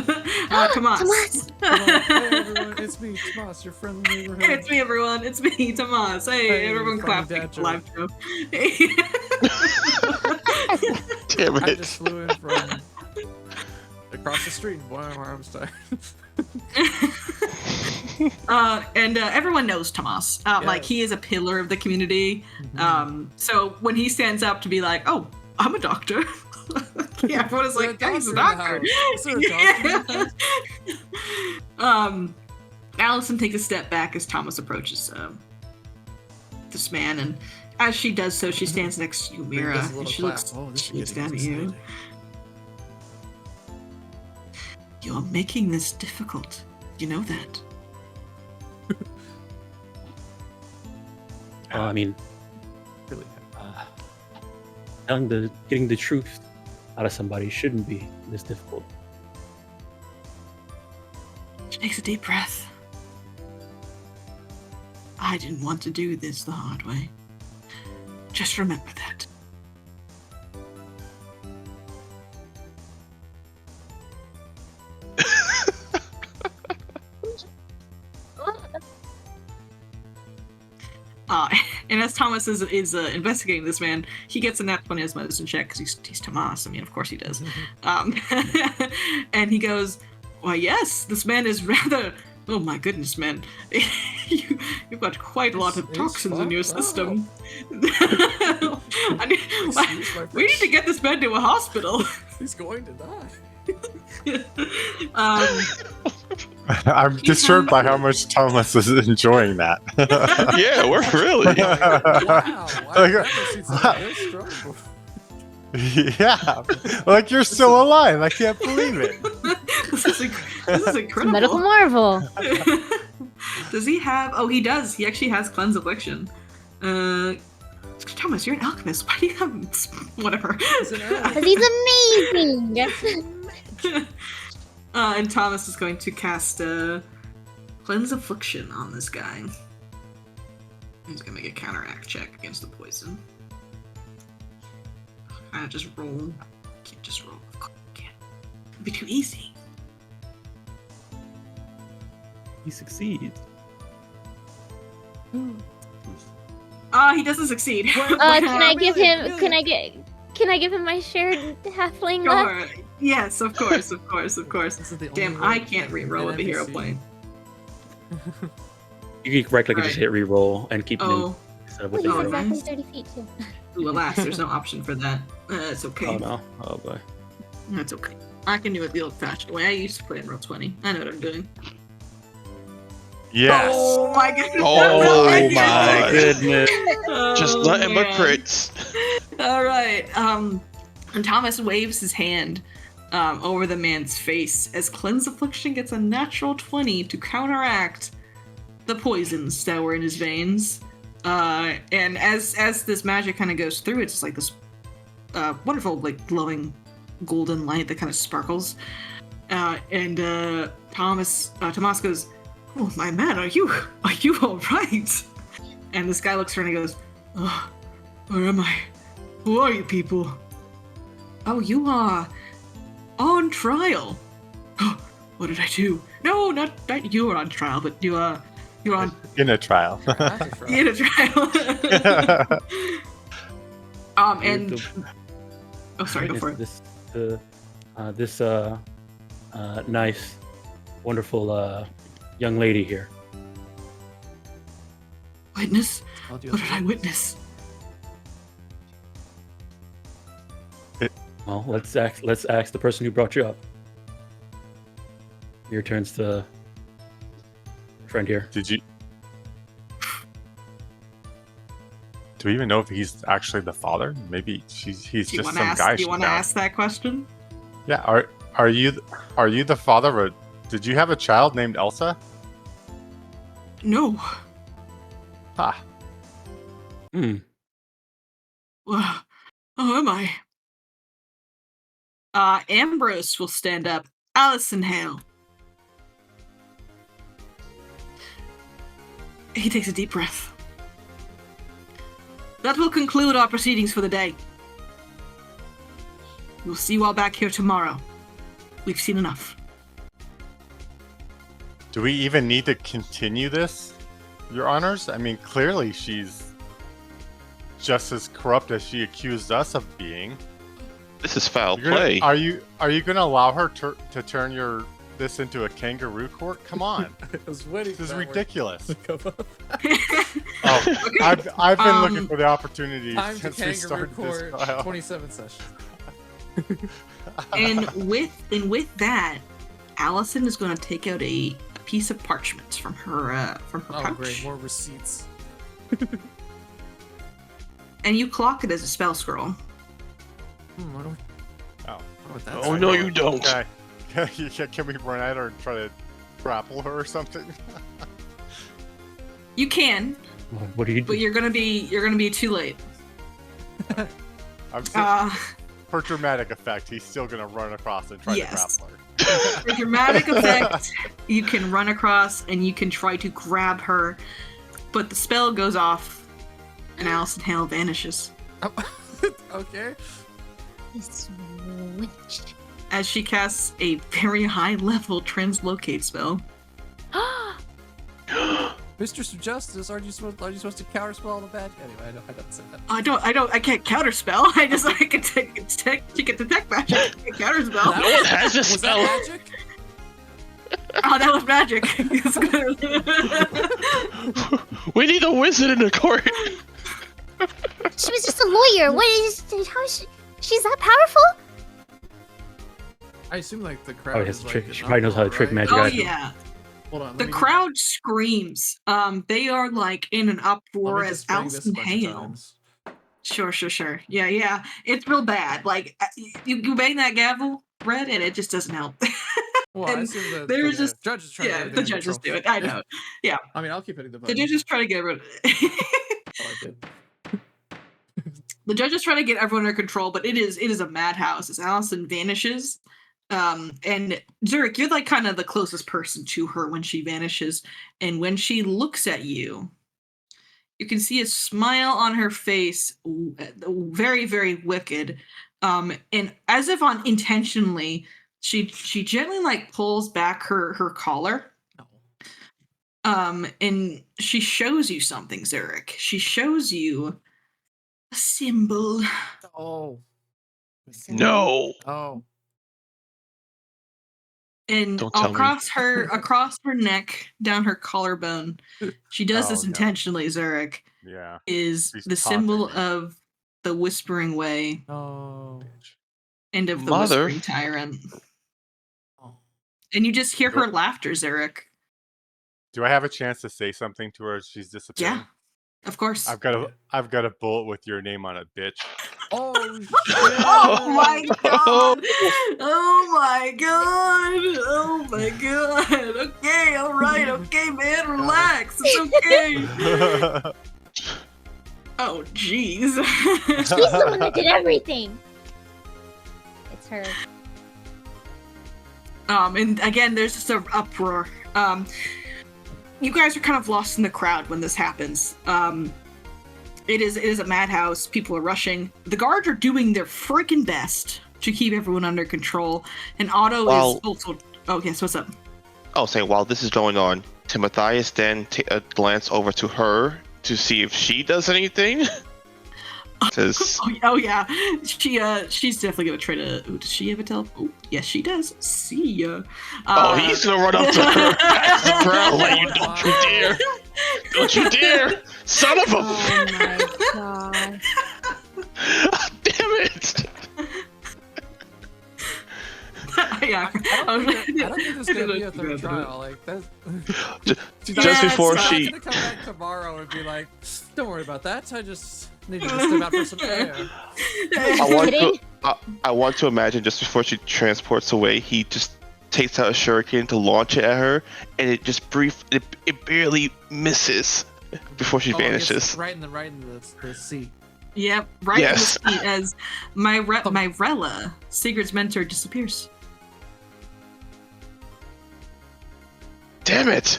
Tomas. Tomas. Hey everyone, it's me, Tomas, your friendly neighborhood. Hey, it's me, everyone. It's me, Tomas. Hey, everyone, clap funny for dad live show. Damn I it. just flew in from across the street. Boy, my arm's tired. And everyone knows Tomas. Like, he is a pillar of the community. So when he stands up to be like, "Oh, I'm a doctor," yeah, everyone is like, "Yeah, he's a doctor." Alison takes a step back as Thomas approaches this man, and as she does so, she stands next to you, Mira, and she looks down at you. You're making this difficult. You know that. I mean, getting the truth out of somebody shouldn't be this difficult. She takes a deep breath. I didn't want to do this the hard way. Just remember that. And as Thomas is investigating this man, he gets a nat 20 as medicine check because he's Tomas. I mean, of course he does. And he goes, "Why, yes, this man is rather. Oh my goodness, man, you've got quite a lot of toxins in your system. We need to get this man to a hospital." He's going to die. I'm disturbed by how much Thomas is enjoying that. Yeah, we're really. Wow. Like, I've never seen something this strong before. Yeah, like you're still alive. I can't believe it. This is incredible. Medical marvel. Does he have? Oh, he does. He actually has cleanse affliction. Thomas, you're an alchemist. Why do you have whatever? Because he's amazing. And Thomas is going to cast cleanse affliction on this guy. He's gonna make a counteract check against the poison. Just roll. Can't just roll. Can't. It'd be too easy. He succeeds. He doesn't succeed. Can I give him? Can I give him my shared halfling luck? Sure. Yes, of course. This is the Damn, only I way can't an re-roll with a hero NPC. point. You can right click and just hit re-roll and keep them Oh, instead of Oh, what he's they Oh, were. exactly nice. 30 feet too. ooh, alas, there's no option for that. It's okay. Oh no! Oh boy! That's okay. I can do it the old-fashioned way. I used to play in Roll20. I know what I'm doing. Yes. Oh my goodness! Oh my my Goodness! Just Oh, nothing but man. crits. All right. And Thomas waves his hand over the man's face as Cleanse Affliction gets a natural 20 to counteract the poisons that were in his veins. And as this magic kind of goes through, it's like this wonderful, like glowing golden light that kind of sparkles. And Tomas goes, "Oh my man, are you all right?" And this guy looks around and he goes, "Oh, where am I? Who are you people?" "Oh, you are on trial." "Oh, what did I do?" "No, not you are on trial, but you're on In a trial. in a trial." And oh, sorry, go for it. This nice, wonderful young lady here. Witness? I'll do What did I witness? Well, let's ask the person who brought you up. Your turn's to friend here. Do we even know if he's actually the father? Maybe he's just some guy. Do you want to ask that question? Yeah. Are you the father of? Did you have a child named Elsa? No. Ha. Well, oh, am I? Ambrose will stand up. Alison Hale. He takes a deep breath. That will conclude our proceedings for the day. We'll see you all back here tomorrow. We've seen enough. Do we even need to continue this, Your Honors? I mean, clearly she's just as corrupt as she accused us of being. This is foul You're gonna- play. Are you going to allow her to turn this into a kangaroo court? Come on, I was waiting. this is ridiculous. Oh, Okay. I've been looking for the opportunity Time to since we Kangaroo started Court. this trial. 27 sessions. And with that, Allison is going to take out a piece of parchment from her Oh, pouch. great! More receipts. And you clock it as a spell scroll. What do we? Oh. What that's Oh no, you don't. Okay. Can we run at her and try to grapple her or something? You can, What do you but do? you're gonna be too late. I'm still, Uh, for dramatic effect, he's still gonna run across and try Yes. to grapple her. for dramatic effect, you can run across and you can try to grab her, but the spell goes off, and Alison Hale vanishes Okay. This witch. as she casts a very high-level translocate spell. Mistress of Justice, are you supposed to counterspell the bad? Anyway, I don't say that. I can't counterspell. I can detect magic. I can't counterspell. That No one has a Was spell. that magic? Oh, that was magic. We need a wizard in the court. She was just a lawyer. What is? How is she? She's that powerful? I assume like the crowd. Oh, is, yes, like, trick. an She probably knows how to trick uproar, right? magic. Oh I do. yeah. Hold on. The crowd screams. They are like in an uproar as Alison Hale. Sure. Yeah. It's real bad. Like you bang that gavel, Red, and it just doesn't help. Well, I and assume that there's the just- judges try to yeah, get the everything under judges do control. it. I know. Yeah. I mean, I'll keep hitting the The button. judges try to get rid. Oh, I did. The judges try to get everyone under control, but it is a madhouse as Allison vanishes. And Dirk, you're like kind of the closest person to her when she vanishes, and when she looks at you, you can see a smile on her face, very, very wicked. And as if intentionally, she gently like pulls back her collar. No. And she shows you something, Zurich. She shows you a symbol. Oh. No. Oh. And Don't tell me. across her neck, down her collarbone, she does this Oh, no. intentionally, Zurich, Yeah. is She's the symbol taunting me. of the Whispering Way Oh. and of the Mother. Whispering Tyrant. Oh. And you just hear her Go- laughter, Zurich. Do I have a chance to say something to her as she's disappearing? Yeah, of course. I've got a bullet with your name on it, bitch. Oh. Oh my Oh. god! Oh my god! Oh my god! Okay, alright, okay, man, relax. It's okay. Oh, jeez. She's the one that did everything. It's her. And again, there's just an uproar. You guys are kind of lost in the crowd when this happens. It is a madhouse. People are rushing. The guards are doing their freaking best to keep everyone under control. And Otto is also. Oh yes, what's up? I'll say while this is going on, Timotheus then glance over to her to see if she does anything. Oh yeah, she's definitely gonna try to. Ooh, does she have a teleport? Oh, yes, she does. See ya. He's gonna run up to her. Bro, don't you dare! Don't you dare! Son of a! Oh my god. Damn it! Yeah. I don't think there's gonna be a third trial. Like that's Just before she's she. not gonna come back tomorrow and be like, "Don't worry about that. I just needed to step out for some air." I want to imagine just before she transports away, he just takes out a shuriken to launch it at her, and it just it barely misses before she vanishes. Right in the seat. Yep, right Yes. in the seat as Myrella, Sigurd's mentor, disappears. Damn it!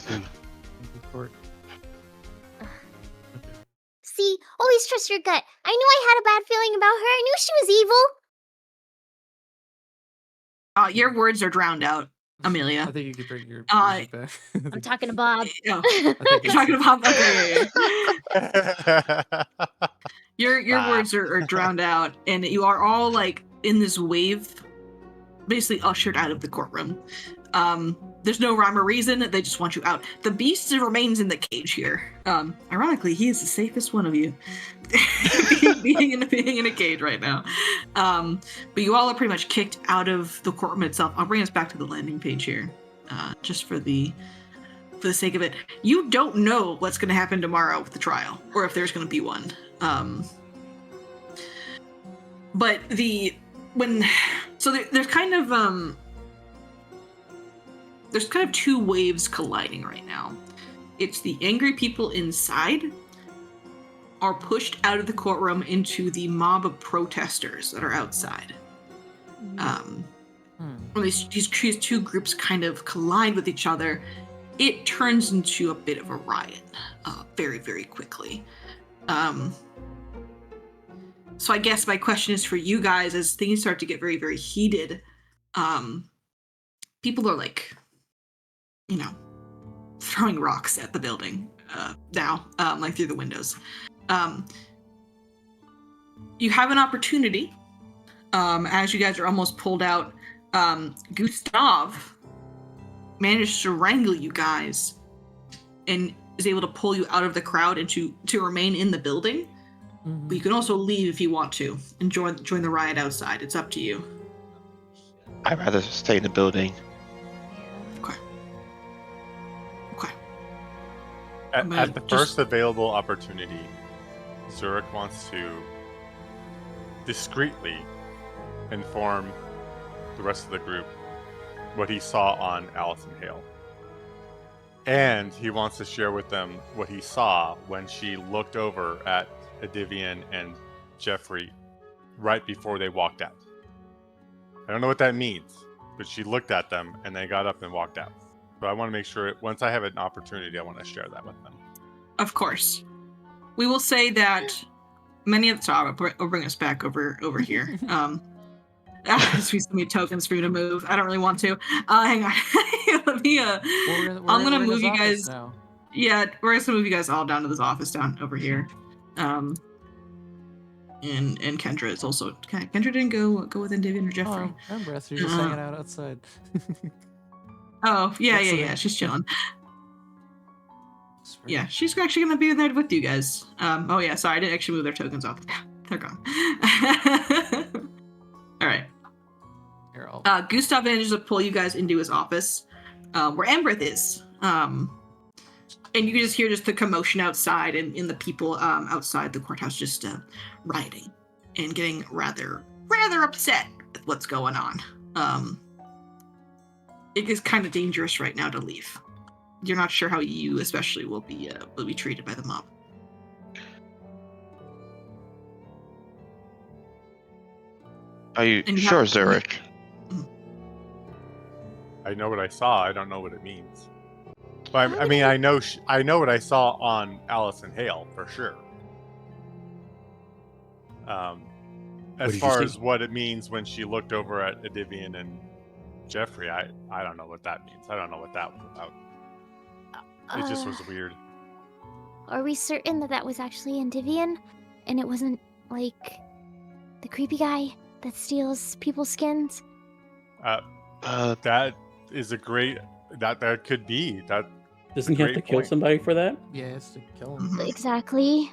See, always trust your gut. I knew I had a bad feeling about her. I knew she was evil. Your words are drowned out, I Amelia. think you could bring your music back. I'm talking to Bob. Oh, think you're talking about okay. Your Wow. words are drowned out, and you are all like in this wave, basically ushered out of the courtroom. There's no rhyme or reason. They just want you out. The beast remains in the cage here. Ironically, he is the safest one of you, being in a cage right now. But you all are pretty much kicked out of the courtroom itself. I'll bring us back to the landing page here, just for the sake of it. You don't know what's going to happen tomorrow with the trial, or if there's going to be one. But there's kind of there's kind of two waves colliding right now. It's the angry people inside are pushed out of the courtroom into the mob of protesters that are outside. When these two groups kind of collide with each other, it turns into a bit of a riot very, very quickly. So I guess my question is for you guys, as things start to get very, very heated, people are like, throwing rocks at the building now, like through the windows. You have an opportunity, as you guys are almost pulled out. Gustav managed to wrangle you guys and is able to pull you out of the crowd and to remain in the building. Mm-hmm. But you can also leave if you want to and join the riot outside. It's up to you. I'd rather stay in the building. Okay. At the first available opportunity, Zurich wants to discreetly inform the rest of the group what he saw on Alison Hale. And he wants to share with them what he saw when she looked over at Edivian and Jeffrey right before they walked out. I don't know what that means, but she looked at them and they got up and walked out. But I want to make sure, once I have an opportunity, I want to share that with them. Of course. We will say that many of the... Sorry, I'll bring us back over here. Just some new tokens for you to move. I don't really want to. Hang on. Let me... I'm going to move you guys... Now. Yeah, we're going to move you guys all down to this office down over here. And Kendra is also... Kendra didn't go with Indivian or Jeffrey. Oh, I'm breath. You're just hanging out outside. Oh, yeah. She's chilling. Yeah, she's actually going to be there with you guys. Oh, yeah, sorry. I didn't actually move their tokens off. They're gone. All right. Here, Gustav manages to pull you guys into his office, where Ambreth is. And you can just hear the commotion outside and in the people outside the courthouse just rioting and getting rather upset with what's going on. It is kind of dangerous right now to leave. You're not sure how you especially will be treated by the mob. Are you And you sure, have- Zurich? I know what I saw. I don't know what it means. But I mean, I know what I saw on Alison Hale for sure. As did you far see? as what it means when she looked over at Edivian and Jeffrey, I don't know what that means. I don't know what that was about. It just was weird. Are we certain that that was actually Endivian, and it wasn't like the creepy guy that steals people's skins? That is a great. That could be that. Doesn't he have to Great kill point. somebody for that? Yeah, it's to kill him. Mhm. Exactly.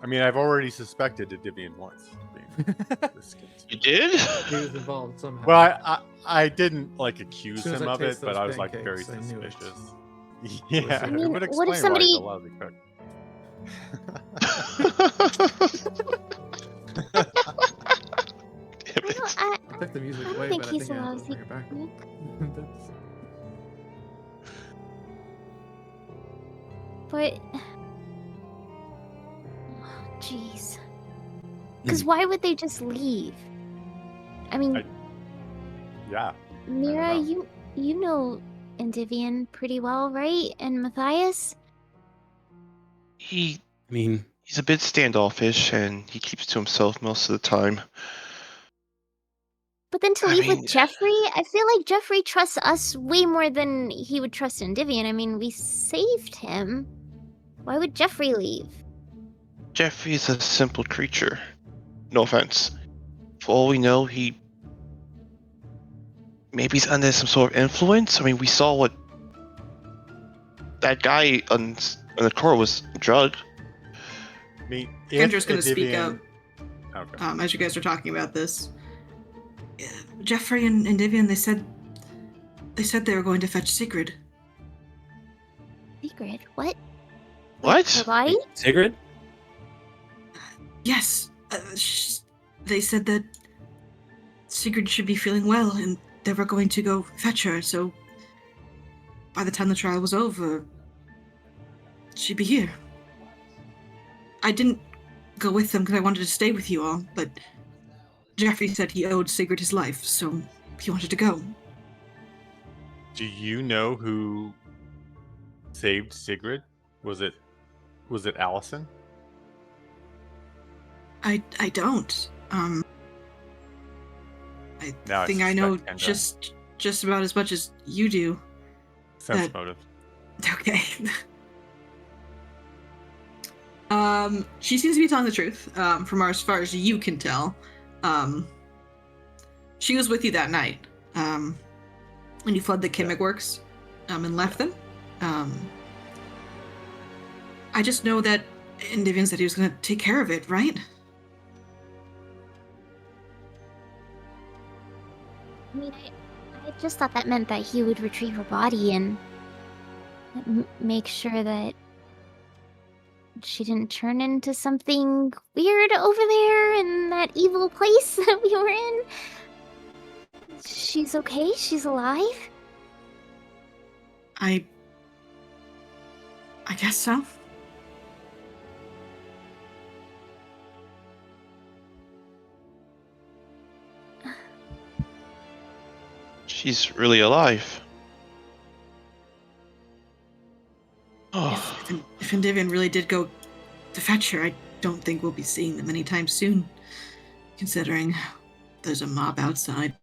I mean, I've already suspected Edivian once. Being the skins. You did? He was involved somehow. Well, I didn't like accuse As soon as him I of it, taste but those I was like very pancakes, I knew it. suspicious. Yeah, I mean, it would what if explain why somebody- he's a lousy cook. Damn it. No, I I took the music don't away, think but I he's think I a have to lousy bring it back. cook. That's- But jeez, because why would they just leave? I mean, Yeah. Mira, know. you know Endivian pretty well, right? And Matthias? He's I mean, a bit standoffish, and he keeps to himself most of the time. But then to I leave mean- with Jeffrey, I feel like Jeffrey trusts us way more than he would trust Endivian. I mean, we saved him. Why would Jeffrey leave? Jeffrey is a simple creature. No offense. For all we know, maybe he's under some sort of influence. I mean, we saw what that guy on the court was drugged. I mean, Kendra's going to speak up Okay. as you guys are talking about this. Jeffrey and Endivian, they said they were going to fetch Sigrid. Secret? What? What? Her body? Sigrid? Yes, they said that Sigrid should be feeling well, and they were going to go fetch her. So by the time the trial was over, she'd be here. I didn't go with them because I wanted to stay with you all, but Jeffrey said he owed Sigrid his life, so he wanted to go. Do you know who saved Sigrid? Was it Allison? I don't. I Now I think I know suspect Kendra. just about as much as you do. Sense motive. Okay. She seems to be telling the truth, from as far as you can tell. She was with you that night, when you fled the Kimmick Works, and left them. I just know that Endivian said he was gonna take care of it, right? I mean, I just thought that meant that he would retrieve her body and make sure that she didn't turn into something weird over there in that evil place that we were in. She's okay? She's alive? I guess so. She's really alive. Oh, If Endivian really did go to fetch her, I don't think we'll be seeing them anytime soon, considering there's a mob outside.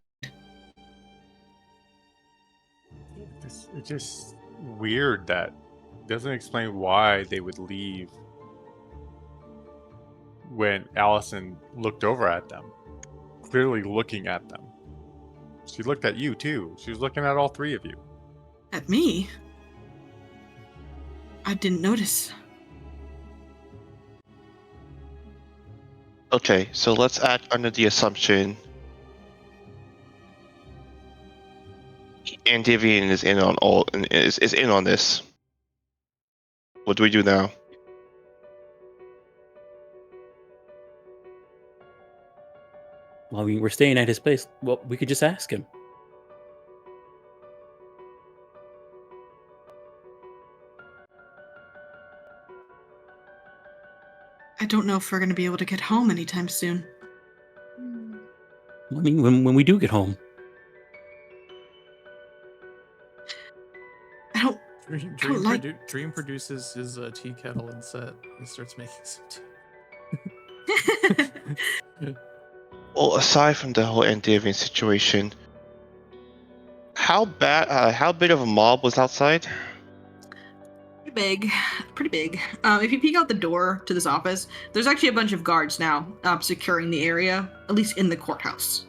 It's just weird that doesn't explain why they would leave when Allison looked over at them, clearly looking at them. She looked at you too. She was looking at all three of you. At me? I didn't notice. okay, so let's act under the assumption Andivian is in on is in on this. What do we do now? Well, we're staying at his place. Well, we could just ask him. I don't know if we're going to be able to get home anytime soon. I mean, when we do get home. I don't. Dream produces his tea kettle and set. He starts making some tea. Well, aside from the whole Andavian situation, how big of a mob was outside? Pretty big. If you peek out the door to this office, there's actually a bunch of guards now securing the area, at least in the courthouse.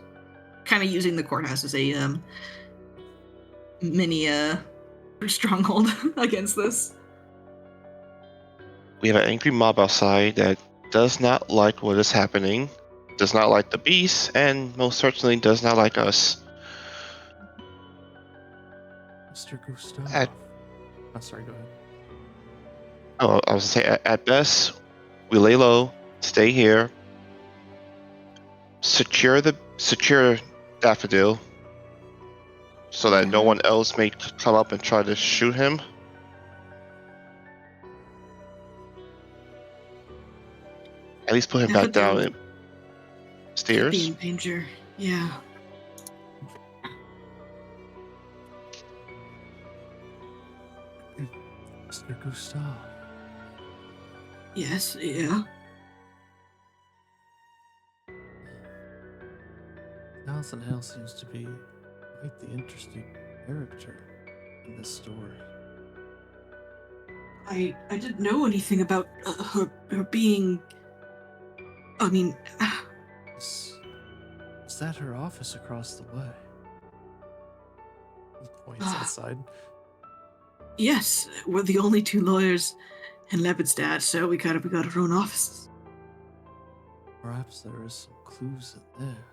Kind of using the courthouse as a mini stronghold against this. We have an angry mob outside that does not like what is happening, does not like the beast, and most certainly does not like us. Mr. Gustav. Oh, sorry, go ahead. Oh, I was gonna say, at best, we lay low, stay here, secure Daffodil, so that no one else may come up and try to shoot him. At least put him back down in stairs. Be in danger. Yeah. Mr. Gustav. Yes. Yeah. Alison Hale seems to be quite the interesting character in this story. I didn't know anything about her being. I mean. Is that her office across the way? He points outside. Yes, we're the only two lawyers in Lepidstadt, so we got our own offices. Perhaps there is some clues in there.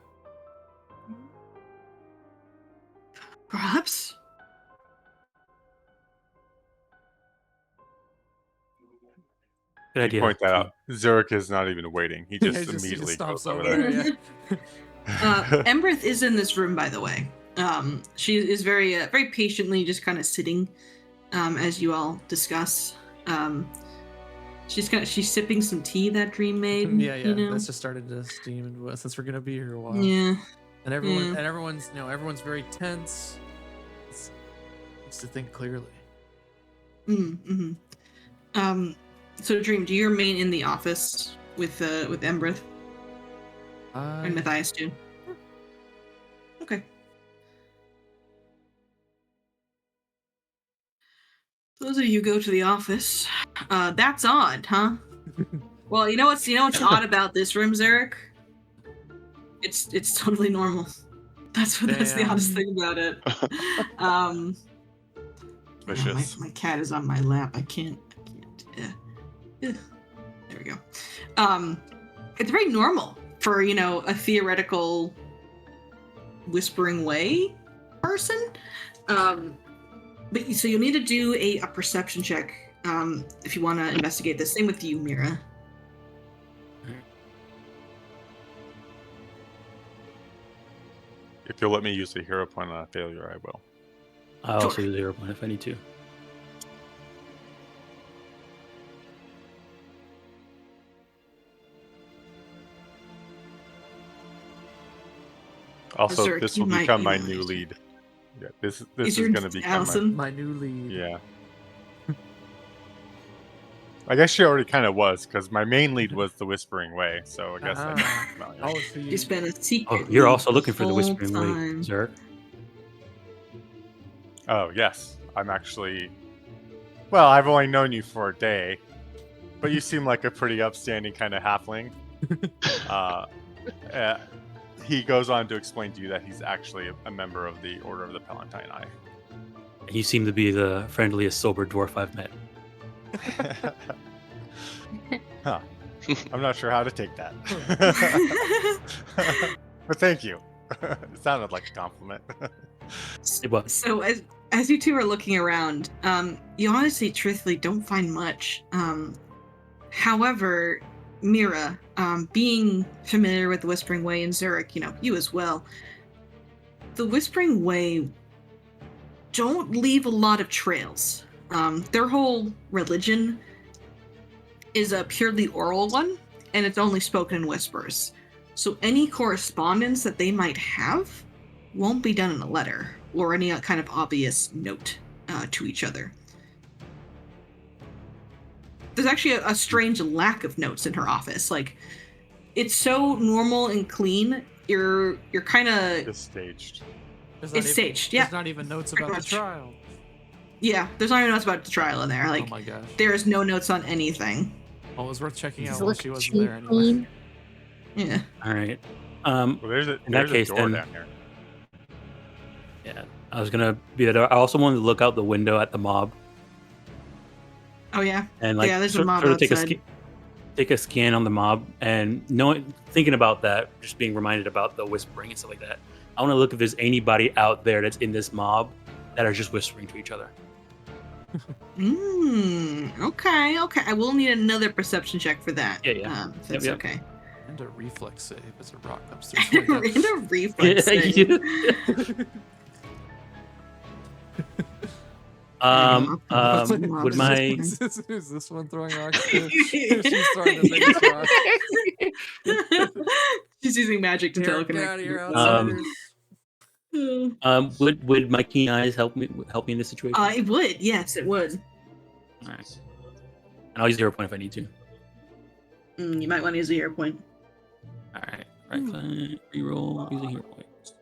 Perhaps. Good idea. Point that out. Zurich is not even waiting. He just immediately stops goes over over there. there. Embrith is in this room, by the way. She is very patiently just kind of sitting as you all discuss. She's sipping some tea that Dream made. Yeah. You know? That's just started to steam, and since we're gonna be here a while. Yeah. And everyone's very tense. Needs to think clearly. Mm-hmm. So Dream, do you remain in the office with Embrith and Matthias too? Okay. Those of you go to the office. That's odd, huh? Well, you know what's odd about this room, Zurich? It's totally normal. That's the oddest thing about it. My cat is on my lap. I can't. There we go. It's very normal for a theoretical Whispering Way person. But so you'll need to do a perception check if you want to investigate this. Same with you, Mira. If you'll let me use a hero point on a failure, I will. I'll also use a hero point if I need to. Also, Zurich, this will become my new lead. Yeah, this is going to become Alison? My new lead. Yeah. I guess she already kind of was, because my main lead was the Whispering Way, so I guess It's been a secret. Oh, you're also looking for the whole Whispering Way, time. Zurich. Oh, yes. I'm actually... Well, I've only known you for a day, but you seem like a pretty upstanding kind of halfling. He goes on to explain to you that he's actually a member of the Order of the Palatine Eye. You seem to be the friendliest sober dwarf I've met. Huh. I'm not sure how to take that. But thank you. It sounded like a compliment. It was. So as you two are looking around, you honestly, truthfully, don't find much. However, Mira, being familiar with the Whispering Way in Zurich, you as well, the Whispering Way don't leave a lot of trails. Their whole religion is a purely oral one, and it's only spoken in whispers. So any correspondence that they might have won't be done in a letter or any kind of obvious note to each other. There's actually a strange lack of notes in her office. Like, it's so normal and clean. You're kind of... It's staged. It's staged, yeah. There's not even notes about the trial. Yeah, there's not even notes about the trial in there. Like, Oh my gosh. there's no notes on anything. Well, it was worth checking Does out it while look she wasn't too there anyway. clean? Yeah. All right. Well, there's In that case, a door then- down here. Yeah, I was gonna be there. I also wanted to look out the window at the mob Oh, yeah. and like Yeah, there's a mob sort of outside. take a scan on the mob, and thinking about that, just being reminded about the whispering and stuff like that. I want to look if there's anybody out there that's in this mob that are just whispering to each other. Okay. I will need another perception check for that. Yeah. If that's Yep. okay. And a reflex save as a rock upstairs. Like that. And a reflex save. Would my Is this one throwing rocks? She's throwing the biggest rock. She's using magic to Dirk, telekinetic. get out of here, outsiders. would my keen eyes help me in this situation? It would. Yes, it would. All right. And I'll use 0 point if I need to. You might want to use a hero point. All right. Right click, reroll, using hero points.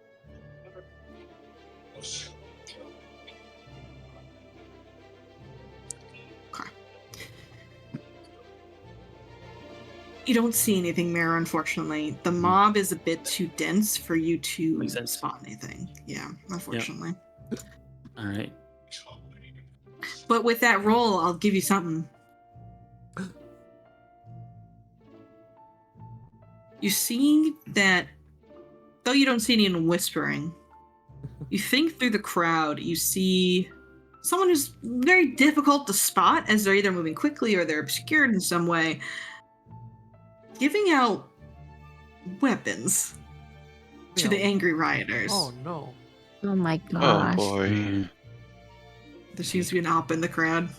You don't see anything, Mira, unfortunately. The mob is a bit too dense for you to Makes sense. spot anything. Yeah, unfortunately. All right. But with that roll, I'll give you something. You see that, though you don't see any whispering, you think through the crowd, you see someone who's very difficult to spot as they're either moving quickly or they're obscured in some way, giving out weapons to the angry rioters. Oh no. Oh my Oh gosh. boy. Mm, There seems to be an op in the crowd.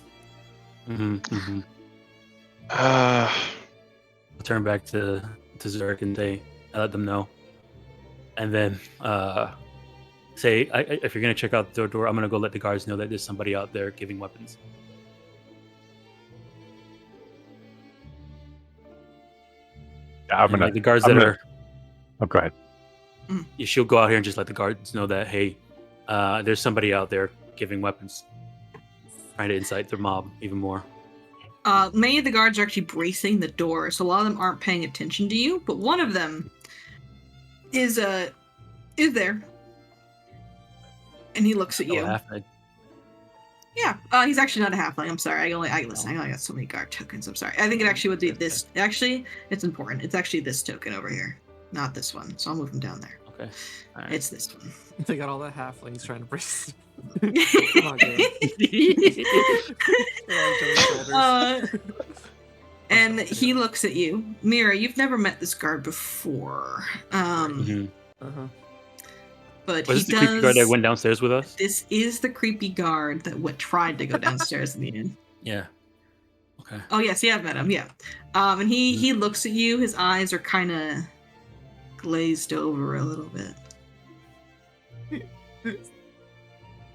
I'll turn back to Zurich and I let them know. And then say, if you're going to check out the door, I'm going to go let the guards know that there's somebody out there giving weapons. I'm And, gonna. like, the guards I'm that gonna- are... Oh, go ahead. She'll go out here and just let the guards know that, hey, there's somebody out there giving weapons. Trying to incite the mob even more. Many of the guards are actually bracing the door, so a lot of them aren't paying attention to you, but one of them is there. And he looks at you. Oh, half-eyed. Yeah, he's actually not a halfling. I'm sorry. I only got so many guard tokens. I'm sorry. I think it actually would be this. Actually, it's important. It's actually this token over here, not this one. So I'll move him down there. Okay. All right. It's this one. They got all the halflings trying to brace. Come on, game. They're on each other's shoulders. And he looks at you, Mira. You've never met this guard before, Mhm. Uh-huh. but Was he this the creepy does. guard that went downstairs with us? This is the creepy guard that tried to go downstairs in the end. Yeah. Okay. Oh yes, yeah, I've met him. Yeah, and he looks at you. His eyes are kind of glazed over a little bit.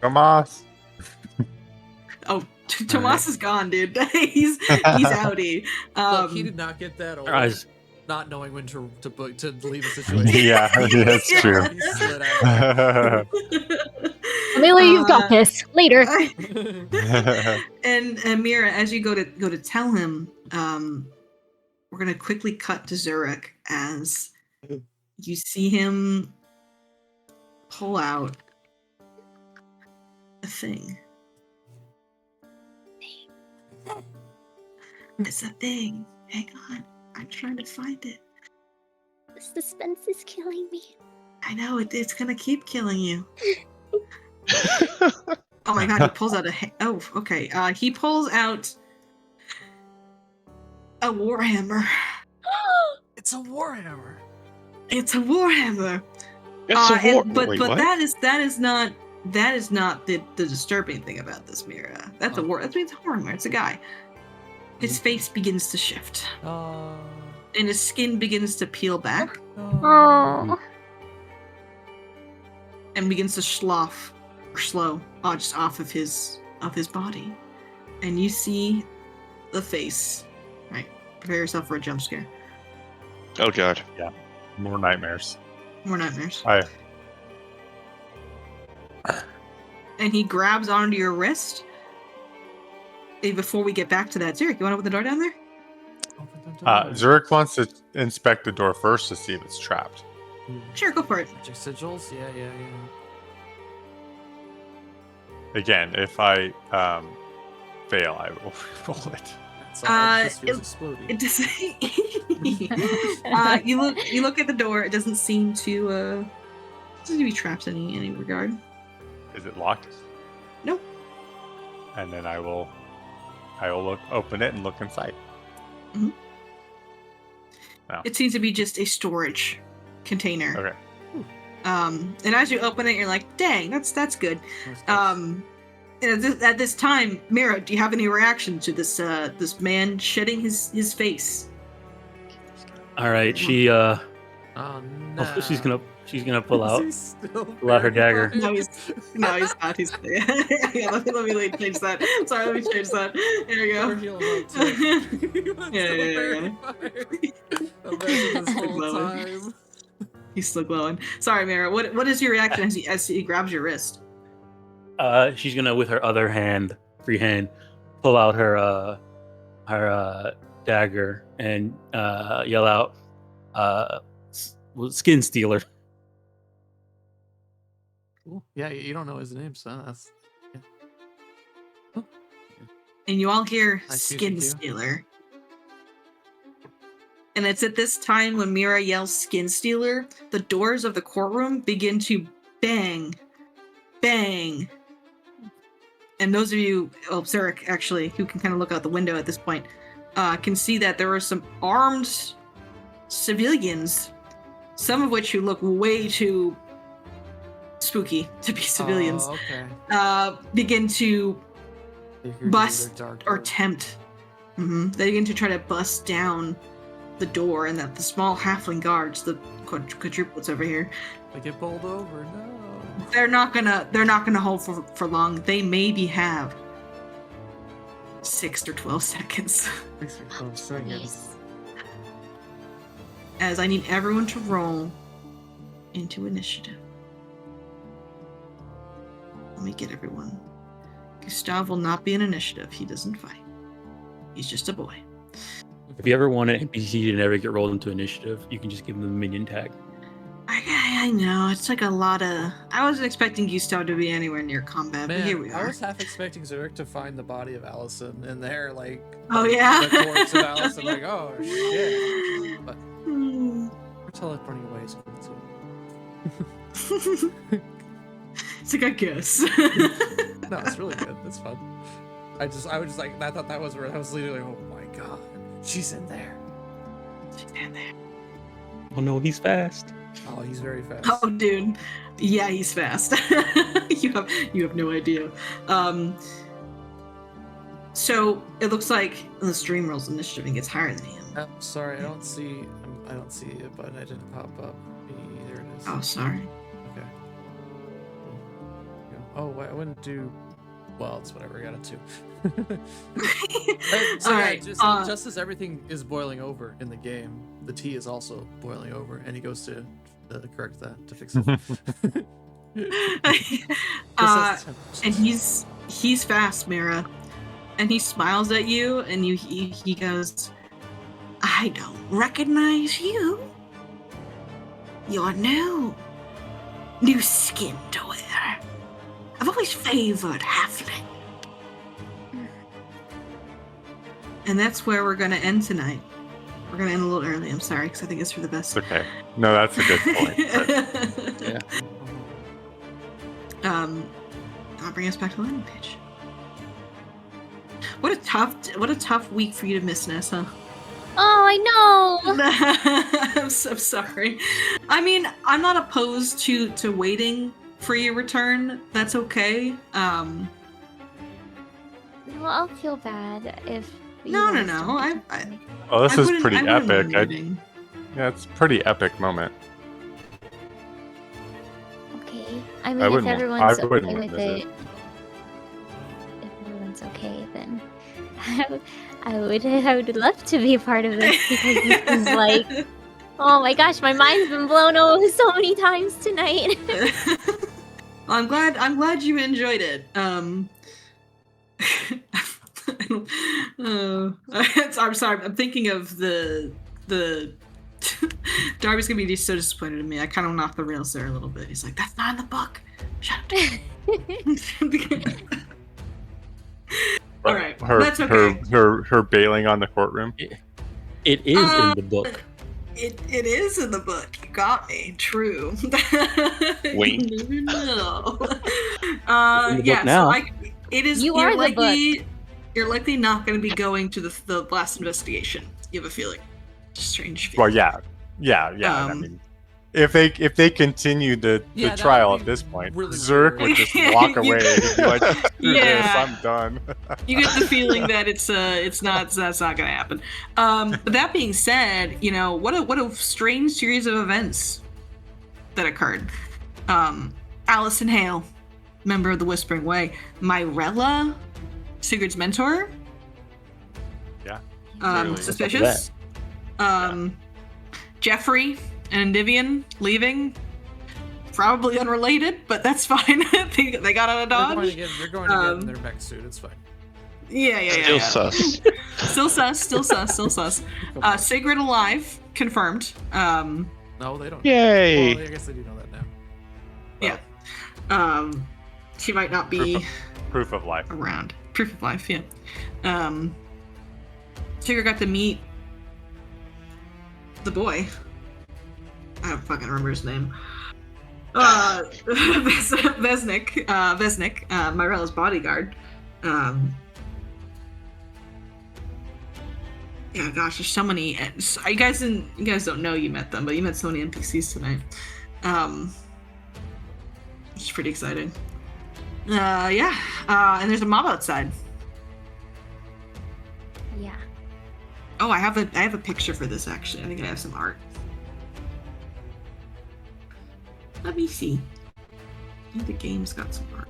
Tomas. Oh, Tomas is gone, dude. he's outie. Look, he did not get that old. Our eyes. Not knowing when to leave a situation. Yeah, that's true. He slid out. Amelia, you've got this. Later. And Mira, as you go to tell him, we're gonna quickly cut to Zurich as you see him pull out a thing. It's a thing. Hang on, I'm trying to find it. The suspense is killing me. I know it's gonna keep killing you. Oh my god, he pulls out oh, okay. He pulls out a warhammer. It's a warhammer. It's a warhammer. It's a war. But Wait, but what? that is not the disturbing thing about this, Mira. That's a war. That means a warhammer. It's a guy. His face begins to shift. and his skin begins to peel back Oh. and begins to slow just off of his body. And you see the face. Right. Prepare yourself for a jump scare. Oh god. More nightmares. More nightmares. I And he grabs onto your wrist. Hey, before we get back to that, Dirk, you want to open the door down there? Open the door. Zurich wants to inspect the door first to see if it's trapped. Sure, go for it. Magic sigils? Yeah. Again, if I fail, I will roll it. That's all. This feels exploding. It doesn't. You look at the door. It doesn't seem to be trapped in any regard. Is it locked? No. And then I will open it and look inside. It seems to be just a storage container. Okay. And as you open it, you're like, "Dang, that's good." That's close. And at this time, Mira, do you have any reaction to this man shedding his face? All right, she Oh no. she's gonna pull out Pull out her dagger. No, he's not. He's yeah. Let me change that. Sorry, let me change that. There we go. Yeah. He's still glowing. Sorry, Mira. What is your reaction as he grabs your wrist? She's gonna, with her other hand, free hand, pull out her dagger and yell out, "Skin stealer!" Cool. Yeah, you don't know his name, so that's. And you all hear Nice "Skin music, Stealer." And it's at this time when Mira yells "Skin Stealer," the doors of the courtroom begin to bang, bang. And those of you, Zurich, actually, who can kind of look out the window at this point, can see that there are some armed civilians, some of which who look way too spooky to be civilians, Oh, okay. begin to Figured bust either dark or attempt. They begin to try to bust down the door, and that the small halfling guards, the quadruplets over here, I get bowled over. No. they're not gonna hold for long. They maybe have 6 or 12 seconds. 6 or 12 seconds. As I need everyone to roll into initiative. Let me get everyone. Gustav will not be an initiative. He doesn't fight. He's just a boy. If you ever want an NPC to never get rolled into initiative, you can just give them the minion tag. I know, it's like a lot of... I wasn't expecting Gustav to be anywhere near combat, but here we Man, I are. was half expecting Zurich to find the body of Alison, and they're like, Oh, yeah? the corpse of Alison, like, oh shit. But Hmm. we're teleporting away is cool too. It's like, I guess. No, it's really good. It's fun. I was just like, I thought that was where I was literally like, oh my god, she's in there. She's in there. Oh no, he's fast. Oh, he's very fast. Oh, dude. Yeah, he's fast. you have no idea. So it looks like the stream rolls initiative and gets higher than him. Oh, sorry, I don't see it, but I didn't pop up. There it is. Oh, sorry. Okay. Oh, wait, I wouldn't do. Well, it's whatever. I got it too. All right. Just as everything is boiling over in the game, the tea is also boiling over, and he goes to correct that to fix it. And he's fast, Mira, and he smiles at you, and he goes, "I don't recognize you. You're new skin to wear. I've always favored halfling." And that's where we're gonna end tonight. We're gonna end a little early. I'm sorry, because I think it's for the best. It's okay. No, that's a good point. But Yeah. I'll bring us back to the landing page. What a tough week for you to miss, Nessa. Oh, I know. I'm so sorry. I mean, I'm not opposed to waiting for your return. That's okay. Well, I'll feel bad if You No. guys don't get to- Oh, this I is wouldn't- pretty I wouldn't mind epic. reading. Yeah, it's a pretty epic moment. Okay. I mean, I if wouldn't- everyone's I okay wouldn't with miss it. it, if everyone's okay, then I would love to be a part of this because this is like, oh my gosh, my mind's been blown over so many times tonight. Well, I'm glad you enjoyed it. I'm sorry. I'm thinking of the Darby's gonna be so disappointed in me. I kind of went off the rails there a little bit. He's like, "That's not in the book." Shut up. All right, that's okay. Her bailing on the courtroom. It is in the book. It is in the book. You got me. True. Wink. No. in the Yeah. book now. So it is. You you're are the likely, You're likely not going to be going to the last investigation. You have a feeling. Strange feeling. Well, yeah. I mean, if they continue the Yeah, that trial would at be this point, really Zerk weird. would just walk away and be like, "Screw this, Yeah. I'm done." You get the feeling that it's not going to happen. But that being said, what a strange series of events that occurred. Alison Hale, member of the Whispering Way, Myrella, Sigurd's mentor. Yeah. Really? Suspicious. Jeffrey and Endivian leaving. Probably unrelated, but that's fine. they got out of Dodge. They're going to get in their mech suit. It's fine. Yeah. Still sus. Still sus. Sigrid alive, confirmed. No, they don't. Yay! Well, I guess they do know that now. Yeah. She might not be Proof of life. around. Proof of life, yeah. Sigrid got to meet the boy. I don't fucking remember his name. Vesnik, Myrella's bodyguard. Yeah, gosh, there's so many. You guys don't know you met them, but you met so many NPCs tonight. It's pretty exciting. And there's a mob outside. Yeah. Oh, I have a picture for this actually. I think I have some art. Let me see. I think the game's got some art.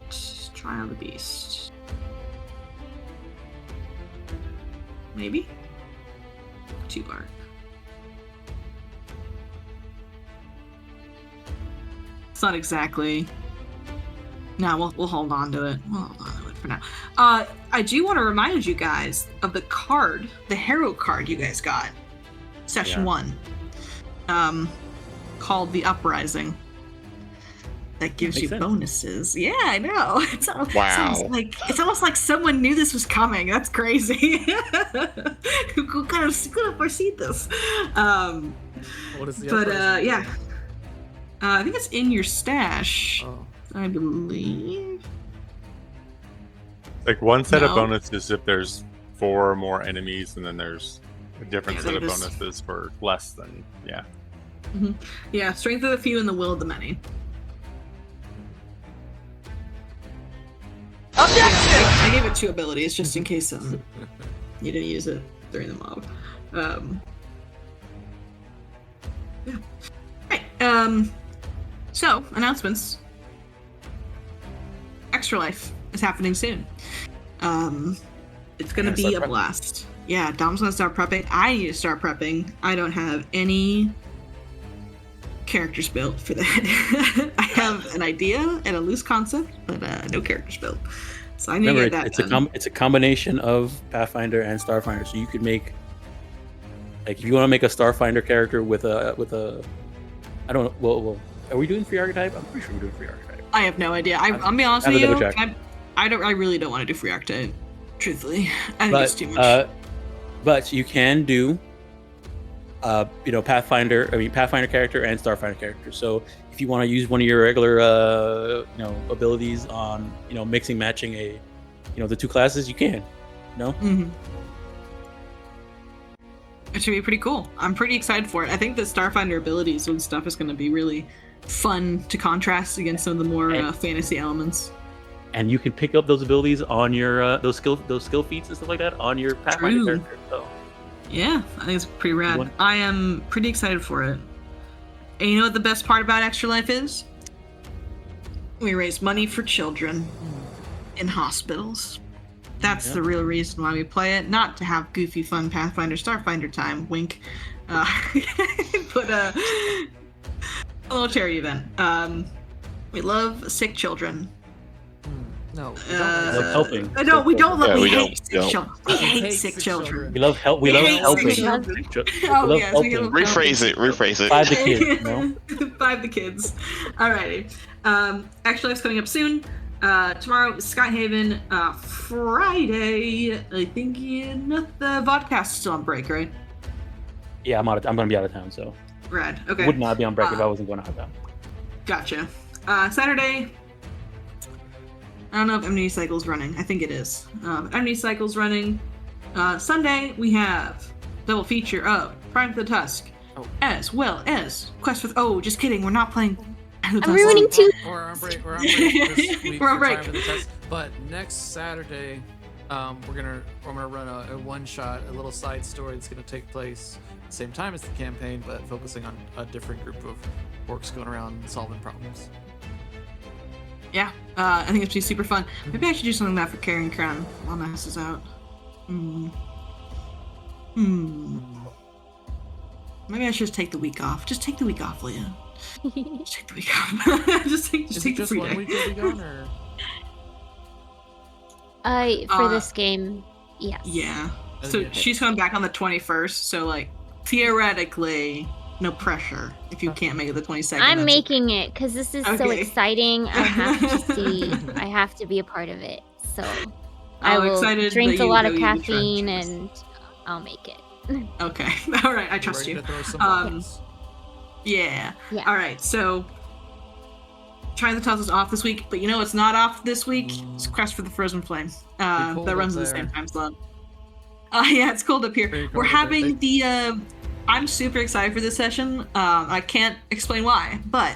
Trial of the Beast. Maybe? Too art. It's not exactly. No, we'll hold on to it. We'll hold on to it for now. I do want to remind you guys of the card, the hero card you guys got. Session 1. Called the Uprising. That gives Makes you sense. bonuses. Yeah, I know. Wow. It's almost like someone knew this was coming. That's crazy. Who could have foreseen this? What is the But uprising? yeah. I think it's in your stash, Oh. I believe. Like one set of No. bonuses if there's 4 or more enemies, and then there's a different Yeah, set of there it is. bonuses for less than. Yeah. Yeah, strength of the few and the will of the many. I gave it 2 abilities just in case you didn't use it during the mob. Yeah. Right. So announcements. Extra Life is happening soon. It's gonna Yeah, be start a prepping. blast. Yeah, Dom's gonna start prepping. I need to start prepping. I don't have any characters built for that. I have an idea and a loose concept, but no characters built. So I need Remember, to get that done. it's a combination of Pathfinder and Starfinder. So you could make, like, if you want to make a Starfinder character with a, I don't know. Well, are we doing free archetype? I'm pretty sure we're doing free archetype. I have no idea. I'm being honest have with to you. double check. I really don't want to do free archetype. Truthfully, I think it's too much. But you can do, Pathfinder character and Starfinder character. So if you want to use one of your regular, abilities on, mixing, matching the 2 classes, you can. Mm-hmm. It should be pretty cool. I'm pretty excited for it. I think the Starfinder abilities and stuff is going to be really fun to contrast against some of the more fantasy elements. and you can pick up those abilities on your those skill feats and stuff like that on your Pathfinder True. character. So Yeah, I think it's pretty rad. What? I am pretty excited for it. And you know what the best part about Extra Life is? We raise money for children in hospitals. That's Yeah. the real reason why we play it. Not to have goofy, fun Pathfinder, Starfinder time, wink. But a little charity event. We love sick children. No, we we love helping. No, we don't love. Yeah, we we hate don't. sick children. We hate sick children. We love help. We We love hate helping. sick children. We Oh, love yes, we helping. love Rephrase it. Five the kids, you know? Five the kids. Alrighty. Actually, it's coming up soon. Tomorrow is Skyhaven. Friday, I think the vodcast is still on break, right? Yeah, I'm gonna be out of town, so Rad. Okay. would not be on break if I wasn't going out of town. Gotcha. Saturday. I don't know if Amnesty Cycle's running. I think it is. Amnesty Cycle's running. Sunday, we have double feature of Prime the Tusk, as well as Quest for... Oh, just kidding. We're not playing... I'm ruining two. We're on break this week. We're on for break. Time for the Test. But next Saturday, we're gonna run a one shot, a little side story that's gonna take place at the same time as the campaign, but focusing on a different group of orcs going around solving problems. Yeah, I think it's gonna be super fun. Maybe I should do something like that for Carrion Crown while Ness is out. Maybe I should just take the week off. Just take the week off, Leah. Just take the week off. just take Is the it just free one day. week you'll be gone, or? For this game, yes. Yeah. Oh, So yeah. she's coming back on the 21st. So like theoretically, no pressure if you can't make it the 22nd. I'm that's making it because this is so Okay. exciting. I have to see. I have to be a part of it. So I I'm will excited drink that a you lot know of you can caffeine trust. and I'll make it. Okay. All right. I trust Ready you. to throw some Um, bombs? Yeah. Yeah. All right. So Trying the Toss is off this week, but you know what's not off this week? It's Quest for the Frozen Flame. cold That up runs at the there. same time slot. Yeah, it's cold up here. Pretty cold We're up having there. I'm super excited for this session. I can't explain why, but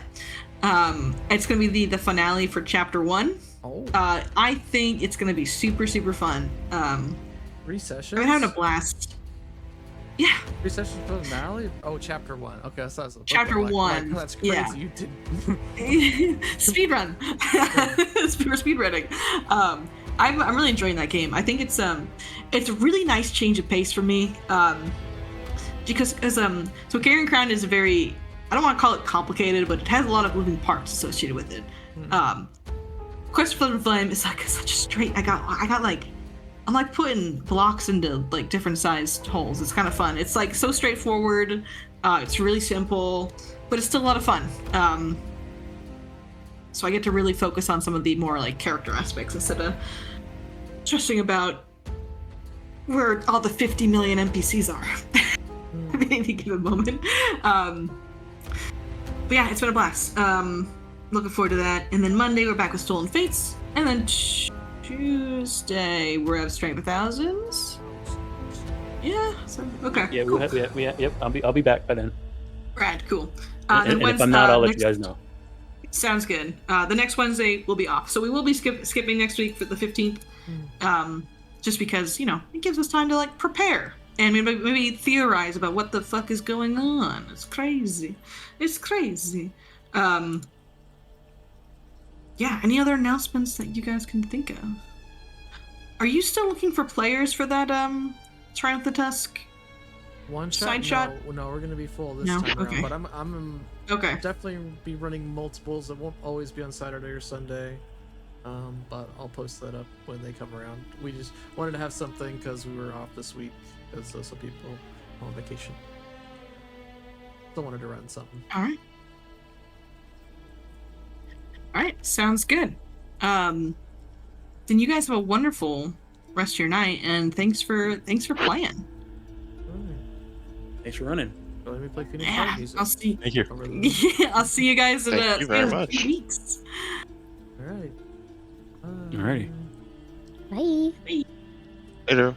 it's gonna be the finale for chapter 1. Oh, I think it's gonna be super fun. 3 sessions? I've been having a blast. Yeah. 3 sessions for the finale? Oh, chapter 1. Okay, that's Chapter one, that's crazy. yeah. You did. Speedrun. We're speedrunning. I'm really enjoying that game. I think it's a really nice change of pace for me. Because so Carrion Crown is a very, I don't want to call it complicated, but it has a lot of moving parts associated with it. Quest for the Flame is like such a straight. I got like, I'm like putting blocks into like different sized holes. It's kind of fun. It's like so straightforward. It's really simple, but it's still a lot of fun. So I get to really focus on some of the more like character aspects instead of stressing about where all the 50 million NPCs are at any given moment. But yeah, it's been a blast. Looking forward to that. And then Monday we're back with Stolen Fates, and then Tuesday we're at Strength of Thousands. Yeah. So okay. Yeah, cool. yep. I'll be back by then. Rad. Cool. And if I'm not, I'll let you guys know. Sounds good. The next Wednesday will be off, so we will be skipping next week for the 15th, just because it gives us time to like prepare and maybe theorize about what the fuck is going on. It's crazy. Yeah. Any other announcements that you guys can think of? Are you still looking for players for that Triumph the Tusk? One shot? Side shot? No, we're gonna be full this No? time Okay. around. But I'm Okay. definitely be running multiples. It won't always be on Saturday or Sunday. But I'll post that up when they come around. We just wanted to have something because we were off this week because some people are on vacation. Still wanted to run something. All right. Sounds good. Then you guys have a wonderful rest of your night, and thanks for playing. Thanks for running. So let me play Phoenix Yeah, Light music. I'll see. Thank you. over the- Yeah, I'll see you guys in Thank you very few much. weeks. All right. Alrighty. Bye. Later.